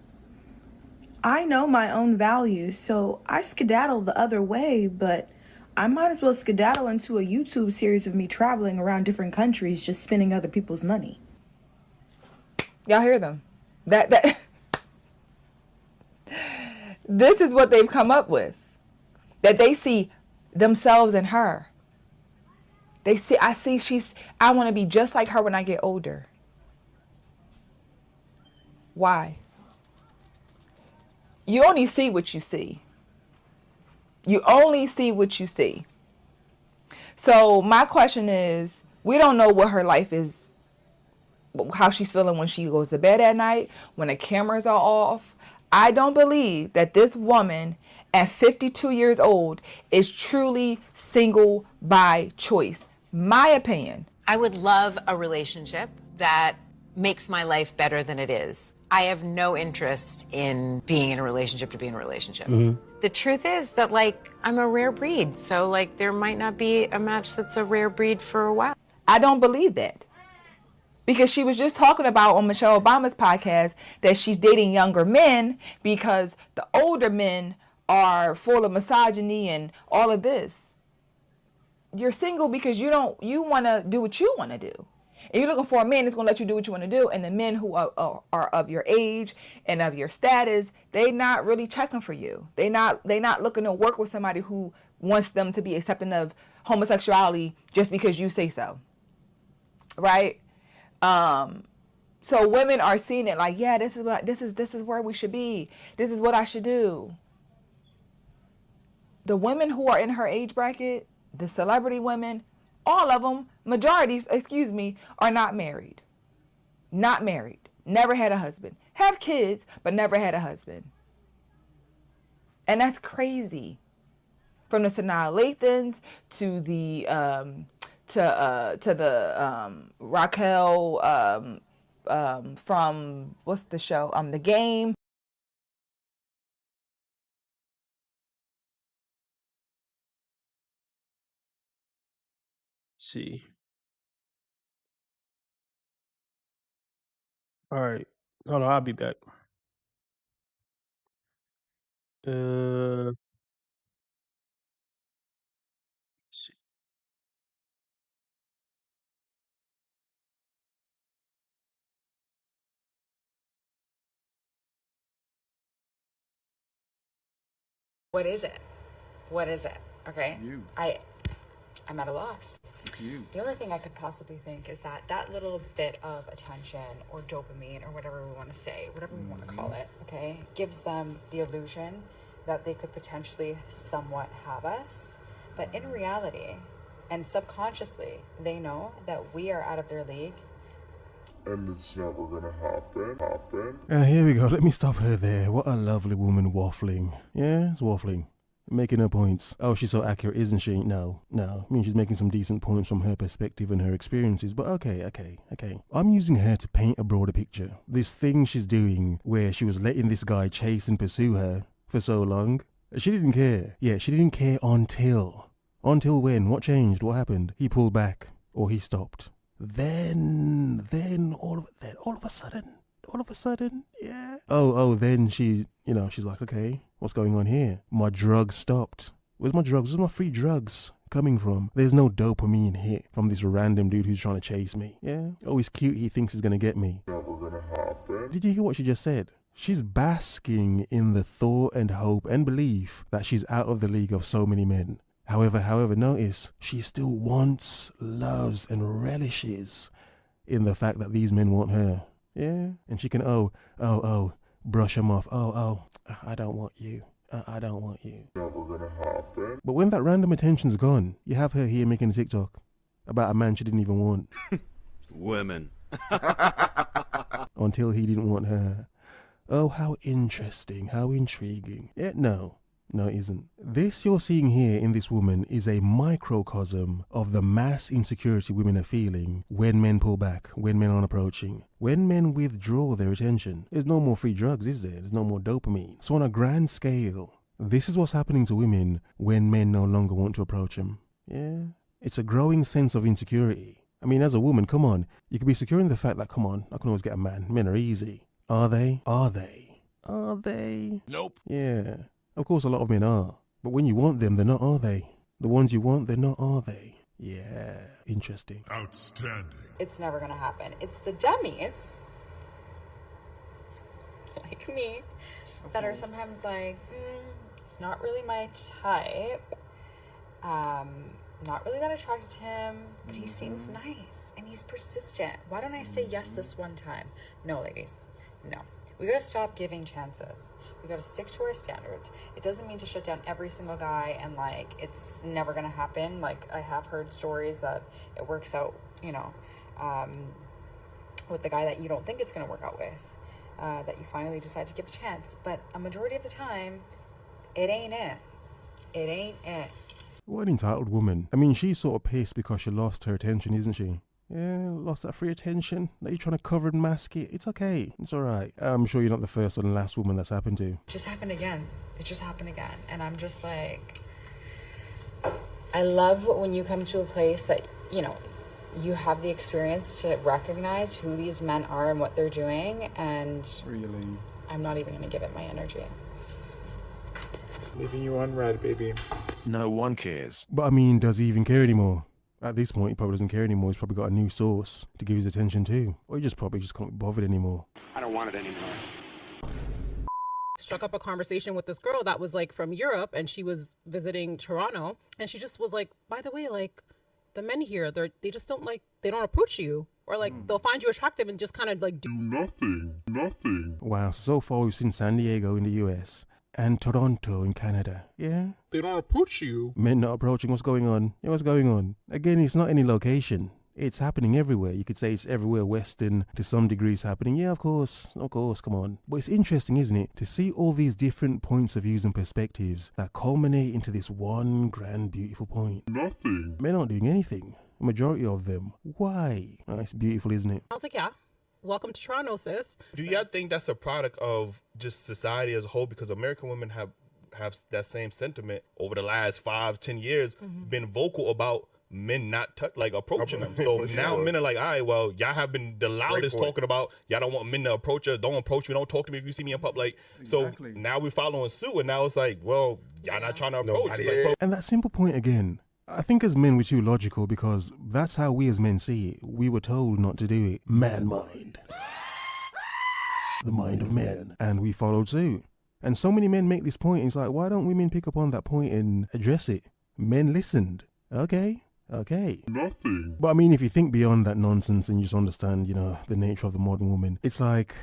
I know my own value, so I skedaddle the other way, but I might as well skedaddle into a YouTube series of me traveling around different countries just spending other people's money. Y'all hear them? That this is what they've come up with. That they see themselves in her. I want to be just like her when I get older. Why? You only see what you see. You only see what you see. So my question is, we don't know what her life is, how she's feeling when she goes to bed at night, when the cameras are off. I don't believe that this woman at 52 years old is truly single by choice. My opinion. I would love a relationship that makes my life better than it is. I have no interest in being in a relationship to be in a relationship. The truth is that, like, I'm a rare breed. So, like, there might not be a match that's a rare breed for a while. I don't believe that. Because she was just talking about on Michelle Obama's podcast that she's dating younger men because the older men are full of misogyny and all of this. You're single because you want to do what you want to do. And you're looking for a man that's going to let you do what you want to do. And the men who are of your age and of your status, they not really checking for you. They not looking to work with somebody who wants them to be accepting of homosexuality just because you say so. Right? So women are seeing it like, yeah, this is where we should be. This is what I should do. The women who are in her age bracket, the celebrity women, all of them, majorities, are not married. Not married. Never had a husband. Have kids, but never had a husband. And that's crazy. From the Sanaa Lathans to the Raquel from what's the show? The Game. See. All right. Hold on, I'll be back. See. What is it? What is it? Okay. You. I'm at a loss. It's you. The only thing I could possibly think is that little bit of attention or dopamine or whatever we want to say, whatever we want to call it, okay, gives them the illusion that they could potentially somewhat have us. But in reality, and subconsciously, they know that we are out of their league. And it's never gonna happen. Here we go. Let me stop her there. What a lovely woman waffling. Yeah, it's waffling. Making her points. Oh, she's so accurate, isn't she? No. I mean, she's making some decent points from her perspective and her experiences, but okay. I'm using her to paint a broader picture. This thing she's doing where she was letting this guy chase and pursue her for so long. She didn't care. Yeah, she didn't care until when? What changed? What happened? He pulled back or he stopped. Then all of a sudden, yeah. Then she's like, okay, what's going on here? My drugs stopped. Where's my drugs? Where's my free drugs coming from? There's no dopamine hit from this random dude who's trying to chase me. Yeah. Oh, he's cute. He thinks he's gonna get me. Never gonna happen. Did you hear what she just said? She's basking in the thought and hope and belief that she's out of the league of so many men. However, notice she still wants, loves, and relishes in the fact that these men want her. Yeah, and she can brush them off. I don't want you. I don't want you. Never gonna happen. But when that random attention's gone, you have her here making a TikTok about a man she didn't even want. Women. Until he didn't want her. Oh, how interesting, how intriguing. Yeah, no, it isn't. This you're seeing here in this woman is a microcosm of the mass insecurity women are feeling when men pull back, when men aren't approaching, when men withdraw their attention. There's no more free drugs, is there? There's no more dopamine. So on a grand scale, this is what's happening to women when men no longer want to approach them. Yeah, it's a growing sense of insecurity. I mean, as a woman, come on, you can be secure in the fact that, come on, I can always get a man. Men are easy. Are they? Nope. Yeah. Of course, a lot of men are. But when you want them, they're not, are they? The ones you want, they're not, are they? Yeah. Interesting. Outstanding. It's never gonna happen. It's the dummies, like me, that are sometimes like, it's not really my type. Not really that attracted to him, but he seems nice and he's persistent. Why don't I say yes this one time? No, ladies, no. We gotta stop giving chances. We gotta stick to our standards. It doesn't mean to shut down every single guy and like it's never gonna happen. Like I have heard stories that it works out, with the guy that you don't think it's gonna work out with, that you finally decide to give a chance. But a majority of the time, it ain't it. It ain't it. What an entitled woman. I mean, she's sort of pissed because she lost her attention, isn't she? Yeah, lost that free attention. Now you're trying to cover and mask it. It's okay. It's alright. I'm sure you're not the first or the last woman that's happened to. It just happened again. It just happened again. And I'm just like, I love when you come to a place that, you know, you have the experience to recognize who these men are and what they're doing. And really, I'm not even going to give it my energy. Leaving you on red, baby. No one cares. But I mean, does he even care anymore? At this point, he probably doesn't care anymore. He's probably got a new source to give his attention to. Or he probably just can't be bothered anymore. I don't want it anymore. Struck up a conversation with this girl that was like from Europe, and she was visiting Toronto, and she just was like, by the way, like the men here, they just don't like, they don't approach you, or like they'll find you attractive and just kind of like do nothing. Wow, so far we've seen San Diego in the US and Toronto in Canada. Yeah? They don't approach you. Men not approaching, what's going on? Yeah, what's going on? Again, it's not any location. It's happening everywhere. You could say it's everywhere Western to some degree it's happening. Yeah, of course, come on. But it's interesting, isn't it, to see all these different points of views and perspectives that culminate into this one grand, beautiful point. Nothing. Men aren't doing anything. Majority of them. Why? Oh, it's beautiful, isn't it? I was like, yeah, welcome to Toronto, sis. Do y'all think that's a product of just society as a whole? Because American women have that same sentiment over the last 5-10 years, been vocal about men not approaching them. So now men are like, all right, well, y'all have been the loudest talking about y'all don't want men to approach us. Don't approach me. Don't talk to me if you see me in public. Exactly. So now we're following suit, and now it's like, well, y'all not trying to approach. And that simple point again, I think as men we're too logical because that's how we as men see it. We were told not to do it. Man mind. The mind of men. And we followed suit. And so many men make this point, and it's like, why don't women pick up on that point and address it? Men listened. Okay. Nothing. But I mean, if you think beyond that nonsense and you just understand, you know, the nature of the modern woman, it's like,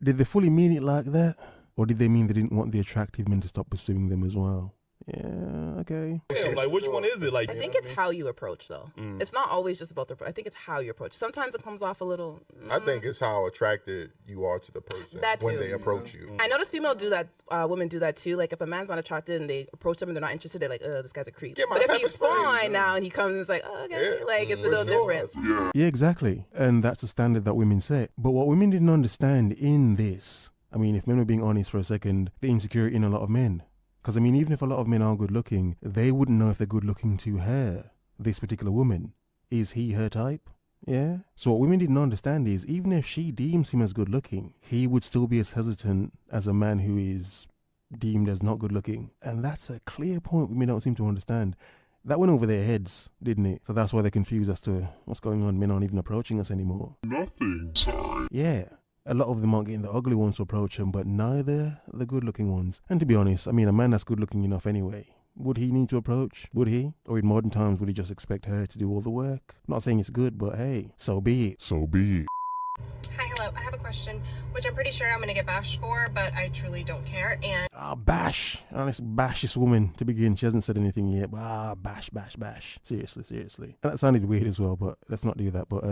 did they fully mean it like that? Or did they mean they didn't want the attractive men to stop pursuing them as well? Yeah, okay. Yeah, like, which one is it? Like, I think it's how you approach, though. It's not always just about the. I think it's how you approach. Sometimes it comes off a little. I think it's how attracted you are to the person when they approach you. I notice female do that. Women do that too. Like if a man's not attracted and they approach them and they're not interested, they're like, "Oh, this guy's a creep." But if he's fine now and he comes and it's like, "Oh, okay," like it's a little different. Yeah, exactly. And that's the standard that women set. But what women didn't understand in this, I mean, if men were being honest for a second, the insecurity in a lot of men. Because, I mean, even if a lot of men are good looking, they wouldn't know if they're good looking to her, this particular woman. Is he her type? Yeah? So what women didn't understand is, even if she deems him as good looking, he would still be as hesitant as a man who is deemed as not good looking. And that's a clear point women don't seem to understand. That went over their heads, didn't it? So that's why they're confused as to what's going on. Men aren't even approaching us anymore. Nothing. Sorry. Yeah. A lot of them aren't getting the ugly ones to approach him, but neither the good-looking ones. And to be honest, I mean, a man that's good-looking enough anyway, would he need to approach? Would he? Or in modern times, would he just expect her to do all the work? Not saying it's good, but hey, so be it. So be it. Hi, hello. I have a question, which I'm pretty sure I'm going to get bashed for, but I truly don't care. And bash. Let's bash this woman to begin. She hasn't said anything yet, but bash. Seriously. And that sounded weird as well, but let's not do that. But,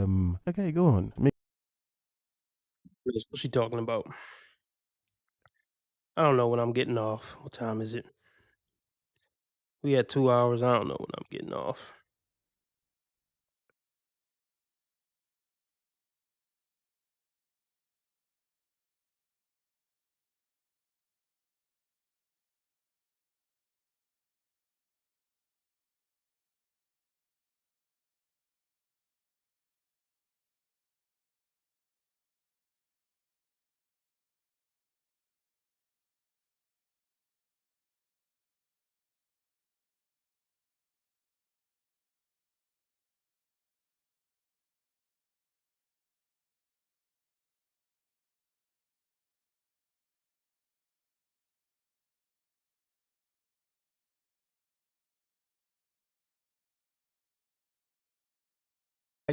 okay, go on. What's she talking about? I don't know when I'm getting off. What time is it? We had 2 hours. I don't know when I'm getting off.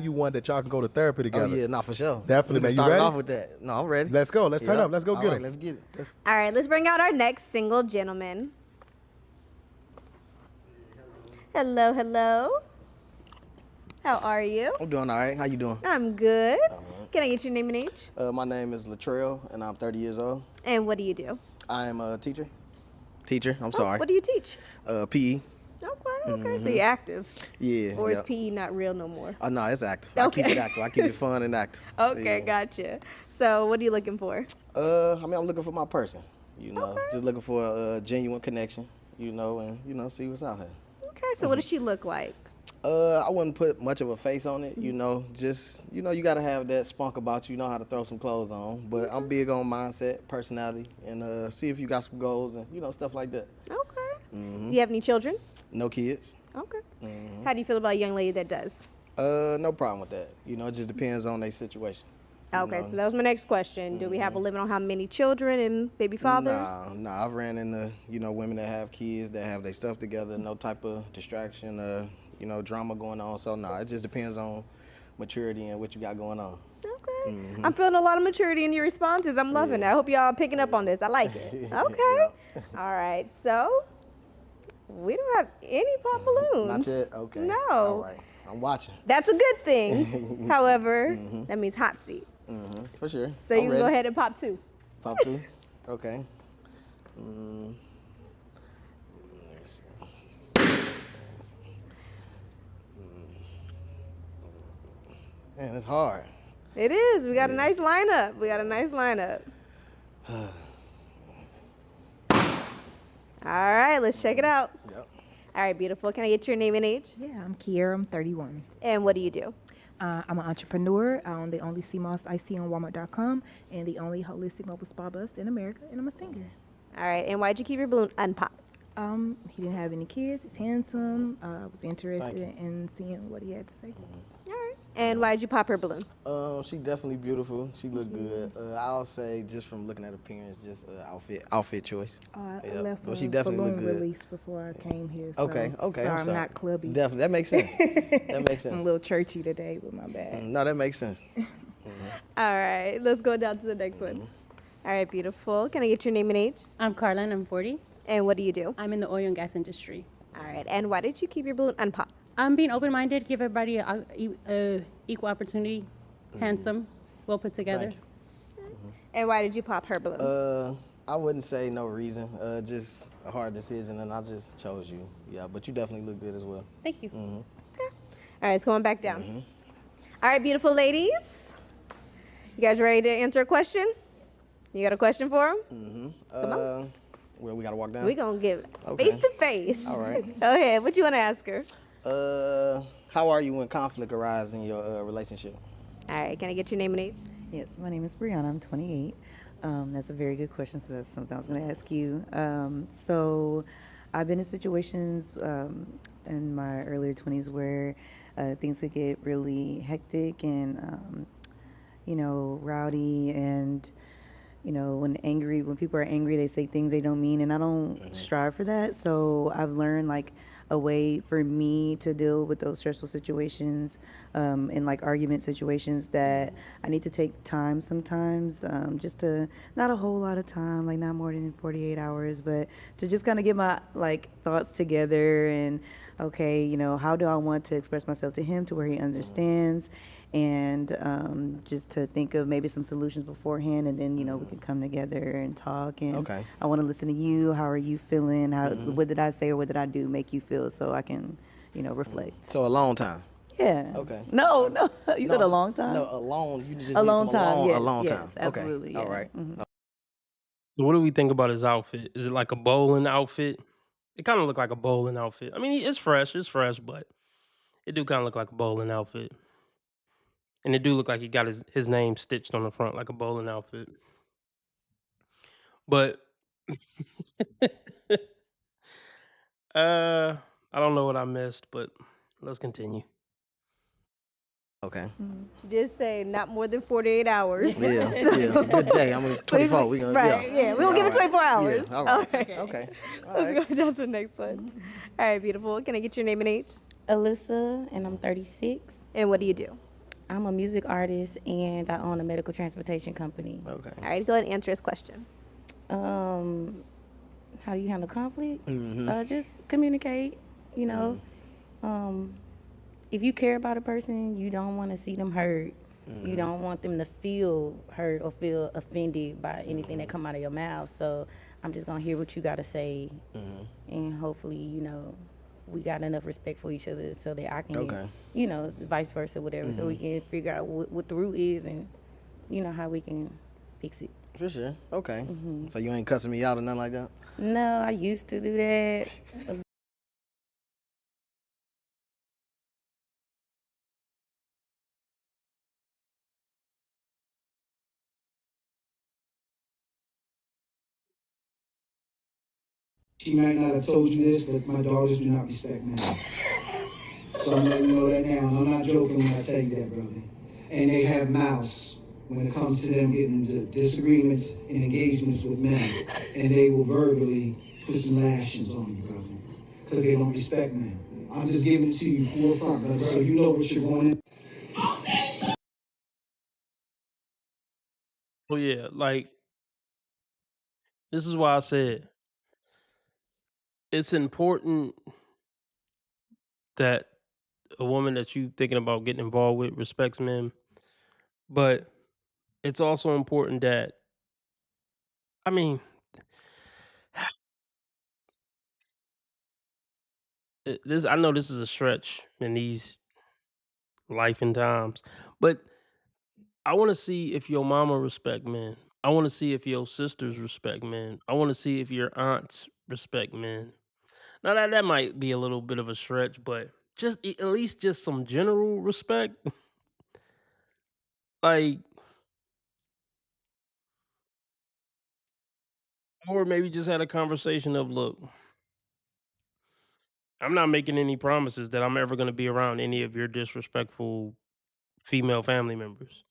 You want that y'all can go to therapy together. Oh yeah, not for sure. Definitely, man. You start ready? off with that. No, I'm ready. Let's go. Let's turn up. Let's go get it. Let's get it. All right, let's bring out our next single gentleman. Hello. How are you? I'm doing all right. How you doing? I'm good. Can I get your name and age? My name is Latrell, and I'm 30 years old. And what do you do? I am a teacher Teacher. I'm sorry. What do you teach? PE. Okay, so you're active. Yeah. Or is yep. PE not real no more? Oh, no, it's active. I keep it active. I keep it fun and active. Okay, Yeah. gotcha. So what are you looking for? I mean, I'm looking for my person. You know, just looking for a genuine connection. You know, and see what's out here. Okay, so what does she look like? I wouldn't put much of a face on it, you know. Just you gotta have that spunk about you. You know how to throw some clothes on. But I'm big on mindset, personality, and see if you got some goals and stuff like that. Okay. Mm-hmm. Do you have any children? No kids. Okay. Mm-hmm. How do you feel about a young lady that does? No problem with that. You know, it just depends on their situation. Okay, so that was my next question. Do we have a limit on how many children and baby fathers? No, I've ran into women that have kids that have their stuff together, no type of distraction, drama going on. So it just depends on maturity and what you got going on. Okay. Mm-hmm. I'm feeling a lot of maturity in your responses. I'm loving it. I hope y'all are picking up on this. I like it. Okay. All right. So we don't have any pop balloons. Not yet. Okay. No. All right. I'm watching. That's a good thing. However, that means hot seat. Mm-hmm. For sure. So you can go ahead and pop 2. Pop 2? Okay. Man, it's hard. It is. We got a nice lineup. All right, let's check it out. Yep. All right, beautiful. Can I get your name and age? Yeah, I'm Kiera. I'm 31. And what do you do? I'm an entrepreneur. I own the only CMOS IC on Walmart.com and the only holistic mobile spa bus in America, and I'm a singer. All right, and why'd you keep your balloon unpopped? He didn't have any kids. He's handsome. I was interested in seeing what he had to say. All right. And why'd you pop her balloon? She definitely beautiful. She look good. I'll say just from looking at appearance, just outfit choice. I Yep. left Well, a she definitely balloon look good. release before I came here. So Okay. Sorry, I'm not clubby. Definitely, that makes sense. That makes sense. I'm a little churchy today with my bag. No, that makes sense. All right, let's go down to the next one. All right, beautiful. Can I get your name and age? I'm Carlin. I'm 40. And what do you do? I'm in the oil and gas industry. All right, and why did you keep your balloon unpopped? I'm being open-minded, give everybody a equal opportunity, handsome, well put together. And why did you pop her balloon? I wouldn't say no reason. Just a hard decision, and I just chose you. Yeah, but you definitely look good as well. Thank you. All right, it's going back down. All right, beautiful ladies. You guys ready to answer a question? You got a question for them? Come on. Well, we gotta walk down. We're going to give Okay. face to face. All right. Okay, what you want to ask her? How are you when conflict arises in your relationship? All right, can I get your name and age? Yes, my name is Brianna. I'm 28. That's a very good question, so that's something I was going to ask you. So I've been in situations in my earlier 20s where things could get really hectic and, rowdy and, when people are angry, they say things they don't mean, and I don't strive for that. So I've learned a way for me to deal with those stressful situations in argument situations that I need to take time sometimes, just to, not a whole lot of time, not more than 48 hours, but to just kind of get my thoughts together and, okay, how do I want to express myself to him to where he understands, and just to think of maybe some solutions beforehand, and then, we can come together and talk, and I want to listen to you. How are you feeling? What did I say or what did I do make you feel, so I can, reflect. So a long time. Yeah. Okay. No. You said a long time? No, alone. You just A need long some time, yes, a long yes, time. absolutely, Okay. All yeah. right. So what do we think about his outfit? Is it like a bowling outfit? It kind of look like a bowling outfit. I mean, it's fresh, but it do kind of look like a bowling outfit. And it do look like he got his name stitched on the front like a bowling outfit. But I don't know what I missed, but let's continue. Okay. She did say not more than 48 hours. Yeah. Good day. I'm gonna 24. We gonna Right. Yeah. We're gonna give it 24 hours. Yeah. All right. Okay. Okay. All Let's right. go down to the next one. All right, beautiful. Can I get your name and age? Alyssa, and I'm 36. And what do you do? I'm a music artist, and I own a medical transportation company. Okay. All right, go ahead and answer his question. How do you handle conflict? Mhm. Just communicate, if you care about a person, you don't want to see them hurt. You don't want them to feel hurt or feel offended by anything that come out of your mouth. So I'm just gonna hear what you gotta say, and hopefully, we got enough respect for each other so that I can, vice versa, whatever, so we can figure out what the root is and, how we can fix it. For sure. Okay. So you ain't cussing me out or nothing like that? No, I used to do that. She might not have told you this, but my daughters do not respect men. So I'm letting you know that now. And I'm not joking when I tell you that, brother. And they have mouths when it comes to them getting into disagreements and engagements with men. And they will verbally put some lashings on you, brother. Because they don't respect men. I'm just giving it to you forefront, brother, so you know what you're going in. Well, yeah, like, this is why I said it's important that a woman that you thinking about getting involved with respects men, but it's also important that, I mean, this, I know this is a stretch in these life and times, but I want to see if your mama respect men. I want to see if your sisters respect men. I want to see if your aunts respect men. Now that might be a little bit of a stretch, but just at least just some general respect. Like, or maybe just had a conversation of, look, I'm not making any promises that I'm ever going to be around any of your disrespectful female family members.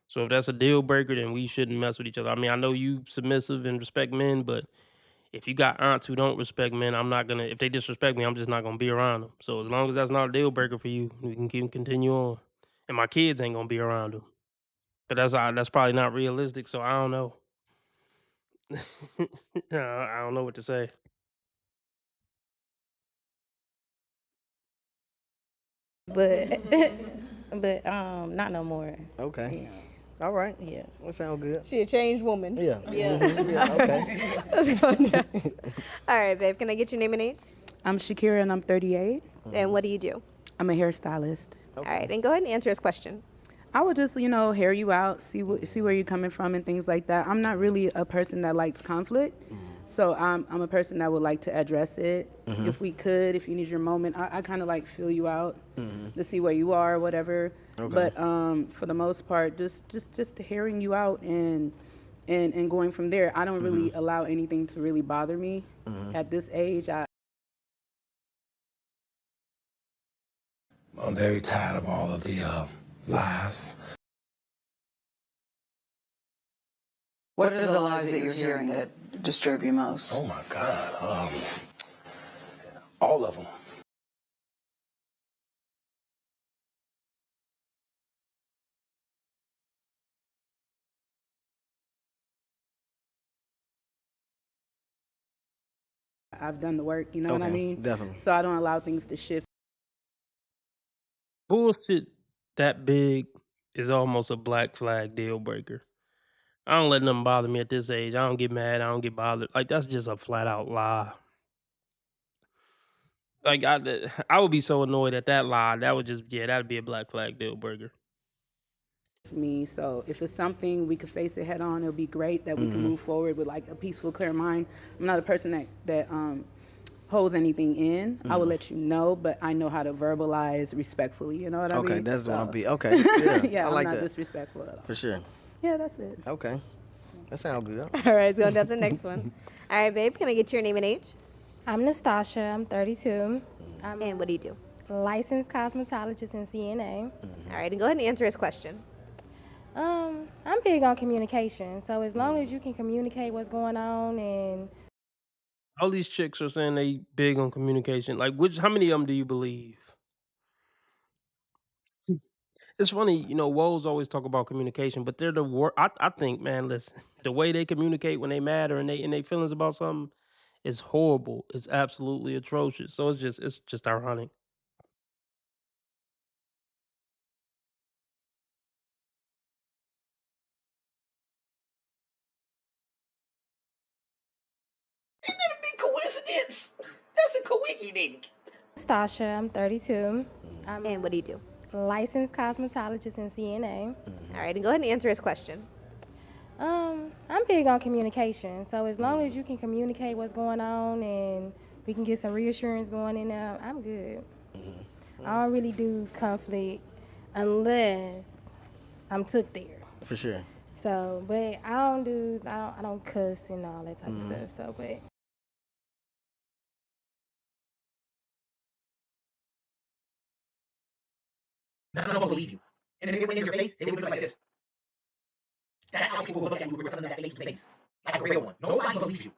So if that's a deal breaker, then we shouldn't mess with each other. I mean, I know you submissive and respect men, but if you got aunts who don't respect men, I'm not gonna. If they disrespect me, I'm just not gonna be around them. So as long as that's not a deal breaker for you, we can continue on. And my kids ain't gonna be around them. But that's probably not realistic. So I don't know. I don't know what to say. But not no more. Okay. All right. Yeah. That sounds good. She a changed woman. Yeah. Yeah. Yeah, okay. Let's go down. All right, babe. Can I get your name and age? I'm Shakira and I'm 38. And what do you do? I'm a hairstylist. All right, and go ahead and answer his question. I would just, hair you out, see where you're coming from and things like that. I'm not really a person that likes conflict. So I'm a person that would like to address it. If we could, if you need your moment, I kind of like feel you out to see where you are, whatever. Okay. But for the most part, just hearing you out and going from there. I don't really allow anything to really bother me at this age. I'm very tired of all of the lies. What are the lies that you're hearing that disturb you most? Oh my God, all of them. I've done the work, you know what I Okay, mean? definitely. So I don't allow things to shift. Bullshit that big is almost a black flag deal breaker. I don't let nothing bother me at this age. I don't get mad. I don't get bothered. Like, that's just a flat out lie. Like, I would be so annoyed at that lie. That would just, that'd be a black flag deal breaker. Me. So if it's something we could face it head on, it'll be great that we can move forward with like a peaceful, clear mind. I'm not a person that holds anything in. I will let you know, but I know how to verbalize respectfully. You know what I mean? Okay, that's what So- I'm be. Okay, yeah, yeah, I like I'm not that. disrespectful at all. For sure. Yeah, that's it. Okay, that sounds good. All right, let's go down to the next one. All right, babe. Can I get your name and age? I'm Nastasha. I'm 32. And what do you do? Licensed cosmetologist in CNA. All right, and go ahead and answer his question. I'm big on communication. So as long as you can communicate what's going on and All these chicks are saying they big on communication. Like, how many of them do you believe? It's funny, woes always talk about communication, but they're the worst. I think, man, listen, the way they communicate when they mad or in they feelings about something is horrible. It's absolutely atrocious. So it's just ironic. fucking coincidence. That's a coinky dink. Stasha, I'm 32. And what do you do? Licensed cosmetologist and CNA. All right, and go ahead and answer his question. I'm big on communication. So as long as you can communicate what's going on and we can get some reassurance going in there, I'm good. I don't really do conflict unless I'm took there. For sure. So, but I don't cuss and all that type of stuff. So, but No one will believe you. And if they went in your face, they would look like this. That's how people will look at you if we were telling them that face to face. Like a real one. Nobody believes you.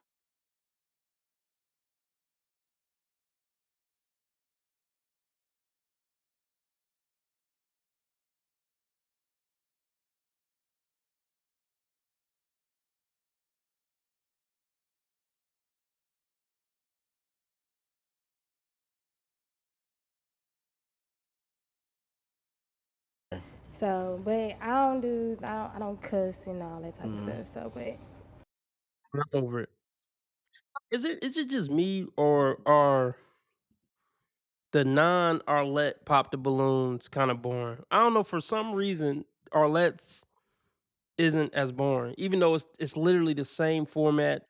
So, but I don't cuss and all that type of stuff. So, but I'm over it. Is it just me, or are the non-Arlette pop the balloons kind of boring? I don't know. For some reason, Arlette's isn't as boring, even though it's literally the same format,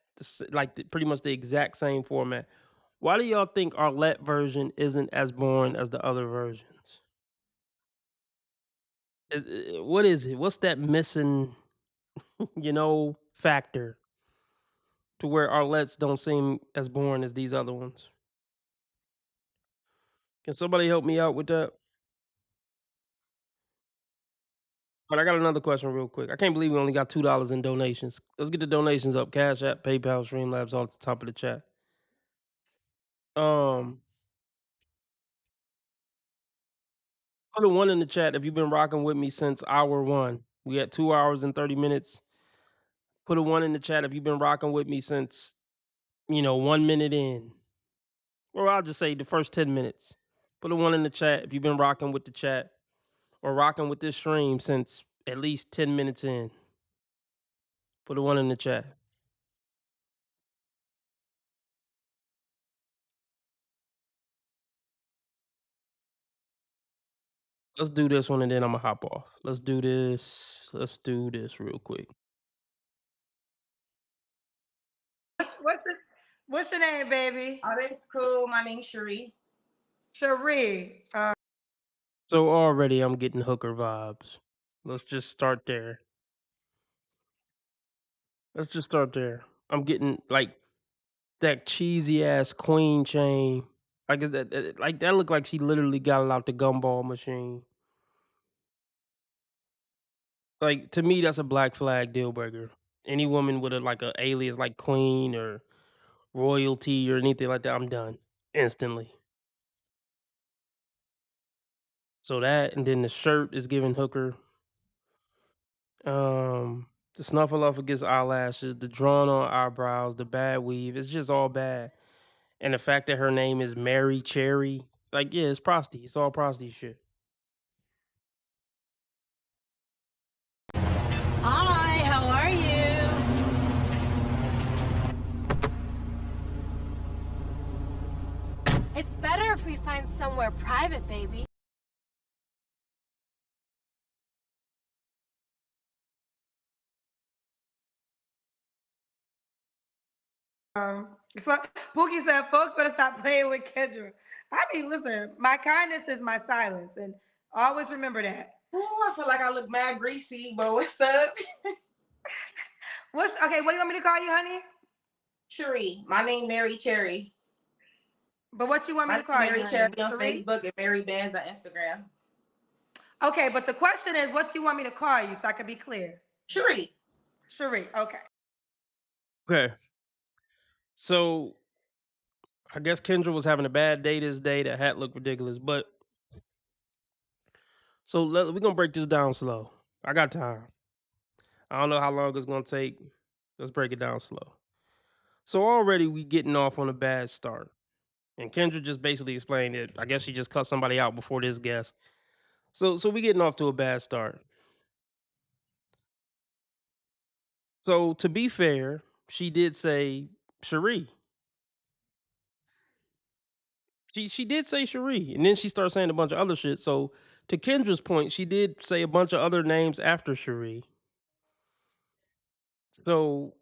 pretty much the exact same format. Why do y'all think Arlette version isn't as boring as the other versions? What is it? What's that missing, factor to where Arlette's don't seem as boring as these other ones? Can somebody help me out with that? But I got another question real quick. I can't believe we only got $2 in donations. Let's get the donations up. Cash App, PayPal, Streamlabs, all at the top of the chat. Put a 1 in the chat if you've been rocking with me since hour 1. We at 2 hours and 30 minutes. Put a 1 in the chat if you've been rocking with me since, 1 minute in. Or I'll just say the first 10 minutes. Put a 1 in the chat if you've been rocking with the chat or rocking with this stream since at least 10 minutes in. Put a 1 in the chat. Let's do this one and then I'm gonna hop off. Let's do this. Let's do this real quick. What's your name, baby? Oh, that's cool. My name's Cherie. Cherie. So already I'm getting hooker vibes. Let's just start there. I'm getting like that cheesy ass queen chain. Like that looked like she literally got it out the gumball machine. Like, to me, that's a black flag deal breaker. Any woman with a alias like queen or royalty or anything like that, I'm done instantly. So that, and then the shirt is giving hooker. The Snuffleupagus eyelashes, the drawn on eyebrows, the bad weave. It's just all bad. And the fact that her name is Mary Cherry, like, yeah, it's prosty. It's all prosty shit. Hi, how are you? it's better if we find somewhere private, baby. So Pookie said, folks better stop playing with Kendra. I mean, listen, my kindness is my silence, and always remember that. Oh, I feel like I look mad greasy, but what's up? Okay, what do you want me to call you, honey? Cherie. My name Mary Cherry. But what you want me to call you? Mary Cherry on Facebook and Mary Bands on Instagram. Okay, but the question is, what do you want me to call you so I can be clear? Cherie. Cherie, okay. Okay. So, I guess Kendra was having a bad day this day. That hat looked ridiculous, but so we're gonna break this down slow. I got time. I don't know how long it's gonna take. Let's break it down slow. So already we getting off on a bad start, and Kendra just basically explained it. I guess she just cut somebody out before this guest. So we getting off to a bad start. So to be fair, she did say Cherie. She did say Cherie, and then she started saying a bunch of other shit. So to Kendra's point, she did say a bunch of other names after Cherie. So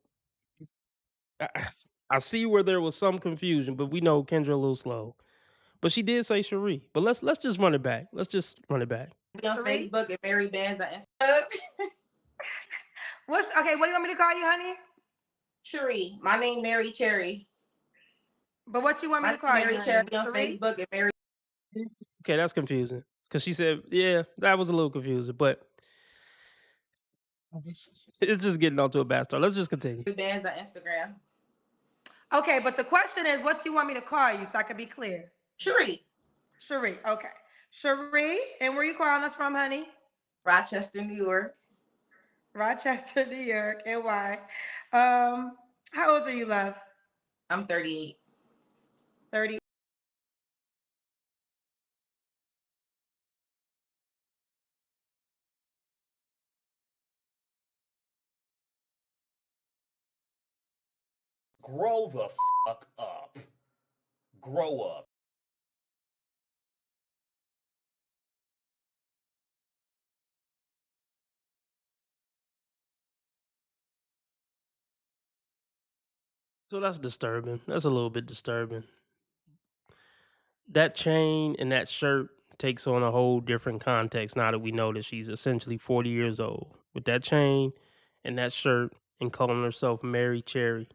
I see where there was some confusion, but we know Kendra a little slow. But she did say Cherie. But let's just run it back. Let's just run it back. On Facebook and Mary Bands on Instagram. Okay, what do you want me to call you, honey? Cherie. My name Mary Cherry. But what you want me to call Mary you? Cherry honey? on Cherie? Facebook and Mary. Okay, that's confusing. Because she said, yeah, that was a little confusing, but it's just getting onto a bad start. Let's just continue. Bands on Instagram. Okay, but the question is, what do you want me to call you so I can be clear? Cherie. Cherie, okay. Cherie, and where you calling us from, honey? Rochester, New York. Rochester, New York, and why? How old are you, love? I'm 38. 30. Grow the fuck up. Grow up. So that's disturbing. That's a little bit disturbing. That chain and that shirt takes on a whole different context now that we know that she's essentially 40 years old. With that chain and that shirt and calling herself Mary Cherry.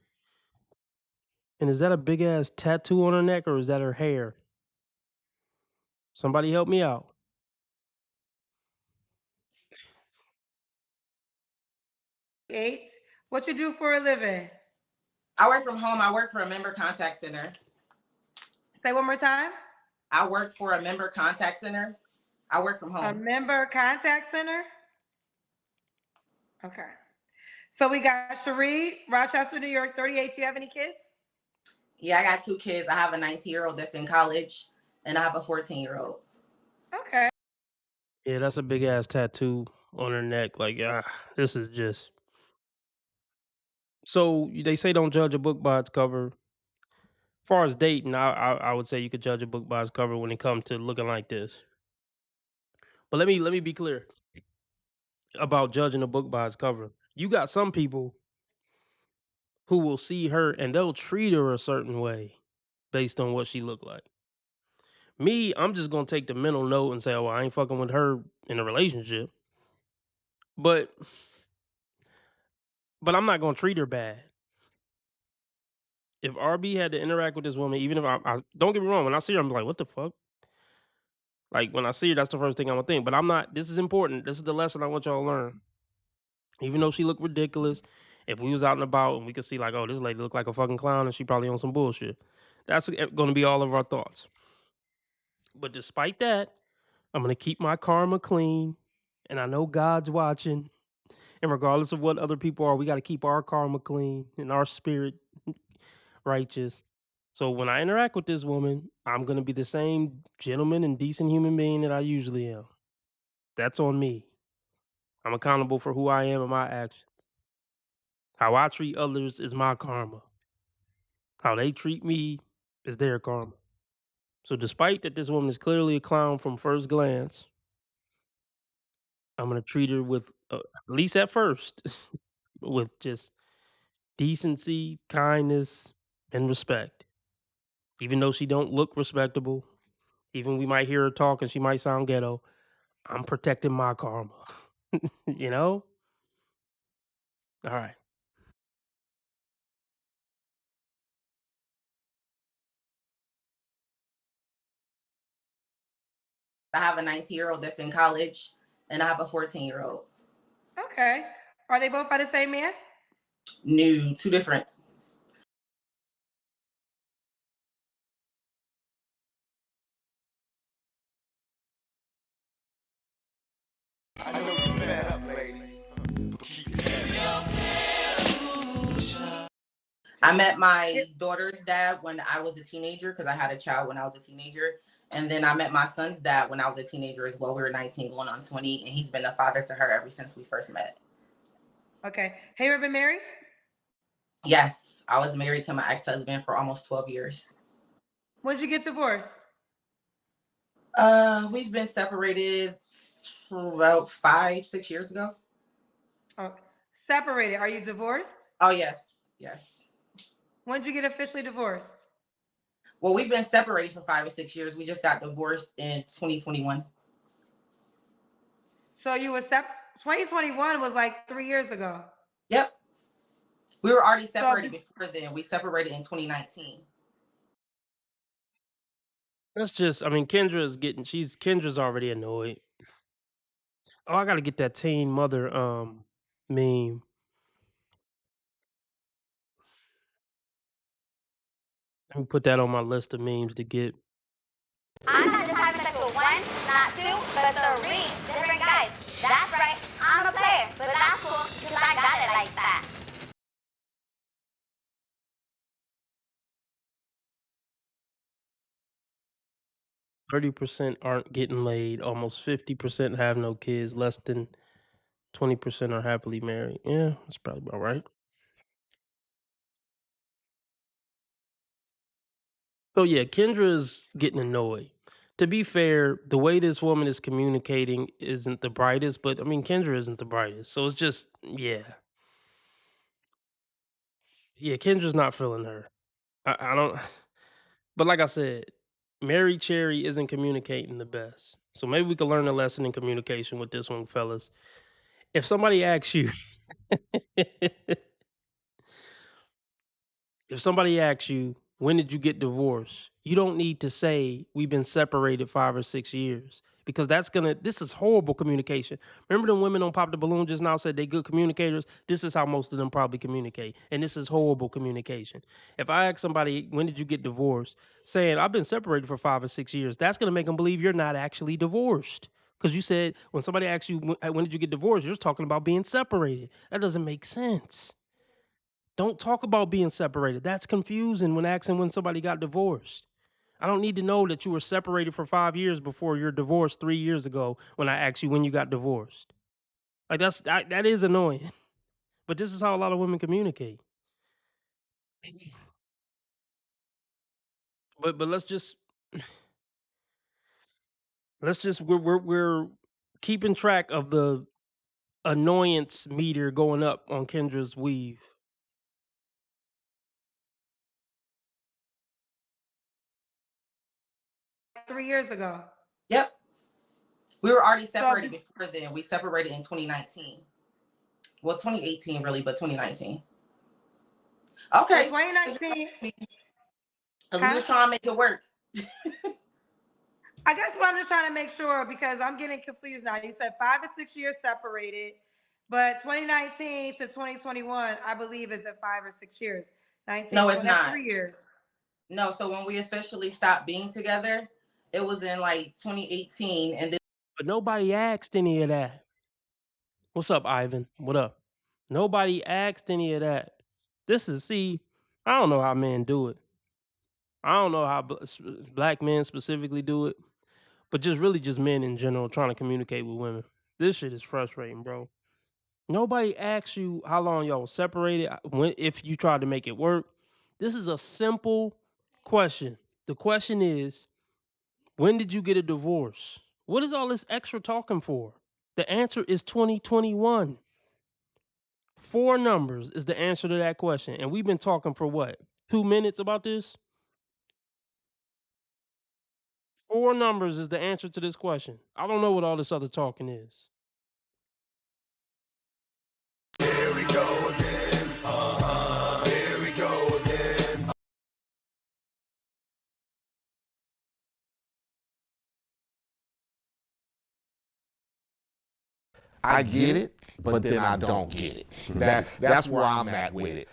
And is that a big ass tattoo on her neck or is that her hair? Somebody help me out. Eight. What you do for a living? I work from home. I work for a member contact center. Say one more time. I work for a member contact center. I work from home. A member contact center? Okay. So we got Cherie, Rochester, New York, 38. Do you have any kids? Yeah, I got 2 kids. I have a 19-year-old that's in college, and I have a 14-year-old. Okay. Yeah, that's a big ass tattoo on her neck. Like, this is just. So they say don't judge a book by its cover. As far as dating, I would say you could judge a book by its cover when it comes to looking like this. But let me be clear about judging a book by its cover. You got some people who will see her and they'll treat her a certain way based on what she looked like. Me, I'm just gonna take the mental note and say, oh, I ain't fucking with her in a relationship. But I'm not gonna treat her bad. If RB had to interact with this woman, even if I don't get me wrong, when I see her, I'm like, what the fuck? Like when I see her, that's the first thing I'm gonna think. But I'm not. This is important. This is the lesson I want y'all to learn. Even though she looked ridiculous, if we was out and about and we could see like, oh, this lady look like a fucking clown and she probably on some bullshit, that's gonna be all of our thoughts. But despite that, I'm gonna keep my karma clean, and I know God's watching. And regardless of what other people are, we got to keep our karma clean and our spirit righteous. So when I interact with this woman, I'm going to be the same gentleman and decent human being that I usually am. That's on me. I'm accountable for who I am and my actions. How I treat others is my karma. How they treat me is their karma. So despite that this woman is clearly a clown from first glance, I'm going to treat her with, at least at first, with just decency, kindness, and respect. Even though she don't look respectable, even we might hear her talk and she might sound ghetto, I'm protecting my karma. You know? All right. I have a 19-year-old that's in college, and I have a 14-year-old. Okay. Are they both by the same man? No, 2 different. I know you fed up, ladies. I met my daughter's dad when I was a teenager because I had a child when I was a teenager. And then I met my son's dad when I was a teenager as well. We were 19 going on 20, and he's been a father to her ever since we first met. Okay. Have you ever been married? Yes, I was married to my ex-husband for almost 12 years. When did you get divorced? We've been separated for about 5-6 years ago. Oh, separated. Are you divorced? Oh, yes. Yes. When did you get officially divorced? Well, we've been separated for 5 or 6 years. We just got divorced in 2021. So you were 2021 was like 3 years ago. Yep. We were already separated before then. We separated in 2019. That's just, I mean, Kendra's already annoyed. Oh, I gotta get that teen mother meme. Let me put that on my list of memes to get. I'm not just having sex with one, not two, but 3 different guys. That's right, I'm a player, but that's cool because I got it like that. %30 aren't getting laid. Almost 50% have no kids. Less than 20% are happily married. Yeah, that's probably about right. So yeah, Kendra's getting annoyed. To be fair, the way this woman is communicating isn't the brightest, but I mean, Kendra isn't the brightest. So it's just, yeah. Yeah, Kendra's not feeling her. I don't, but like I said, Mary Cherry isn't communicating the best. So maybe we could learn a lesson in communication with this one, fellas. If somebody asks you, if somebody asks you, when did you get divorced? You don't need to say we've been separated 5 or 6 years, because this is horrible communication. Remember the women on Pop the Balloon just now said they good communicators? This is how most of them probably communicate. And this is horrible communication. If I ask somebody, when did you get divorced? Saying I've been separated for 5 or 6 years, that's going to make them believe you're not actually divorced. Because you said when somebody asks you, when did you get divorced? You're talking about being separated. That doesn't make sense. Don't talk about being separated. That's confusing when asking when somebody got divorced. I don't need to know that you were separated for 5 years before you're divorced 3 years ago when I asked you when you got divorced. Like that is annoying. But this is how a lot of women communicate. But let's just we're keeping track of the annoyance meter going up on Kendra's weave. $3 years ago. Yep. We were already separated before then. We separated in 2019. Well, 2018 really, but 2019. Okay. 2019. We just trying to make it work. I guess what I'm just trying to make sure, because I'm getting confused now. You said 5 or 6 years separated, but 2019 to 2021, I believe, is at 5 or 6 years. 19, no, it's not 3 years. No, so when we officially stopped being together, it was in like 2018, and then. But nobody asked any of that. What's up, Ivan? What up? Nobody asked any of that. I don't know how men do it. I don't know how black men specifically do it, but just men in general trying to communicate with women. This shit is frustrating, bro. Nobody asks you how long y'all were separated, if you tried to make it work. This is a simple question. The question is, when did you get a divorce? What is all this extra talking for? The answer is 2021. 4 numbers is the answer to that question. And we've been talking for what? 2 minutes about this? 4 numbers is the answer to this question. I don't know what all this other talking is. Here we go again. Here we go again. I get it, but then I don't get it. That's where I'm at with it.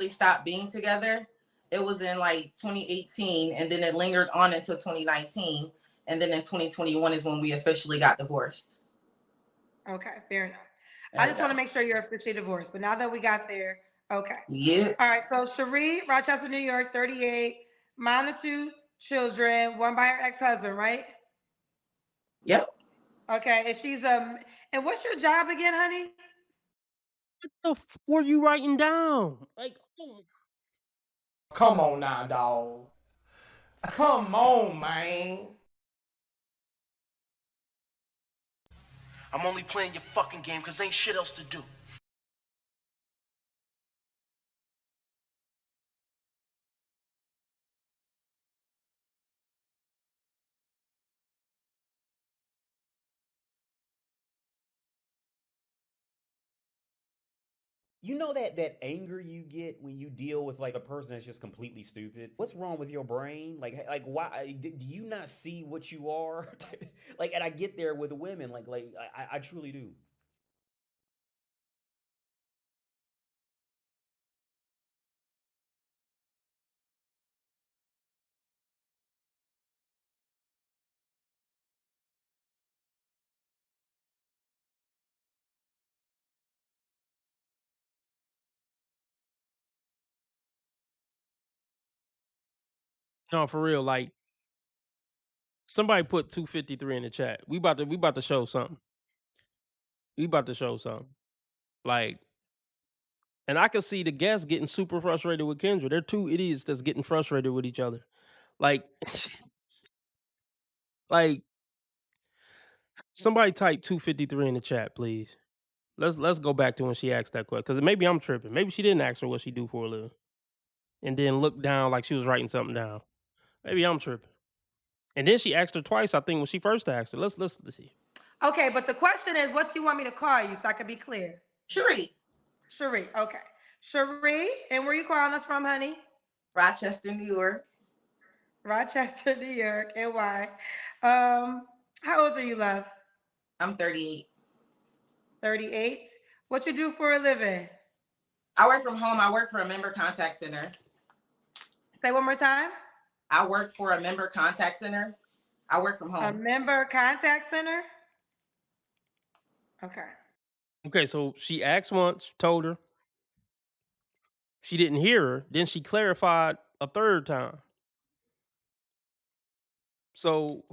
Stopped being together, it was in like 2018, and then it lingered on until 2019, and then in 2021 is when we officially got divorced. Okay, fair enough. I just want to make sure you're officially divorced, but now that we got there, okay. Yeah. All right, so Cherie, Rochester, New York, 38, mom of 2 children, one by her ex-husband, right? Yep. Okay, and she's and what's your job again, honey? What the f were you writing down? Like, oh. Come on now, dog. Come on, man. I'm only playing your fucking game because ain't shit else to do. You know that anger you get when you deal with like a person that's just completely stupid? What's wrong with your brain? Like why do you not see what you are? Like, and I get there with women, like I truly do. No, for real, like somebody put 253 in the chat. We about to show something. We about to show something. Like, and I can see the guests getting super frustrated with Kendra. They're two idiots that's getting frustrated with each other. Like, like somebody type 253 in the chat, please. Let's go back to when she asked that question. Because maybe I'm tripping. Maybe she didn't ask her what she do for a living. And then look down like she was writing something down. Maybe I'm tripping. And then she asked her twice, I think, when she first asked her. Let's see. Okay, but the question is, what do you want me to call you so I can be clear? Cherie. Cherie, okay. Cherie, and where you calling us from, honey? Rochester, New York. Rochester, New York, and why? How old are you, love? I'm 38. 38. What you do for a living? I work from home. I work for a member contact center. Say one more time. I work for a member contact center. I work from home. A member contact center? Okay. Okay, so she asked once, told her. She didn't hear her. Then she clarified a third time. So,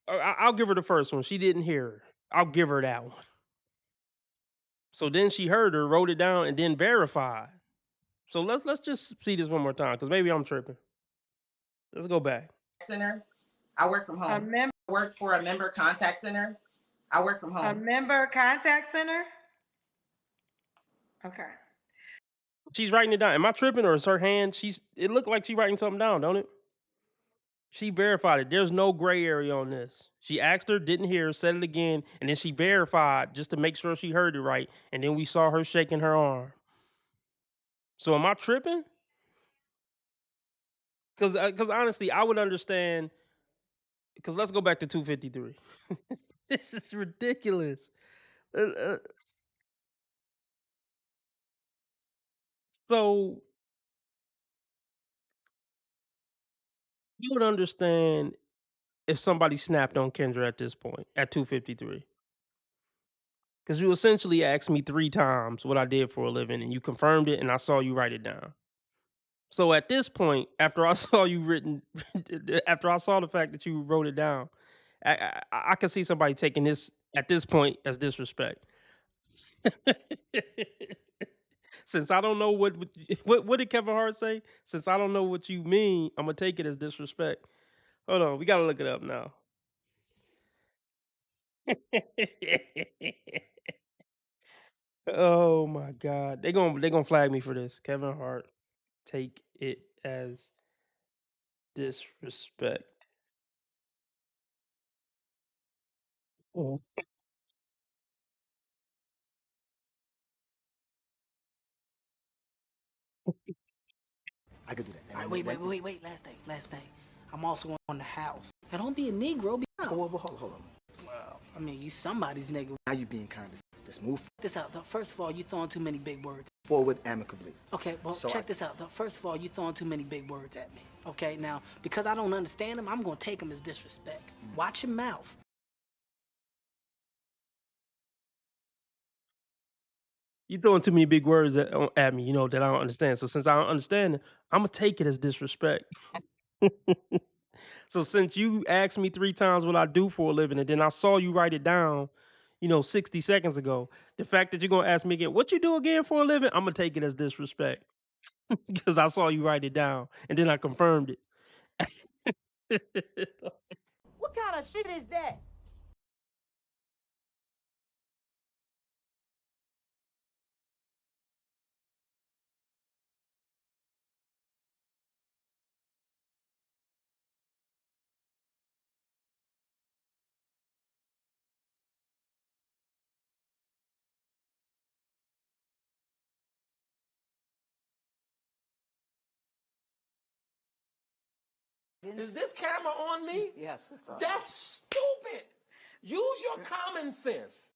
I'll give her the first one. She didn't hear her. I'll give her that one. So then she heard her, wrote it down, and then verified. So let's just see this one more time, because maybe I'm tripping. Let's go back. Center. I work from home. I work for a member contact center. I work from home. A member contact center? Okay. She's writing it down. Am I tripping, or is her hand? It looked like she's writing something down, don't it? She verified it. There's no gray area on this. She asked her, didn't hear her, said it again, and then she verified just to make sure she heard it right. And then we saw her shaking her arm. So am I tripping? Because honestly, I would understand. Because let's go back to 253. This is ridiculous. So you would understand if somebody snapped on Kendra at this point, at 253. Because you essentially asked me 3 times what I did for a living, and you confirmed it, and I saw you write it down. So at this point, after I saw you after I saw the fact that you wrote it down, I can see somebody taking this at this point as disrespect. Since I don't know what did Kevin Hart say? Since I don't know what you mean, I'm gonna take it as disrespect. Hold on, we gotta look it up now. Oh my God, they gonna flag me for this. Kevin Hart, take it as disrespect. Oh. I could do that. All right, wait. Last thing. I'm also on the house. Now don't be a Negro. Be Hold on. Well, I mean, you somebody's nigga. Now you being kind. Let's move This out. First of all, you throwing too many big words. forward amicably. Okay, well, So check this out. First of all, you throwing too many big words at me. Okay, now, because I don't understand them, I'm going to take them as disrespect. Watch your mouth. You throwing too many big words at me, that I don't understand. So since I don't understand it, I'm gonna take it as disrespect. So since you asked me 3 times what I do for a living, and then I saw you write it down, 60 seconds ago. The fact that you're gonna ask me again, what you do again for a living? I'm gonna take it as disrespect because I saw you write it down and then I confirmed it. What kind of shit is that? Is this camera on me? Yes, it's on. That's stupid. Use your common sense.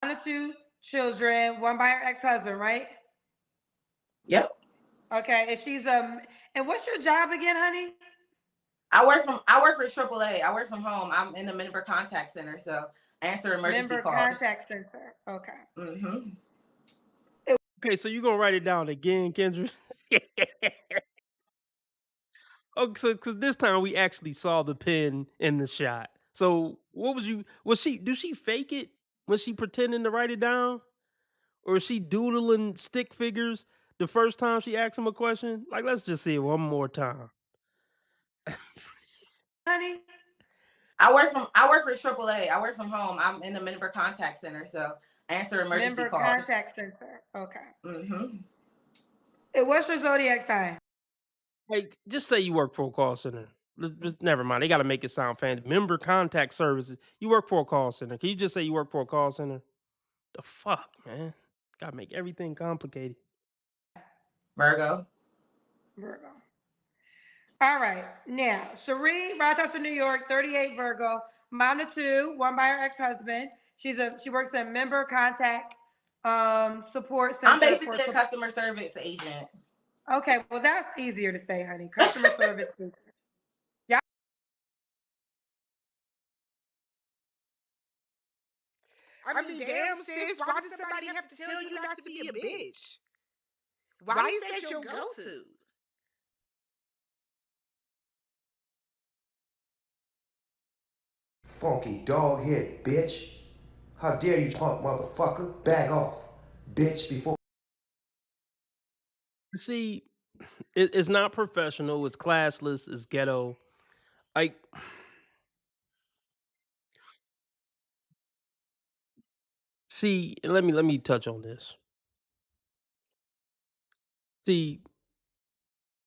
One or two children, one by her ex-husband, right? Yep. Okay, and she's and what's your job again, honey? I work for AAA. I work from home. I'm in the member contact center, so I answer emergency Member calls. contact center. Okay. Mm-hmm. Okay, so you're gonna write it down again, Kendra. Oh, so because this time we actually saw the pen in the shot. So what was she do she fake it? Was she pretending to write it down? Or is she doodling stick figures the first time she asked him a question? Like, let's just see it one more time. Honey? I work for AAA. I work from home. I'm in the member contact center, so I answer emergency Member calls. contact center. Okay. Mm-hmm. And what's your zodiac sign? Like, just say you work for a call center. Just never mind. They got to make it sound fancy. Member contact services. You work for a call center. Can you just say you work for a call center? The fuck, man. Got to make everything complicated. Virgo. Virgo. All right. Now, Cherie, Rochester, New York, 38 Virgo, mom of two, one by her ex-husband. She works in member contact support center. I'm basically a customer service agent. Okay, well that's easier to say, honey. Customer service. Yeah. I mean, damn, sis, why does somebody have to tell you not to be a bitch? Why is that your go-to? Funky dog head, bitch. How dare you punk motherfucker? Back off, bitch, before. See, it's not professional. It's classless. It's ghetto. Like, see, let me touch on this. See,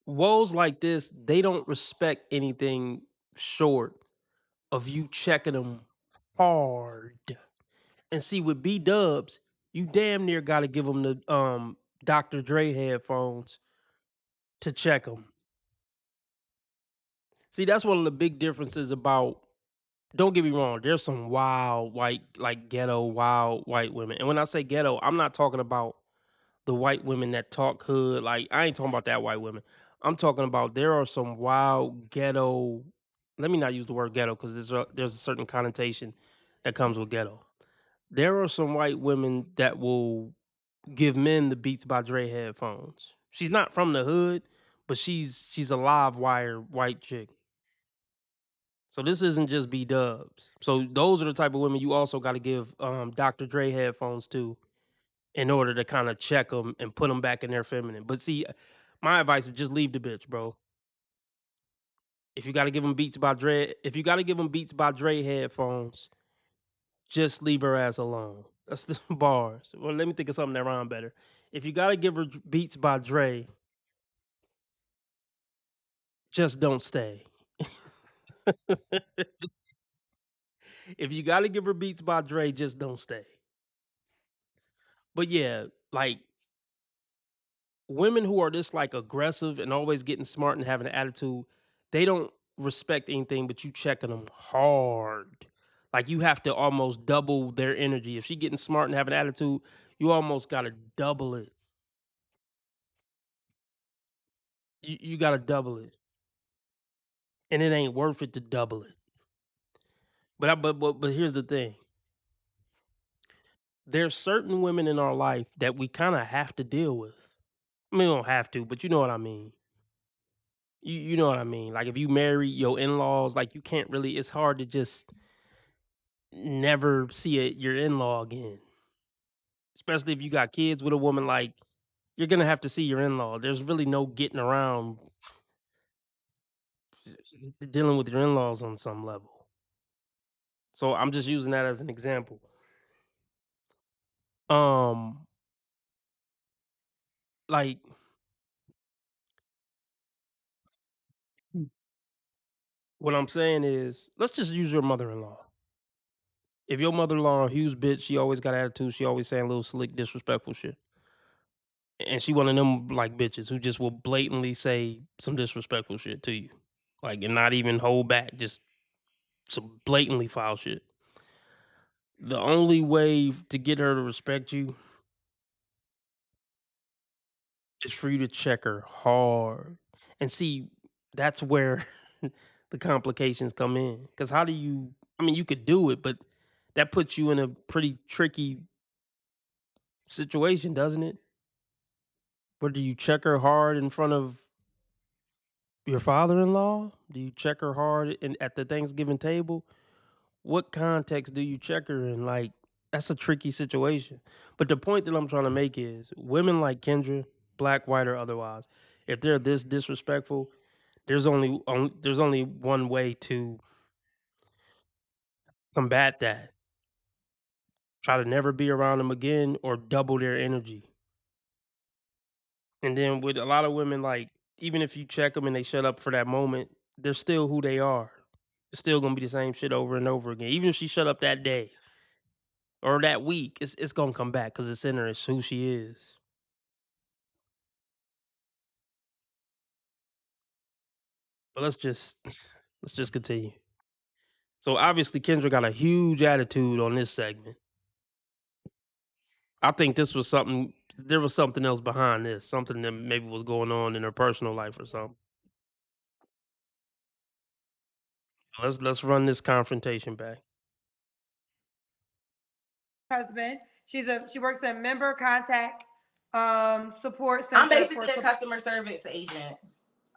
woes like this, they don't respect anything short of you checking them hard. And see, with B Dubs, you damn near got to give them the Dr. Dre headphones to check them. See, that's one of the big differences about. Don't get me wrong. There's some wild white, like ghetto, wild white women. And when I say ghetto, I'm not talking about the white women that talk hood. Like, I ain't talking about that white women. I'm talking about there are some wild ghetto. Let me not use the word ghetto because there's a certain connotation that comes with ghetto. There are some white women that will give men the Beats by Dre headphones. She's not from the hood, but she's a live wire white chick. So this isn't just B Dubs. So those are the type of women you also got to give Dr. Dre headphones to in order to kind of check them and put them back in their feminine. But see, my advice is just leave the bitch, bro. If you got to give them Beats by Dre, headphones, just leave her ass alone. That's the bars. Well, let me think of something that rhyme better. If you got to give her Beats by Dre, just don't stay. If you got to give her Beats by Dre, just don't stay. But yeah, like women who are this like aggressive and always getting smart and having an attitude, they don't respect anything but you checking them hard. Like you have to almost double their energy. If she getting smart and having an attitude, you almost got to double it. You got to double it. And it ain't worth it to double it. But here's the thing. There's certain women in our life that we kind of have to deal with. I mean, we don't have to, but you know what I mean. You know what I mean. Like if you marry your in-laws, like you can't really. It's hard to just never see your in-law again. Especially if you got kids with a woman, like you're gonna have to see your in-law. There's really no getting around dealing with your in-laws on some level. So I'm just using that as an example. Like what I'm saying is, let's just use your mother-in-law. If your mother-in-law a huge bitch, she always got attitude. She always saying little slick, disrespectful shit. And she one of them like bitches who just will blatantly say some disrespectful shit to you, like and not even hold back, just some blatantly foul shit. The only way to get her to respect you is for you to check her hard, and see that's where the complications come in. Because how do you? I mean, you could do it, but that puts you in a pretty tricky situation, doesn't it? Where do you check her hard in front of your father-in-law? Do you check her hard at the Thanksgiving table? What context do you check her in? Like, that's a tricky situation. But the point that I'm trying to make is women like Kendra, black, white, or otherwise, if they're this disrespectful, there's only one way to combat that. Try to never be around them again or double their energy. And then with a lot of women, like, even if you check them and they shut up for that moment, they're still who they are. It's still gonna be the same shit over and over again. Even if she shut up that day or that week, it's gonna come back because it's in her. It's who she is. But let's just continue. So obviously Kendra got a huge attitude on this segment. I think this was something. There was something else behind this. Something that maybe was going on in her personal life or something. Let's run this confrontation back. Husband. She works at Member Contact Support Center. I'm basically a customer service agent.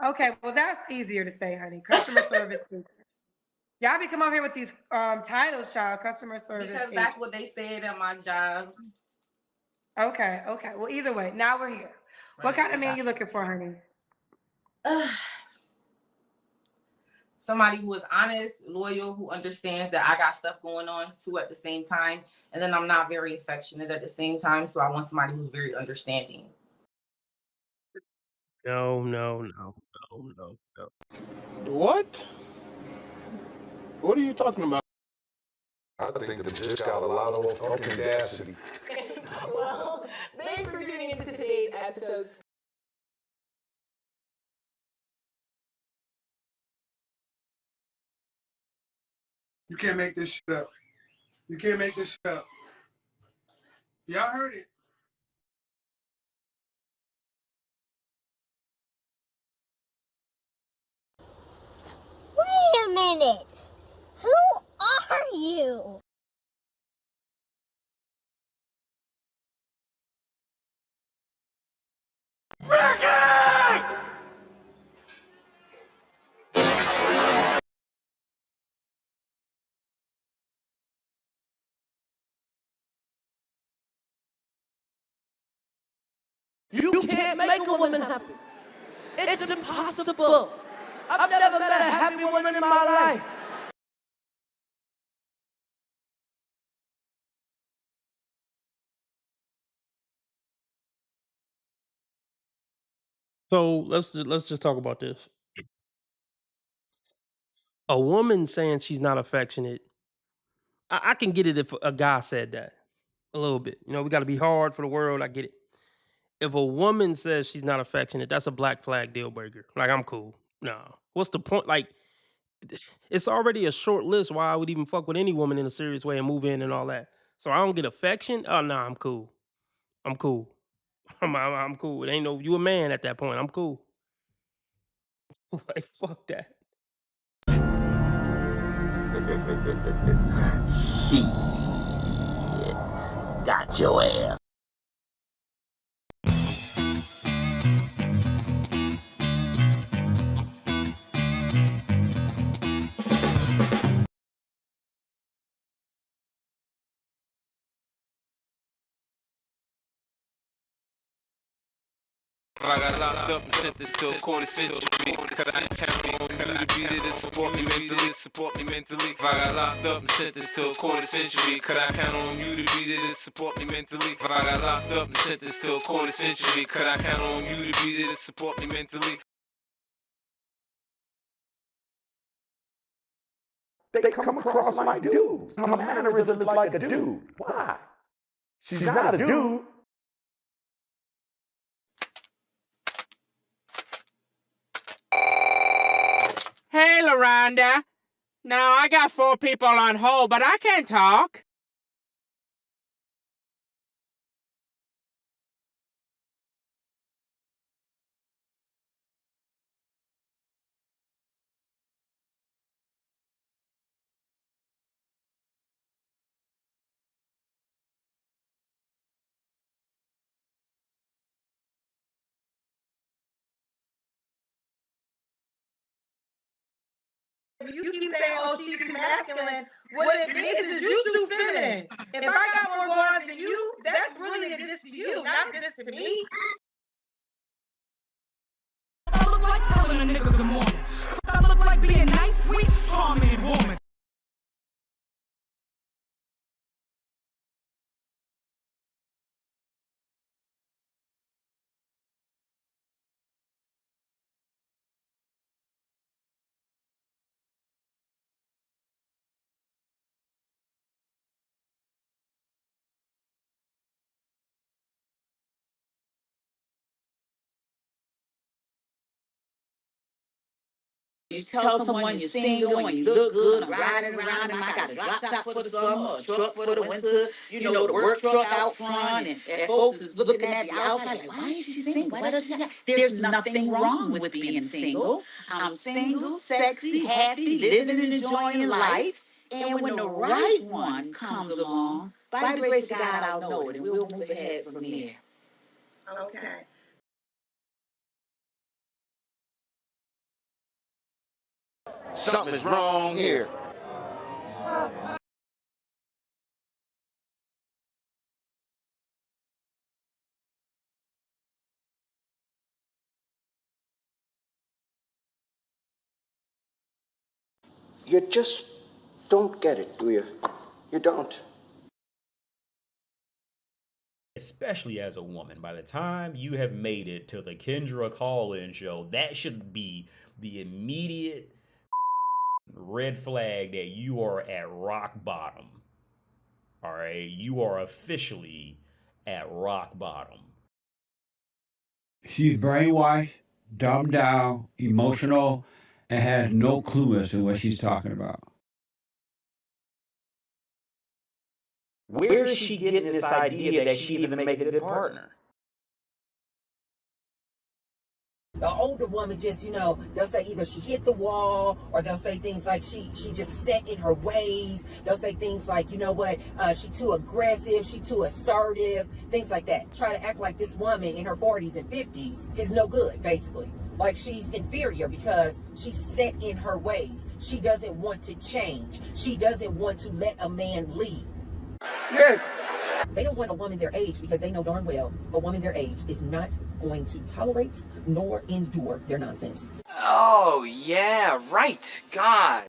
Okay, well that's easier to say, honey. Customer service agent. Y'all be coming over here with these titles, child. Customer service. Because that's what they said at my job. Okay. Well, either way, now we're here. What kind of man you looking for, honey? Somebody who is honest, loyal, who understands that I got stuff going on too at the same time. And then I'm not very affectionate at the same time. So I want somebody who's very understanding. No. What? What are you talking about? I think the bitch got a lot of fucking audacity. Well, thanks for tuning into today's episode. You can't make this shit up. You can't make this shit up. Y'all heard it. Wait a minute. Who are you? You can't make a woman happy. It's impossible. I've never met a happy woman in my life. So let's just talk about this. A woman saying she's not affectionate, I can get it if a guy said that a little bit. You know, we got to be hard for the world. I get it. If a woman says she's not affectionate, that's a black flag deal breaker. Like, I'm cool. No. What's the point? Like, it's already a short list why I would even fuck with any woman in a serious way and move in and all that. So I don't get affection? Oh, no, I'm cool. I'm cool. I'm cool. It ain't no, you a man at that point. I'm cool. Like, fuck that. Shit. Got your ass. I got locked up and sent this to a quarter century. Cause I count on you to be there to support me mentally. If I got locked up and sent this to a quarter century. Cause I count on you to be there to support me mentally. If I got locked up and sent this to a quarter century. Cause I count on you to be there to support me mentally. They come across like dudes. Her mannerism is like a dude. Why? She's not a dude. Hey, LaRonda. Now, I got 4 people on hold, but I can't talk. You keep saying, oh, she's too masculine. What it means is you too feminine. If I got more bars than you, that's really a diss to you, not a diss to me. I look like telling a nigga good morning. I look like being nice, sweet, charming woman. You tell someone you're single and you look good, I'm riding around and I got a drop top for the summer, a truck for the winter, you know, the work truck out front, and folks is looking at the outside like, why is she single? Why does she have? There's nothing wrong with being single. I'm single, sexy, happy, living and enjoying life. And when the right one comes along, by the grace of God, I'll know it, and we'll move ahead from there. Okay. Something is wrong here. You just don't get it, do you? You don't. Especially as a woman, by the time you have made it to the Kendra Call-In show, that should be the immediate red flag that you are at rock bottom. All right, you are officially at rock bottom. She's brainwashed, dumbed down, emotional, and has no clue as to what she's talking about. Where is she getting this idea that she'd even make a good partner? The older woman just, they'll say either she hit the wall, or they'll say things like she just set in her ways. They'll say things like, she too aggressive, she too assertive, things like that. Try to act like this woman in her 40s and 50s is no good, basically. Like she's inferior because she's set in her ways. She doesn't want to change. She doesn't want to let a man lead. Yes. They don't want a woman their age because they know darn well a woman their age is not going to tolerate nor endure their nonsense. Oh, yeah, right. God.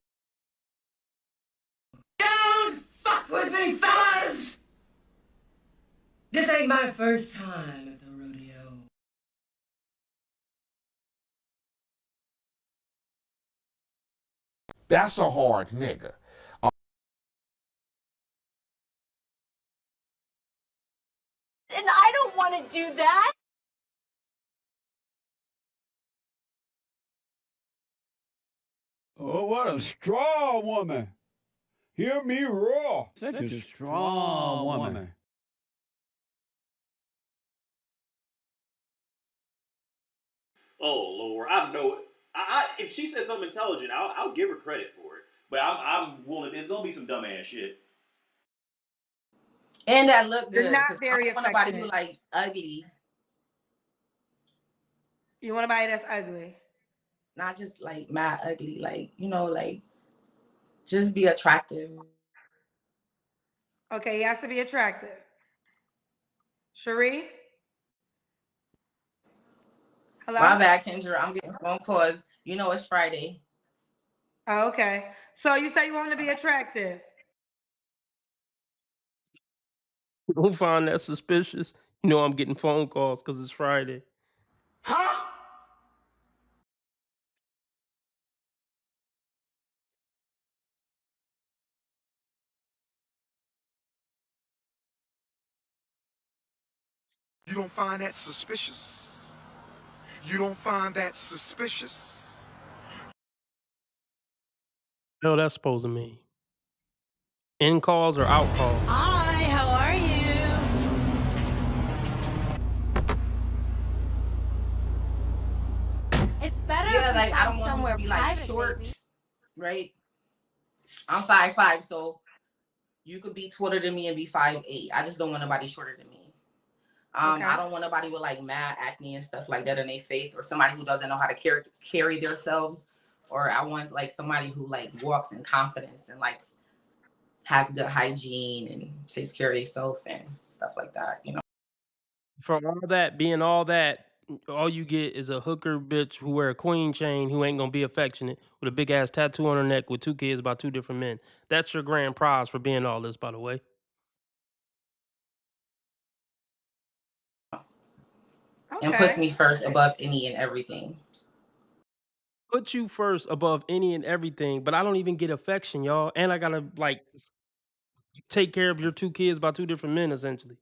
Don't fuck with me, fellas! This ain't my first time at the rodeo. That's a hard nigga. And I don't want to do that. Oh, what a strong woman. Hear me roar. Such a strong woman. Oh Lord, I know it. If she says something intelligent, I'll give her credit for it. But I'm willing. It's gonna be some dumbass shit. And that look You're good. not 'Cause I very don't want nobody who affectionate. like ugly, You want somebody that's ugly. not just like mad ugly. Like, you know, like just be attractive. Okay, he has to be attractive. Cherie? Hello? My bad, Kendra. I'm getting phone calls. You know it's Friday. Oh, okay. So you say you want him to be attractive. Don't find that suspicious. You know I'm getting phone calls because it's Friday. Huh? You don't find that suspicious? You don't find that suspicious? No, that's supposed to mean in calls or out calls. Hi, how are you? It's better Yeah, if we like I find don't want him somewhere to be like private, short, baby. right? I'm 5'5", so you could be taller than me and be 5'8". I just don't want nobody shorter than me. Okay. I don't want nobody with like mad acne and stuff like that in their face, or somebody who doesn't know how to carry themselves. Or I want like somebody who like walks in confidence and like has good hygiene and takes care of themselves and stuff like that, you know. From all that being all that, all you get is a hooker bitch who wear a queen chain who ain't gonna be affectionate with a big ass tattoo on her neck with 2 kids by 2 different men. That's your grand prize for being all this, by the way. And puts Okay. me first above any and everything. Put you first above any and everything, but I don't even get affection, y'all. And I gotta like take care of your 2 kids by 2 different men, essentially.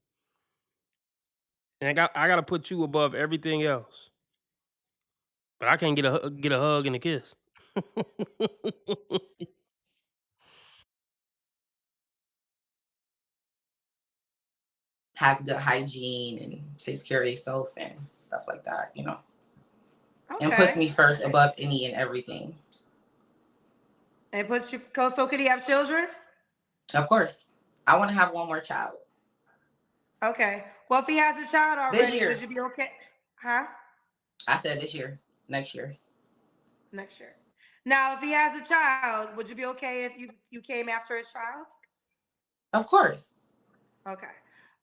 And I gotta put you above everything else. But I can't get a hug and a kiss. Has good hygiene and takes care of themselves and stuff like that, you know. Okay. And puts me first above any and everything. And puts you, so could he have children? Of course. I want to have one more child. Okay. Well, if he has a child This already, year. would you be okay? Huh? I said this year, next year. Next year. Now, if he has a child, would you be okay if you came after his child? Of course. Okay.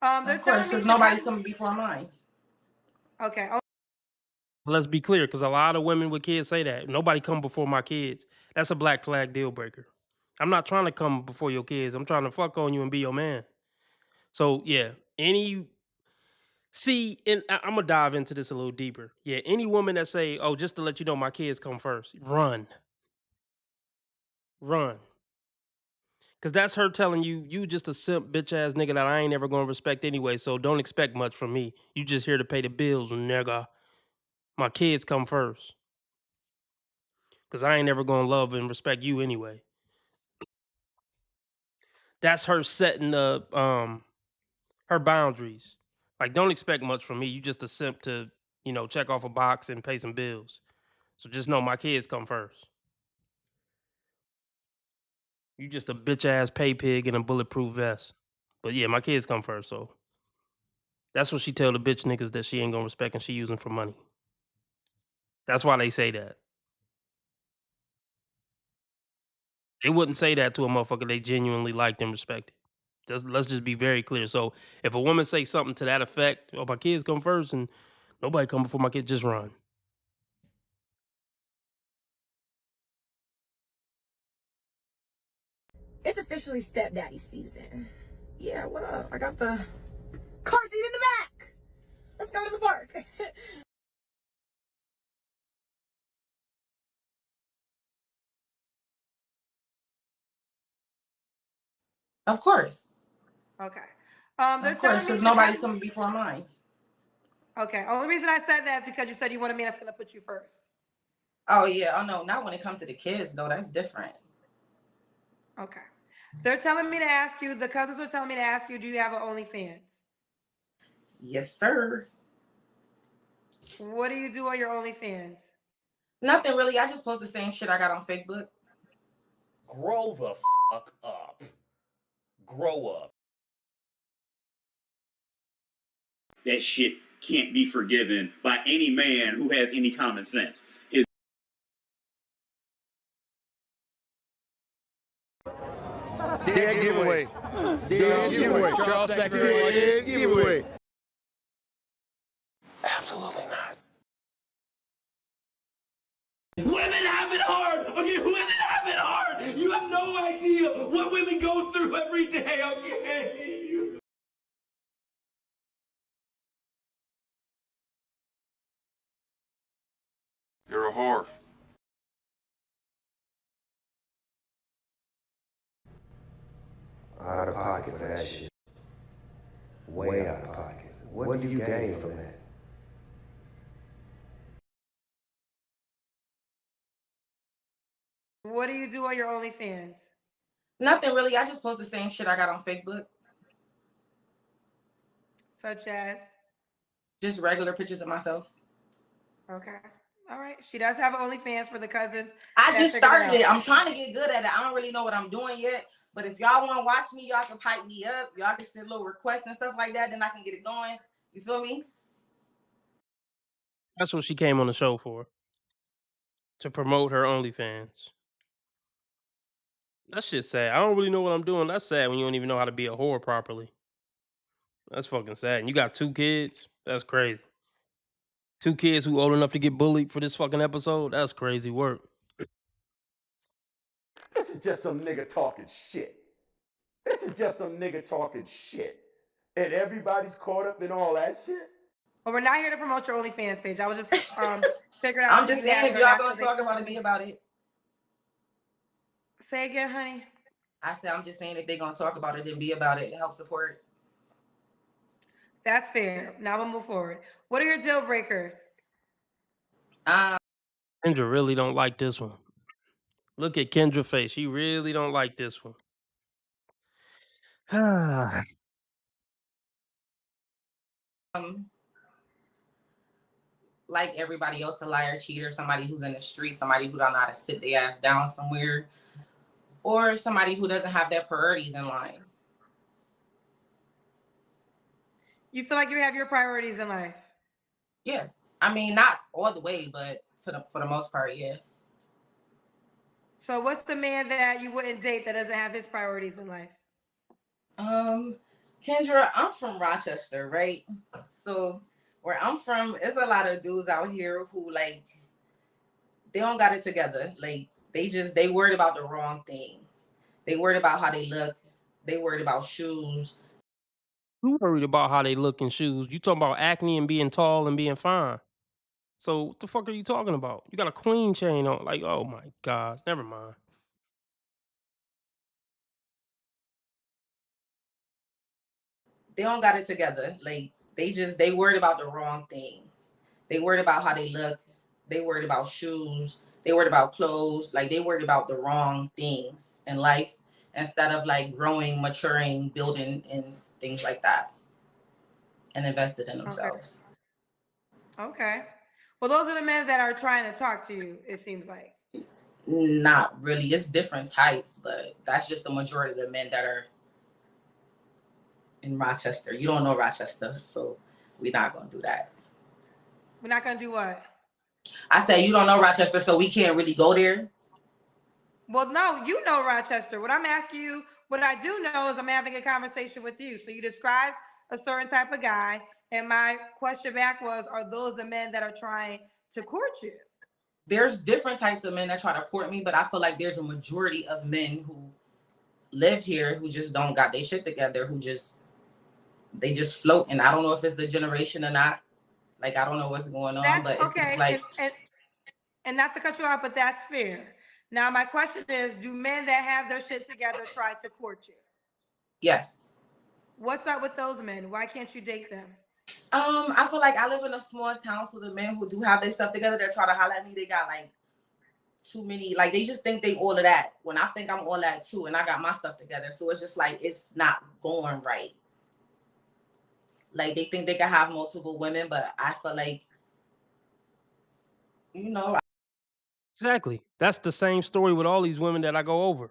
They're Of course, telling me because nobody's coming before mine. Okay. Let's be clear, because a lot of women with kids say that. Nobody come before my kids. That's a black flag deal breaker. I'm not trying to come before your kids. I'm trying to fuck on you and be your man. So yeah, and I'm gonna dive into this a little deeper. Yeah, any woman that say, "Oh, just to let you know, my kids come first," run. Cause that's her telling you, you just a simp bitch ass nigga that I ain't ever gonna respect anyway. So don't expect much from me. You just here to pay the bills, nigga. My kids come first. Cause I ain't never gonna love and respect you anyway. That's her setting the her boundaries. Like, don't expect much from me. You just a simp to, check off a box and pay some bills. So just know my kids come first. You just a bitch ass pay pig in a bulletproof vest. But yeah, my kids come first. So that's what she tell the bitch niggas that she ain't gonna respect and she using for money. That's why they say that. They wouldn't say that to a motherfucker they genuinely liked and respected. Let's just be very clear. So if a woman say something to that effect, "Oh, my kids come first and nobody come before my kids," just run. It's officially stepdaddy season. Yeah, what up? I got the car seat in the back. Let's go to the park. Of course. Okay. They're Of course, telling me because nobody's coming before mine. Okay. Only reason I said that is because you said you want a man that's gonna put you first. Oh yeah. Oh no, not when it comes to the kids though. That's different. Okay. They're telling me to ask you, the cousins are telling me to ask you, do you have an OnlyFans? Yes, sir. What do you do on your OnlyFans? Nothing really. I just post the same shit I got on Facebook. Grow the fuck up. Grow up. That shit can't be forgiven by any man who has any common sense. Dead giveaway. Dead giveaway. Charles Secretary. Dead giveaway. Absolutely not. Women have it hard. Okay, women have it hard. You have no idea what women go through every day. Okay. You're a whore. Out of pocket for that shit. Way out of pocket. What do you gain from that? What do you do on your OnlyFans? Nothing really. I just post the same shit I got on Facebook. Such as? Just regular pictures of myself. Okay. All right. She does have OnlyFans for the cousins. I just started it. I'm trying to get good at it. I don't really know what I'm doing yet. But if y'all want to watch me, y'all can pipe me up. Y'all can send little requests and stuff like that. Then I can get it going. You feel me? That's what she came on the show for. To promote her OnlyFans. That shit's sad. I don't really know what I'm doing. That's sad when you don't even know how to be a whore properly. That's fucking sad. And you got 2 kids? That's crazy. 2 kids who old enough to get bullied for this fucking episode? That's crazy work. This is just some nigga talking shit. This is just some nigga talking shit. And everybody's caught up in all that shit? Well, we're not here to promote your OnlyFans page. I was just figuring out. I'm just saying, if y'all gonna talk about it, be about it. Say again, honey. I said, I'm just saying, if they're gonna talk about it, then be about it to help support. That's fair. Now we'll move forward. What are your deal breakers? Kendra really don't like this one. Look at Kendra's face. She really don't like this one. Like everybody else, a liar, cheater, somebody who's in the street, somebody who don't know how to sit their ass down somewhere, or somebody who doesn't have their priorities in line. You feel like you have your priorities in life? Yeah. I mean, not all the way, but for the most part, yeah. So what's the man that you wouldn't date that doesn't have his priorities in life? Kendra, I'm from Rochester, right? So where I'm from, there's a lot of dudes out here who like, they don't got it together. Like they worried about the wrong thing. They worried about how they look. They worried about shoes. Who worried about how they look in shoes? You talking about acne and being tall and being fine. So what the fuck are you talking about? You got a queen chain on. Like, oh my God. Never mind. They don't got it together. Like they worried about the wrong thing. They worried about how they look. They worried about shoes. They worried about clothes. Like they worried about the wrong things in life instead of like growing, maturing, building and things like that and invested in themselves. Okay. Well, those are the men that are trying to talk to you, it seems like. Not really. It's different types, but that's just the majority of the men that are in Rochester. You don't know Rochester, so we're not going to do that. We're not going to do what? I said you don't know Rochester, so we can't really go there. Well, no, you know Rochester. What I'm asking you, what I do know is I'm having a conversation with you. So you described a certain type of guy, and my question back was, are those the men that are trying to court you? There's different types of men that try to court me, but I feel like there's a majority of men who live here who just don't got their shit together, who they just float. And I don't know if it's the generation or not. Like, I don't know what's going on, but it's okay. like... And not to cut you off, but that's fair. Now, my question is, do men that have their shit together try to court you? Yes. What's up with those men? Why can't you date them? I feel like I live in a small town, so the men who do have their stuff together, they try to holler at me. They got like too many, like they just think they all of that. When I think I'm all that too, and I got my stuff together. So it's just like, it's not going right. Like they think they can have multiple women, but I feel like, you know. Exactly. That's the same story with all these women that I go over.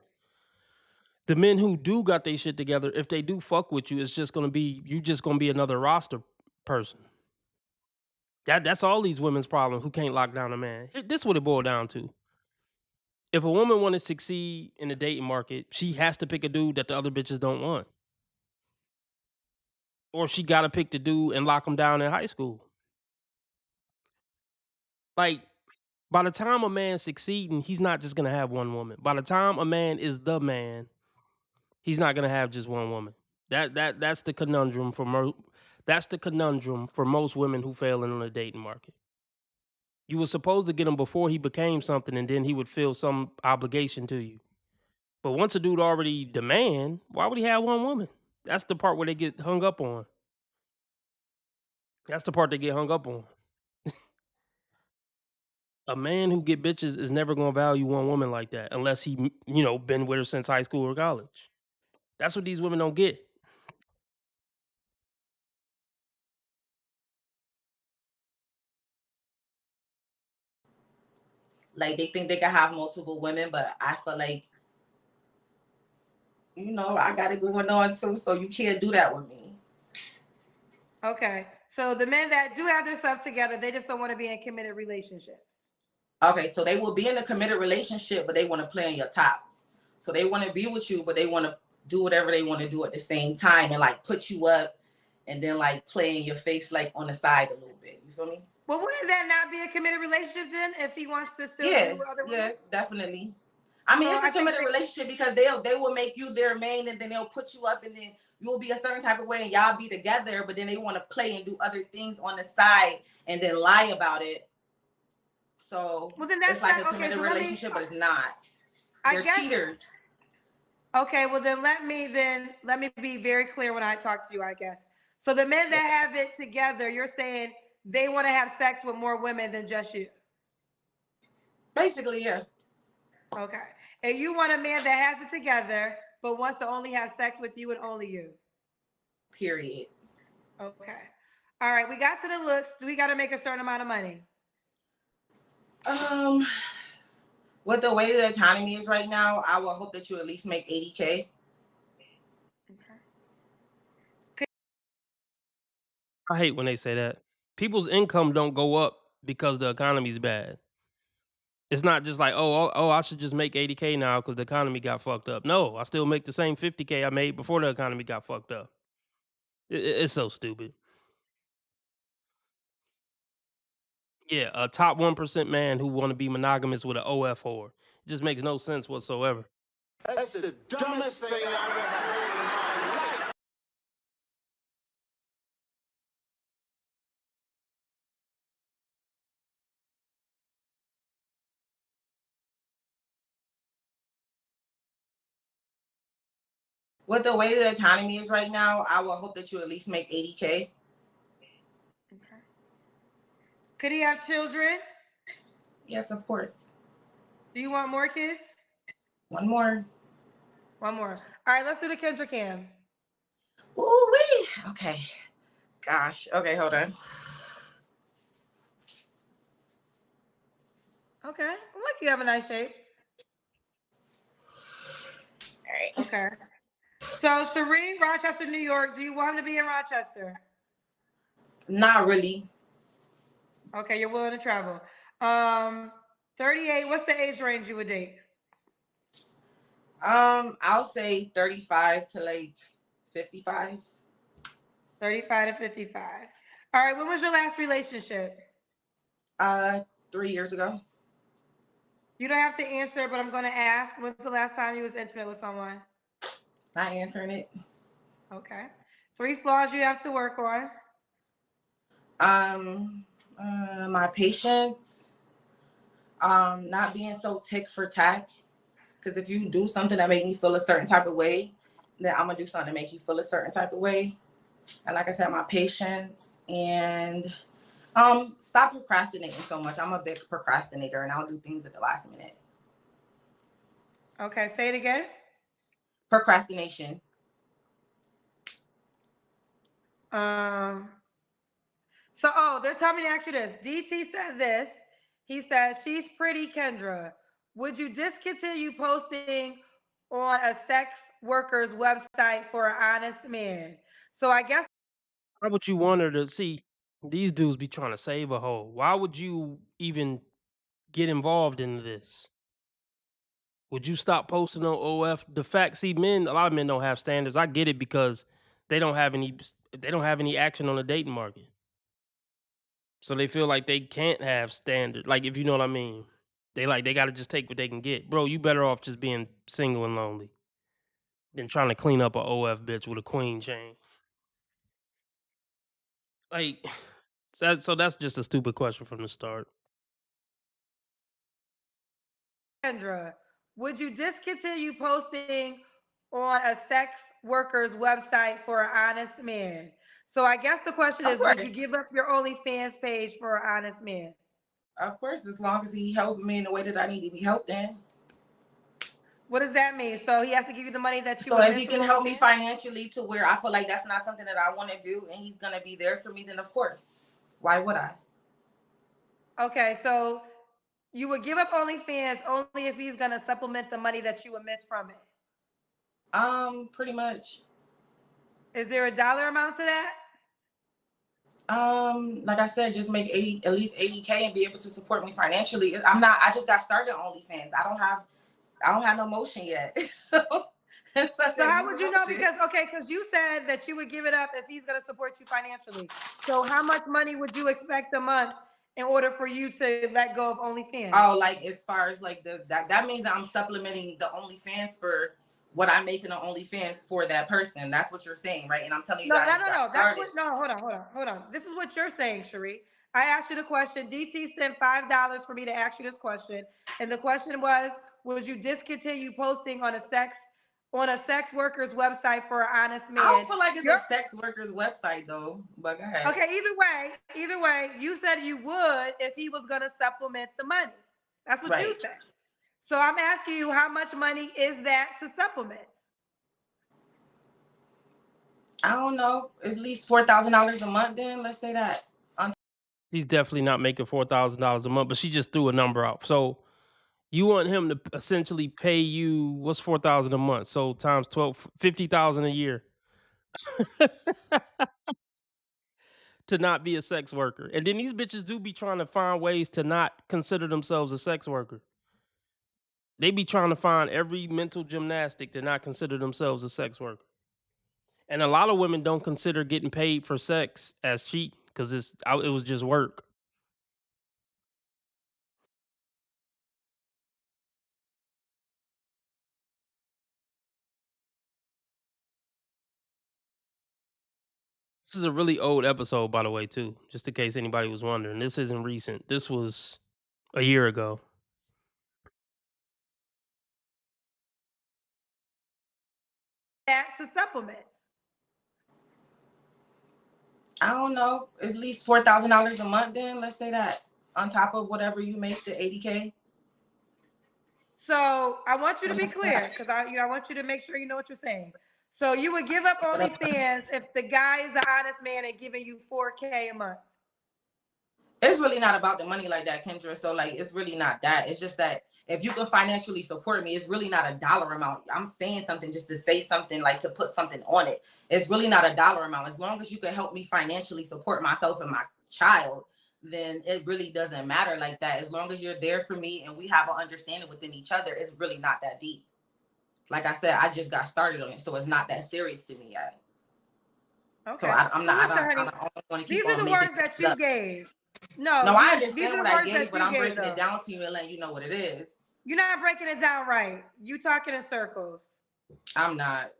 The men who do got their shit together, if they do fuck with you, it's just gonna be you just gonna be another roster person. That's all these women's problem who can't lock down a man. This is what it boiled down to. If a woman want to succeed in the dating market, she has to pick a dude that the other bitches don't want. Or she gotta pick the dude and lock him down in high school. Like, by the time a man's succeeding, he's not just gonna have one woman. By the time a man is the man, he's not gonna have just one woman. That's the conundrum for most women who fail in the dating market. You were supposed to get him before he became something, and then he would feel some obligation to you. But once a dude already demand, why would he have one woman? That's the part where they get hung up on. That's the part they get hung up on. A man who get bitches is never gonna value one woman like that unless he, been with her since high school or college. That's what these women don't get. Like they think they can have multiple women, but I feel like, I got it going on too, so you can't do that with me. Okay. So the men that do have their stuff together, they just don't want to be in committed relationships. Okay, so they will be in a committed relationship, but they want to play on your top. So they want to be with you, but they want to do whatever they want to do at the same time and like put you up and then like play in your face like on the side a little bit. You feel me? Well, wouldn't that not be a committed relationship then if he wants to still Yeah, do with other women? yeah, definitely. I mean, Well, it's I a think committed relationship because they will make you their main and then they'll put you up and then you will be a certain type of way and y'all be together, but then they want to play and do other things on the side and then lie about it. So well, then that's it's like not, a committed relationship, but it's not. They're cheaters. Okay, well then let me be very clear when I talk to you, I guess. So the men that have it together, you're saying they want to have sex with more women than just you. Basically, yeah. Okay. And you want a man that has it together, but wants to only have sex with you and only you. Period. Okay. All right, we got to the looks. We got to make a certain amount of money. With the way the economy is right now, I will hope that you at least make $80K. I hate when they say that. People's income don't go up because the economy's bad. It's not just like, oh, I should just make $80K now because the economy got fucked up. No, I still make the same $50K I made before the economy got fucked up. It's so stupid. Yeah, a top 1% man who want to be monogamous with an OF whore. It just makes no sense whatsoever. That's the dumbest thing I've ever heard in my life. With the way the economy is right now, I will hope that you at least make $80K. Okay. Could he have children? Yes, of course. Do you want more kids? One more. One more. All right, let's do the Kendra cam. Ooh wee. Okay. Gosh. Okay, hold on. Okay. Look, you have a nice shape. All right. Okay. So, Sheree, Rochester, New York. Do you want him to be in Rochester? Not really. Okay, you're willing to travel. 38. What's the age range you would date? I'll say 35 to like 55. 35 to 55. All right. When was your last relationship? 3 years ago. You don't have to answer, but I'm going to ask. When's the last time you was intimate with someone? Not answering it. Okay. 3 flaws you have to work on. My patience. Not being so tick for tack. Because if you do something that make me feel a certain type of way, then I'm gonna do something to make you feel a certain type of way. And like I said, my patience and stop procrastinating so much. I'm a big procrastinator and I'll do things at the last minute. Okay, say it again. Procrastination. So they're telling me to ask you this. DT said this. He says, she's pretty, Kendra. Would you discontinue posting on a sex worker's website for an honest man? So I guess Why would you want her to see? These dudes be trying to save a hoe. Why would you even get involved in this? Would you stop posting on OF? The fact, see, men, a lot of men don't have standards. I get it because they don't have any action on the dating market. So they feel like they can't have standard. Like, if you know what I mean. They gotta just take what they can get. Bro, you better off just being single and lonely than trying to clean up a OF bitch with a queen chain. Like, so that's just a stupid question from the start. Kendra, would you discontinue posting on a sex worker's website for an honest man? So I guess the question Of is, would course. you give up your OnlyFans page for an honest man? Of course, as long as he helped me in the way that I need to be helped in. What does that mean? So he has to give you the money that you So if he eventually can help me want? financially to where I feel like that's not something that I want to do and he's going to be there for me, then of course. Why would I? Okay, so you would give up OnlyFans only if he's going to supplement the money that you would miss from it? Pretty much. Is there a dollar amount to that? Like I said, just make at least 80K and be able to support me financially. I just got started on OnlyFans. I don't have no motion yet. So how would you know? Because you said that you would give it up if he's going to support you financially. So how much money would you expect a month in order for you to let go of OnlyFans? Oh, like as far as like that means that I'm supplementing the OnlyFans for what I'm making on OnlyFans for that person. That's what you're saying, right? And I'm telling you guys. Hold on. This is what you're saying, Cherie. I asked you the question. DT sent $5 for me to ask you this question. And the question was, would you discontinue posting on a sex worker's website for an honest man? I don't feel like it's a sex worker's website though, but go ahead. Okay, either way, you said you would if he was going to supplement the money. That's what you said. So I'm asking you, how much money is that to supplement? I don't know, at least $4,000 a month then, let's say that. He's definitely not making $4,000 a month, but she just threw a number out. So you want him to essentially pay you, what's $4,000 a month? So times 12, $50,000 a year to not be a sex worker. And then these bitches do be trying to find ways to not consider themselves a sex worker. They be trying to find every mental gymnastic to not consider themselves a sex worker. And a lot of women don't consider getting paid for sex as cheat because it was just work. This is a really old episode, by the way, too, just in case anybody was wondering. This isn't recent. This was a year ago. That to supplement. I don't know, at least $4,000 a month then, let's say that, on top of whatever you make, the 80K. So I want you to be clear, because I want you to make sure you know what you're saying. So you would give up OnlyFans if the guy is an honest man and giving you $4K a month? It's really not about the money like that, Kendra. So like, it's really not that. It's just that if you can financially support me, it's really not a dollar amount. I'm saying something just to say something, like to put something on it. It's really not a dollar amount. As long as you can help me financially support myself and my child, then it really doesn't matter like that. As long as you're there for me and we have an understanding within each other, it's really not that deep. Like I said, I just got started on it, so it's not that serious to me yet. Okay. So I don't want to keep These are the words that you gave. No, I understand what I gave, but I'm breaking it down to you and letting you know what it is. You're not breaking it down right. You talking in circles. I'm not.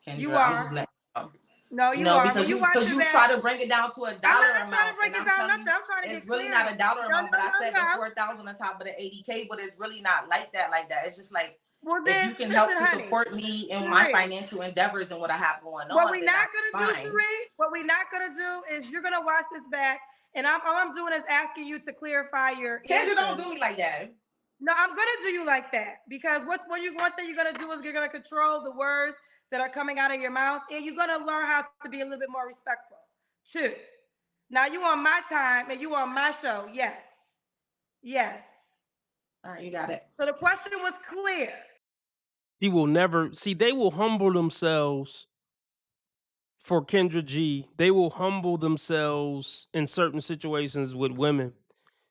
Kendra, You are. I'm just letting you know. No, you are. Because you try to bring it down to a dollar amount. I'm not trying to break it down. I'm trying to get It's really clear. not a dollar amount, but I said no. the 4,000 on top of the 80K, but it's really not like that. It's just like, well, if you can help to support me in my financial endeavors and what I have going on, what we're then not that's gonna fine. do, Cherie, what we're not gonna do is you're gonna watch this back, and all I'm doing is asking you to clarify your. Kendra, don't do me like that. No, I'm gonna do you like that because one thing you're gonna do is you're gonna control the words that are coming out of your mouth, and you're gonna learn how to be a little bit more respectful too. Now you on my time and you on my show, yes. Yes. All right, you got it. So the question was clear. He will never see. They will humble themselves for Kendra G. They will humble themselves in certain situations with women.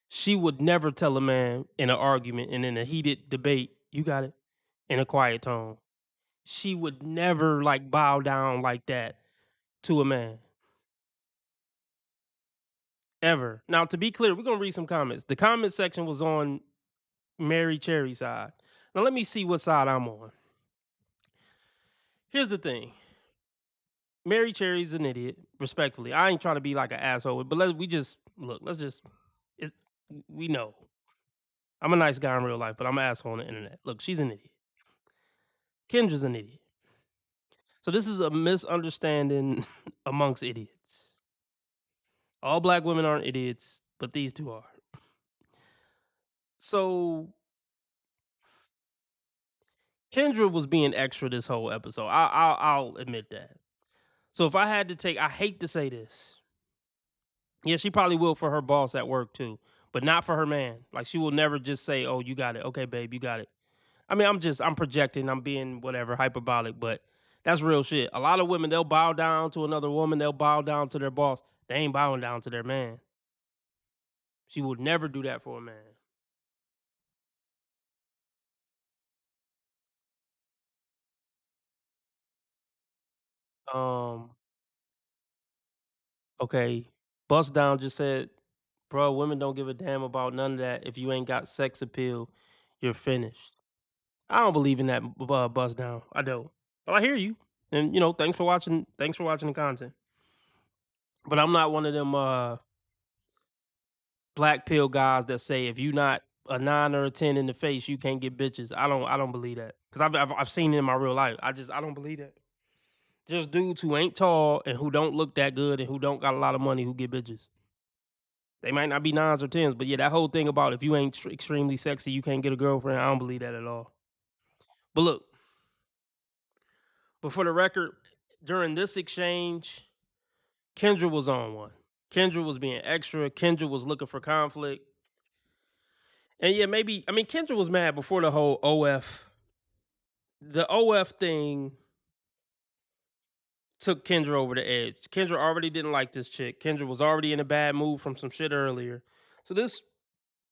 She would never tell a man in an argument and in a heated debate, "You got it," in a quiet tone. She would never like bow down like that to a man. Ever. Now, to be clear, we're gonna read some comments. The comment section was on Mary Cherry's side. Now let me see what side I'm on. Here's the thing. Mary Cherry's an idiot, respectfully. I ain't trying to be like an asshole, but we know. I'm a nice guy in real life, but I'm an asshole on the internet. Look, she's an idiot. Kendra's an idiot. So this is a misunderstanding amongst idiots. All black women aren't idiots, but these two are. So Kendra was being extra this whole episode. I'll admit that. So if I had to take, I hate to say this. Yeah, she probably will for her boss at work too, but not for her man. Like she will never just say, "Oh, you got it. Okay, babe, you got it." I mean, I'm projecting, I'm being whatever, hyperbolic, but that's real shit. A lot of women, they'll bow down to another woman, they'll bow down to their boss. They ain't bowing down to their man. She would never do that for a man. Okay. Bust Down just said, "Bro, women don't give a damn about none of that. If you ain't got sex appeal, you're finished." I don't believe in that, Bust Down. I don't. But I hear you. And thanks for watching the content. But I'm not one of them black pill guys that say if you not a 9 or a 10 in the face, you can't get bitches. I don't believe that. Cuz I've seen it in my real life. I don't believe that. There's dudes who ain't tall and who don't look that good and who don't got a lot of money who get bitches. They might not be 9s or 10s, but yeah, that whole thing about if you ain't extremely sexy, you can't get a girlfriend, I don't believe that at all. But look, but for the record, during this exchange, Kendra was on one. Kendra was being extra. Kendra was looking for conflict. And yeah, Kendra was mad before the whole OF. The OF thing took Kendra over the edge. Kendra already didn't like this chick. Kendra was already in a bad mood from some shit earlier. So this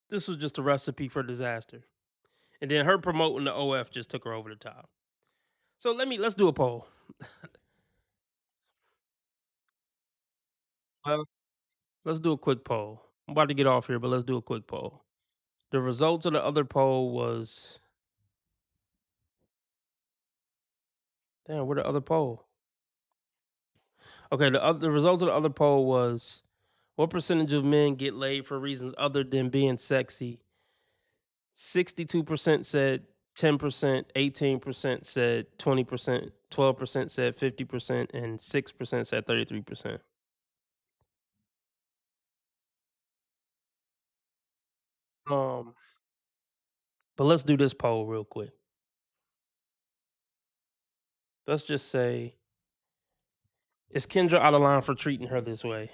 was just a recipe for disaster. And then her promoting the OF just took her over the top. So let's do a poll. Let's do a quick poll. I'm about to get off here, but let's do a quick poll. The results of the other poll was... Damn, where the other poll? Okay, the results of the other poll was, what percentage of men get laid for reasons other than being sexy? 62% said 10%, 18% said 20%, 12% said 50%, and 6% said 33%. But let's do this poll real quick. Let's just say, is Kendra out of line for treating her this way?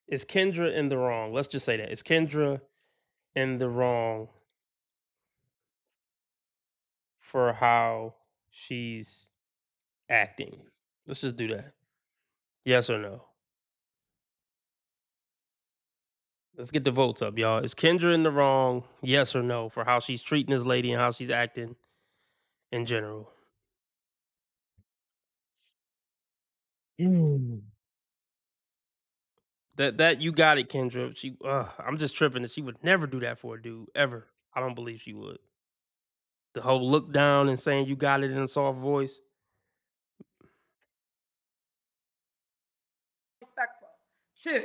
Is Kendra in the wrong? Let's just say that. Is Kendra in the wrong for how she's acting? Let's just do that. Yes or no? Let's get the votes up, y'all. Is Kendra in the wrong, yes or no, for how she's treating this lady and how she's acting in general? That you got it, Kendra. I'm just tripping that she would never do that for a dude, ever. I don't believe she would. The whole look down and saying you got it in a soft voice. Respectful. 2.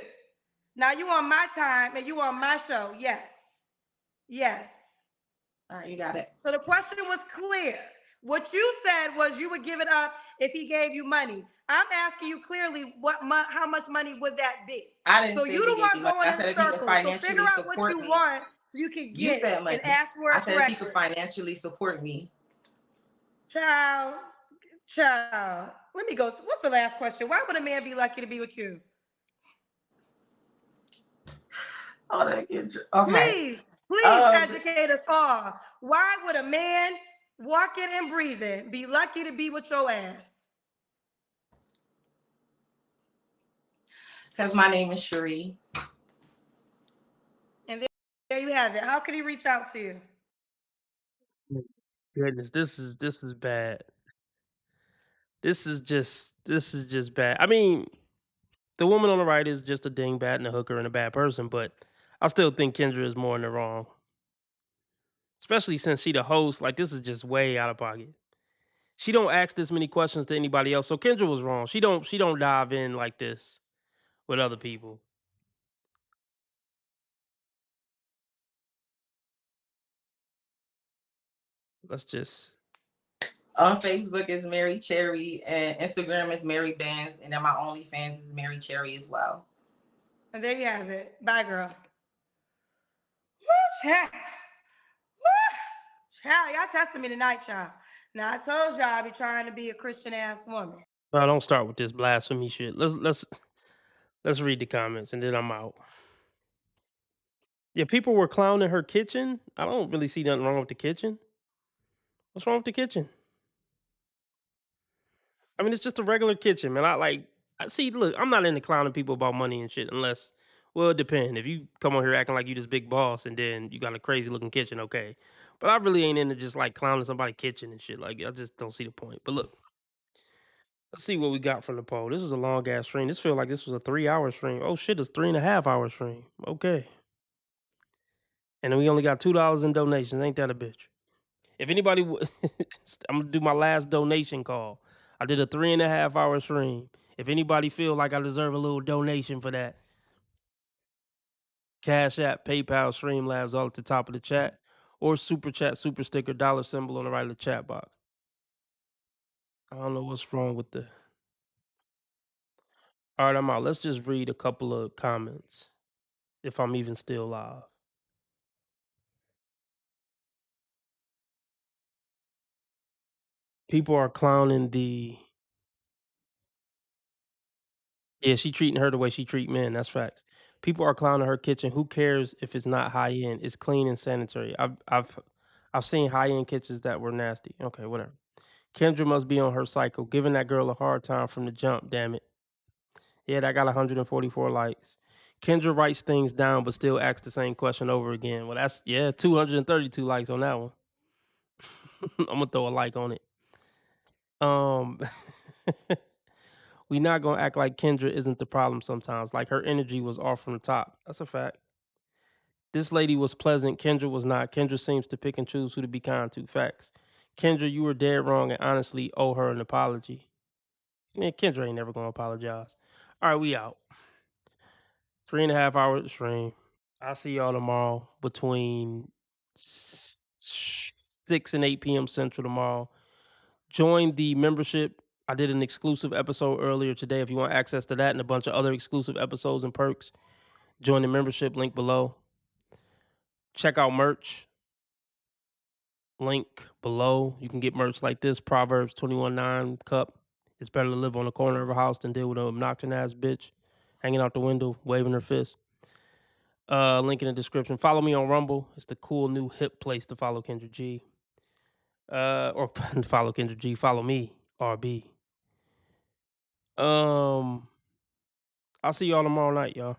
Now you on my time and you on my show. Yes. Yes. All right, you got it. So the question was clear. What you said was you would give it up if he gave you money. I'm asking you clearly how much money would that be? I didn't so say you don't want going I in said if he could circles. So financially figure out what support you me. want so you can You get said it money. and ask for it I said if he correctly. could financially support me. Child. Let me go. What's the last question? Why would a man be lucky to be with you? Oh, that kid. Please. Okay. Please educate us all. Why would a man walking and breathing be lucky to be with your ass? Because my name is Cherie. And there you have it. How could he reach out to you? Goodness, this is bad. This is just bad. I mean, the woman on the right is just a dingbat and a hooker and a bad person, but I still think Kendra is more in the wrong. Especially since she the host. Like, this is just way out of pocket. She don't ask this many questions to anybody else. So Kendra was wrong. She don't dive in like this with other people. Let's just. On Facebook is Mary Cherry, and Instagram is Mary Bands, and then my OnlyFans is Mary Cherry as well. And there you have it. Bye, girl. Woo, child. Woo. Child, y'all testing me tonight, child. Now, I told y'all I be trying to be a Christian-ass woman. No, don't start with this blasphemy shit. Let's read the comments and then I'm out. Yeah, people were clowning her kitchen. I don't really see nothing wrong with the kitchen. What's wrong with the kitchen? I mean, it's just a regular kitchen, man. I see. Look, I'm not into clowning people about money and shit unless, well, it depends. If you come on here acting like you this big boss and then you got a crazy looking kitchen, okay. But I really ain't into just like clowning somebody's kitchen and shit. Like, I just don't see the point. But look, let's see what we got from the poll. This was a long ass stream. This feels like this was a 3-hour stream. Oh shit, it's 3.5 hour stream. Okay. And then we only got $2 in donations. Ain't that a bitch? If anybody, I'm gonna do my last donation call. I did a 3.5 hour stream. If anybody feel like I deserve a little donation for that, Cash App, PayPal, Streamlabs, all at the top of the chat, or super chat, super sticker, dollar symbol on the right of the chat box. I don't know what's wrong with the. All right, I'm out. Let's just read a couple of comments, if I'm even still live. People are clowning the. Yeah, she treating her the way she treat men. That's facts. People are clowning her kitchen. Who cares if it's not high end? It's clean and sanitary. I've seen high end kitchens that were nasty. Okay, whatever. Kendra must be on her cycle, giving that girl a hard time from the jump. Damn it. Yeah, that got 144 likes. Kendra writes things down, but still asks the same question over again. Well, that's 232 likes on that one. I'm gonna throw a like on it. We not gonna act like Kendra isn't the problem sometimes. Like, her energy was off from the top. That's a fact. This lady was pleasant. Kendra was not. Kendra seems to pick and choose who to be kind to. Facts. Kendra, you were dead wrong and honestly owe her an apology. Man, Kendra ain't never gonna apologize. All right, we out. 3.5 hour stream. I'll see y'all tomorrow between 6 and 8 p.m. Central tomorrow. Join the membership. I did an exclusive episode earlier today. If you want access to that and a bunch of other exclusive episodes and perks, join the membership, link below. Check out merch, link below. You can get merch like this, Proverbs 21:9 cup. It's better to live on the corner of a house than deal with an obnoxious ass bitch hanging out the window, waving her fist. Link in the description. Follow me on Rumble. It's the cool new hip place to follow Kendra G. Or follow Kendra G. Follow me, RB. I'll see y'all tomorrow night, y'all.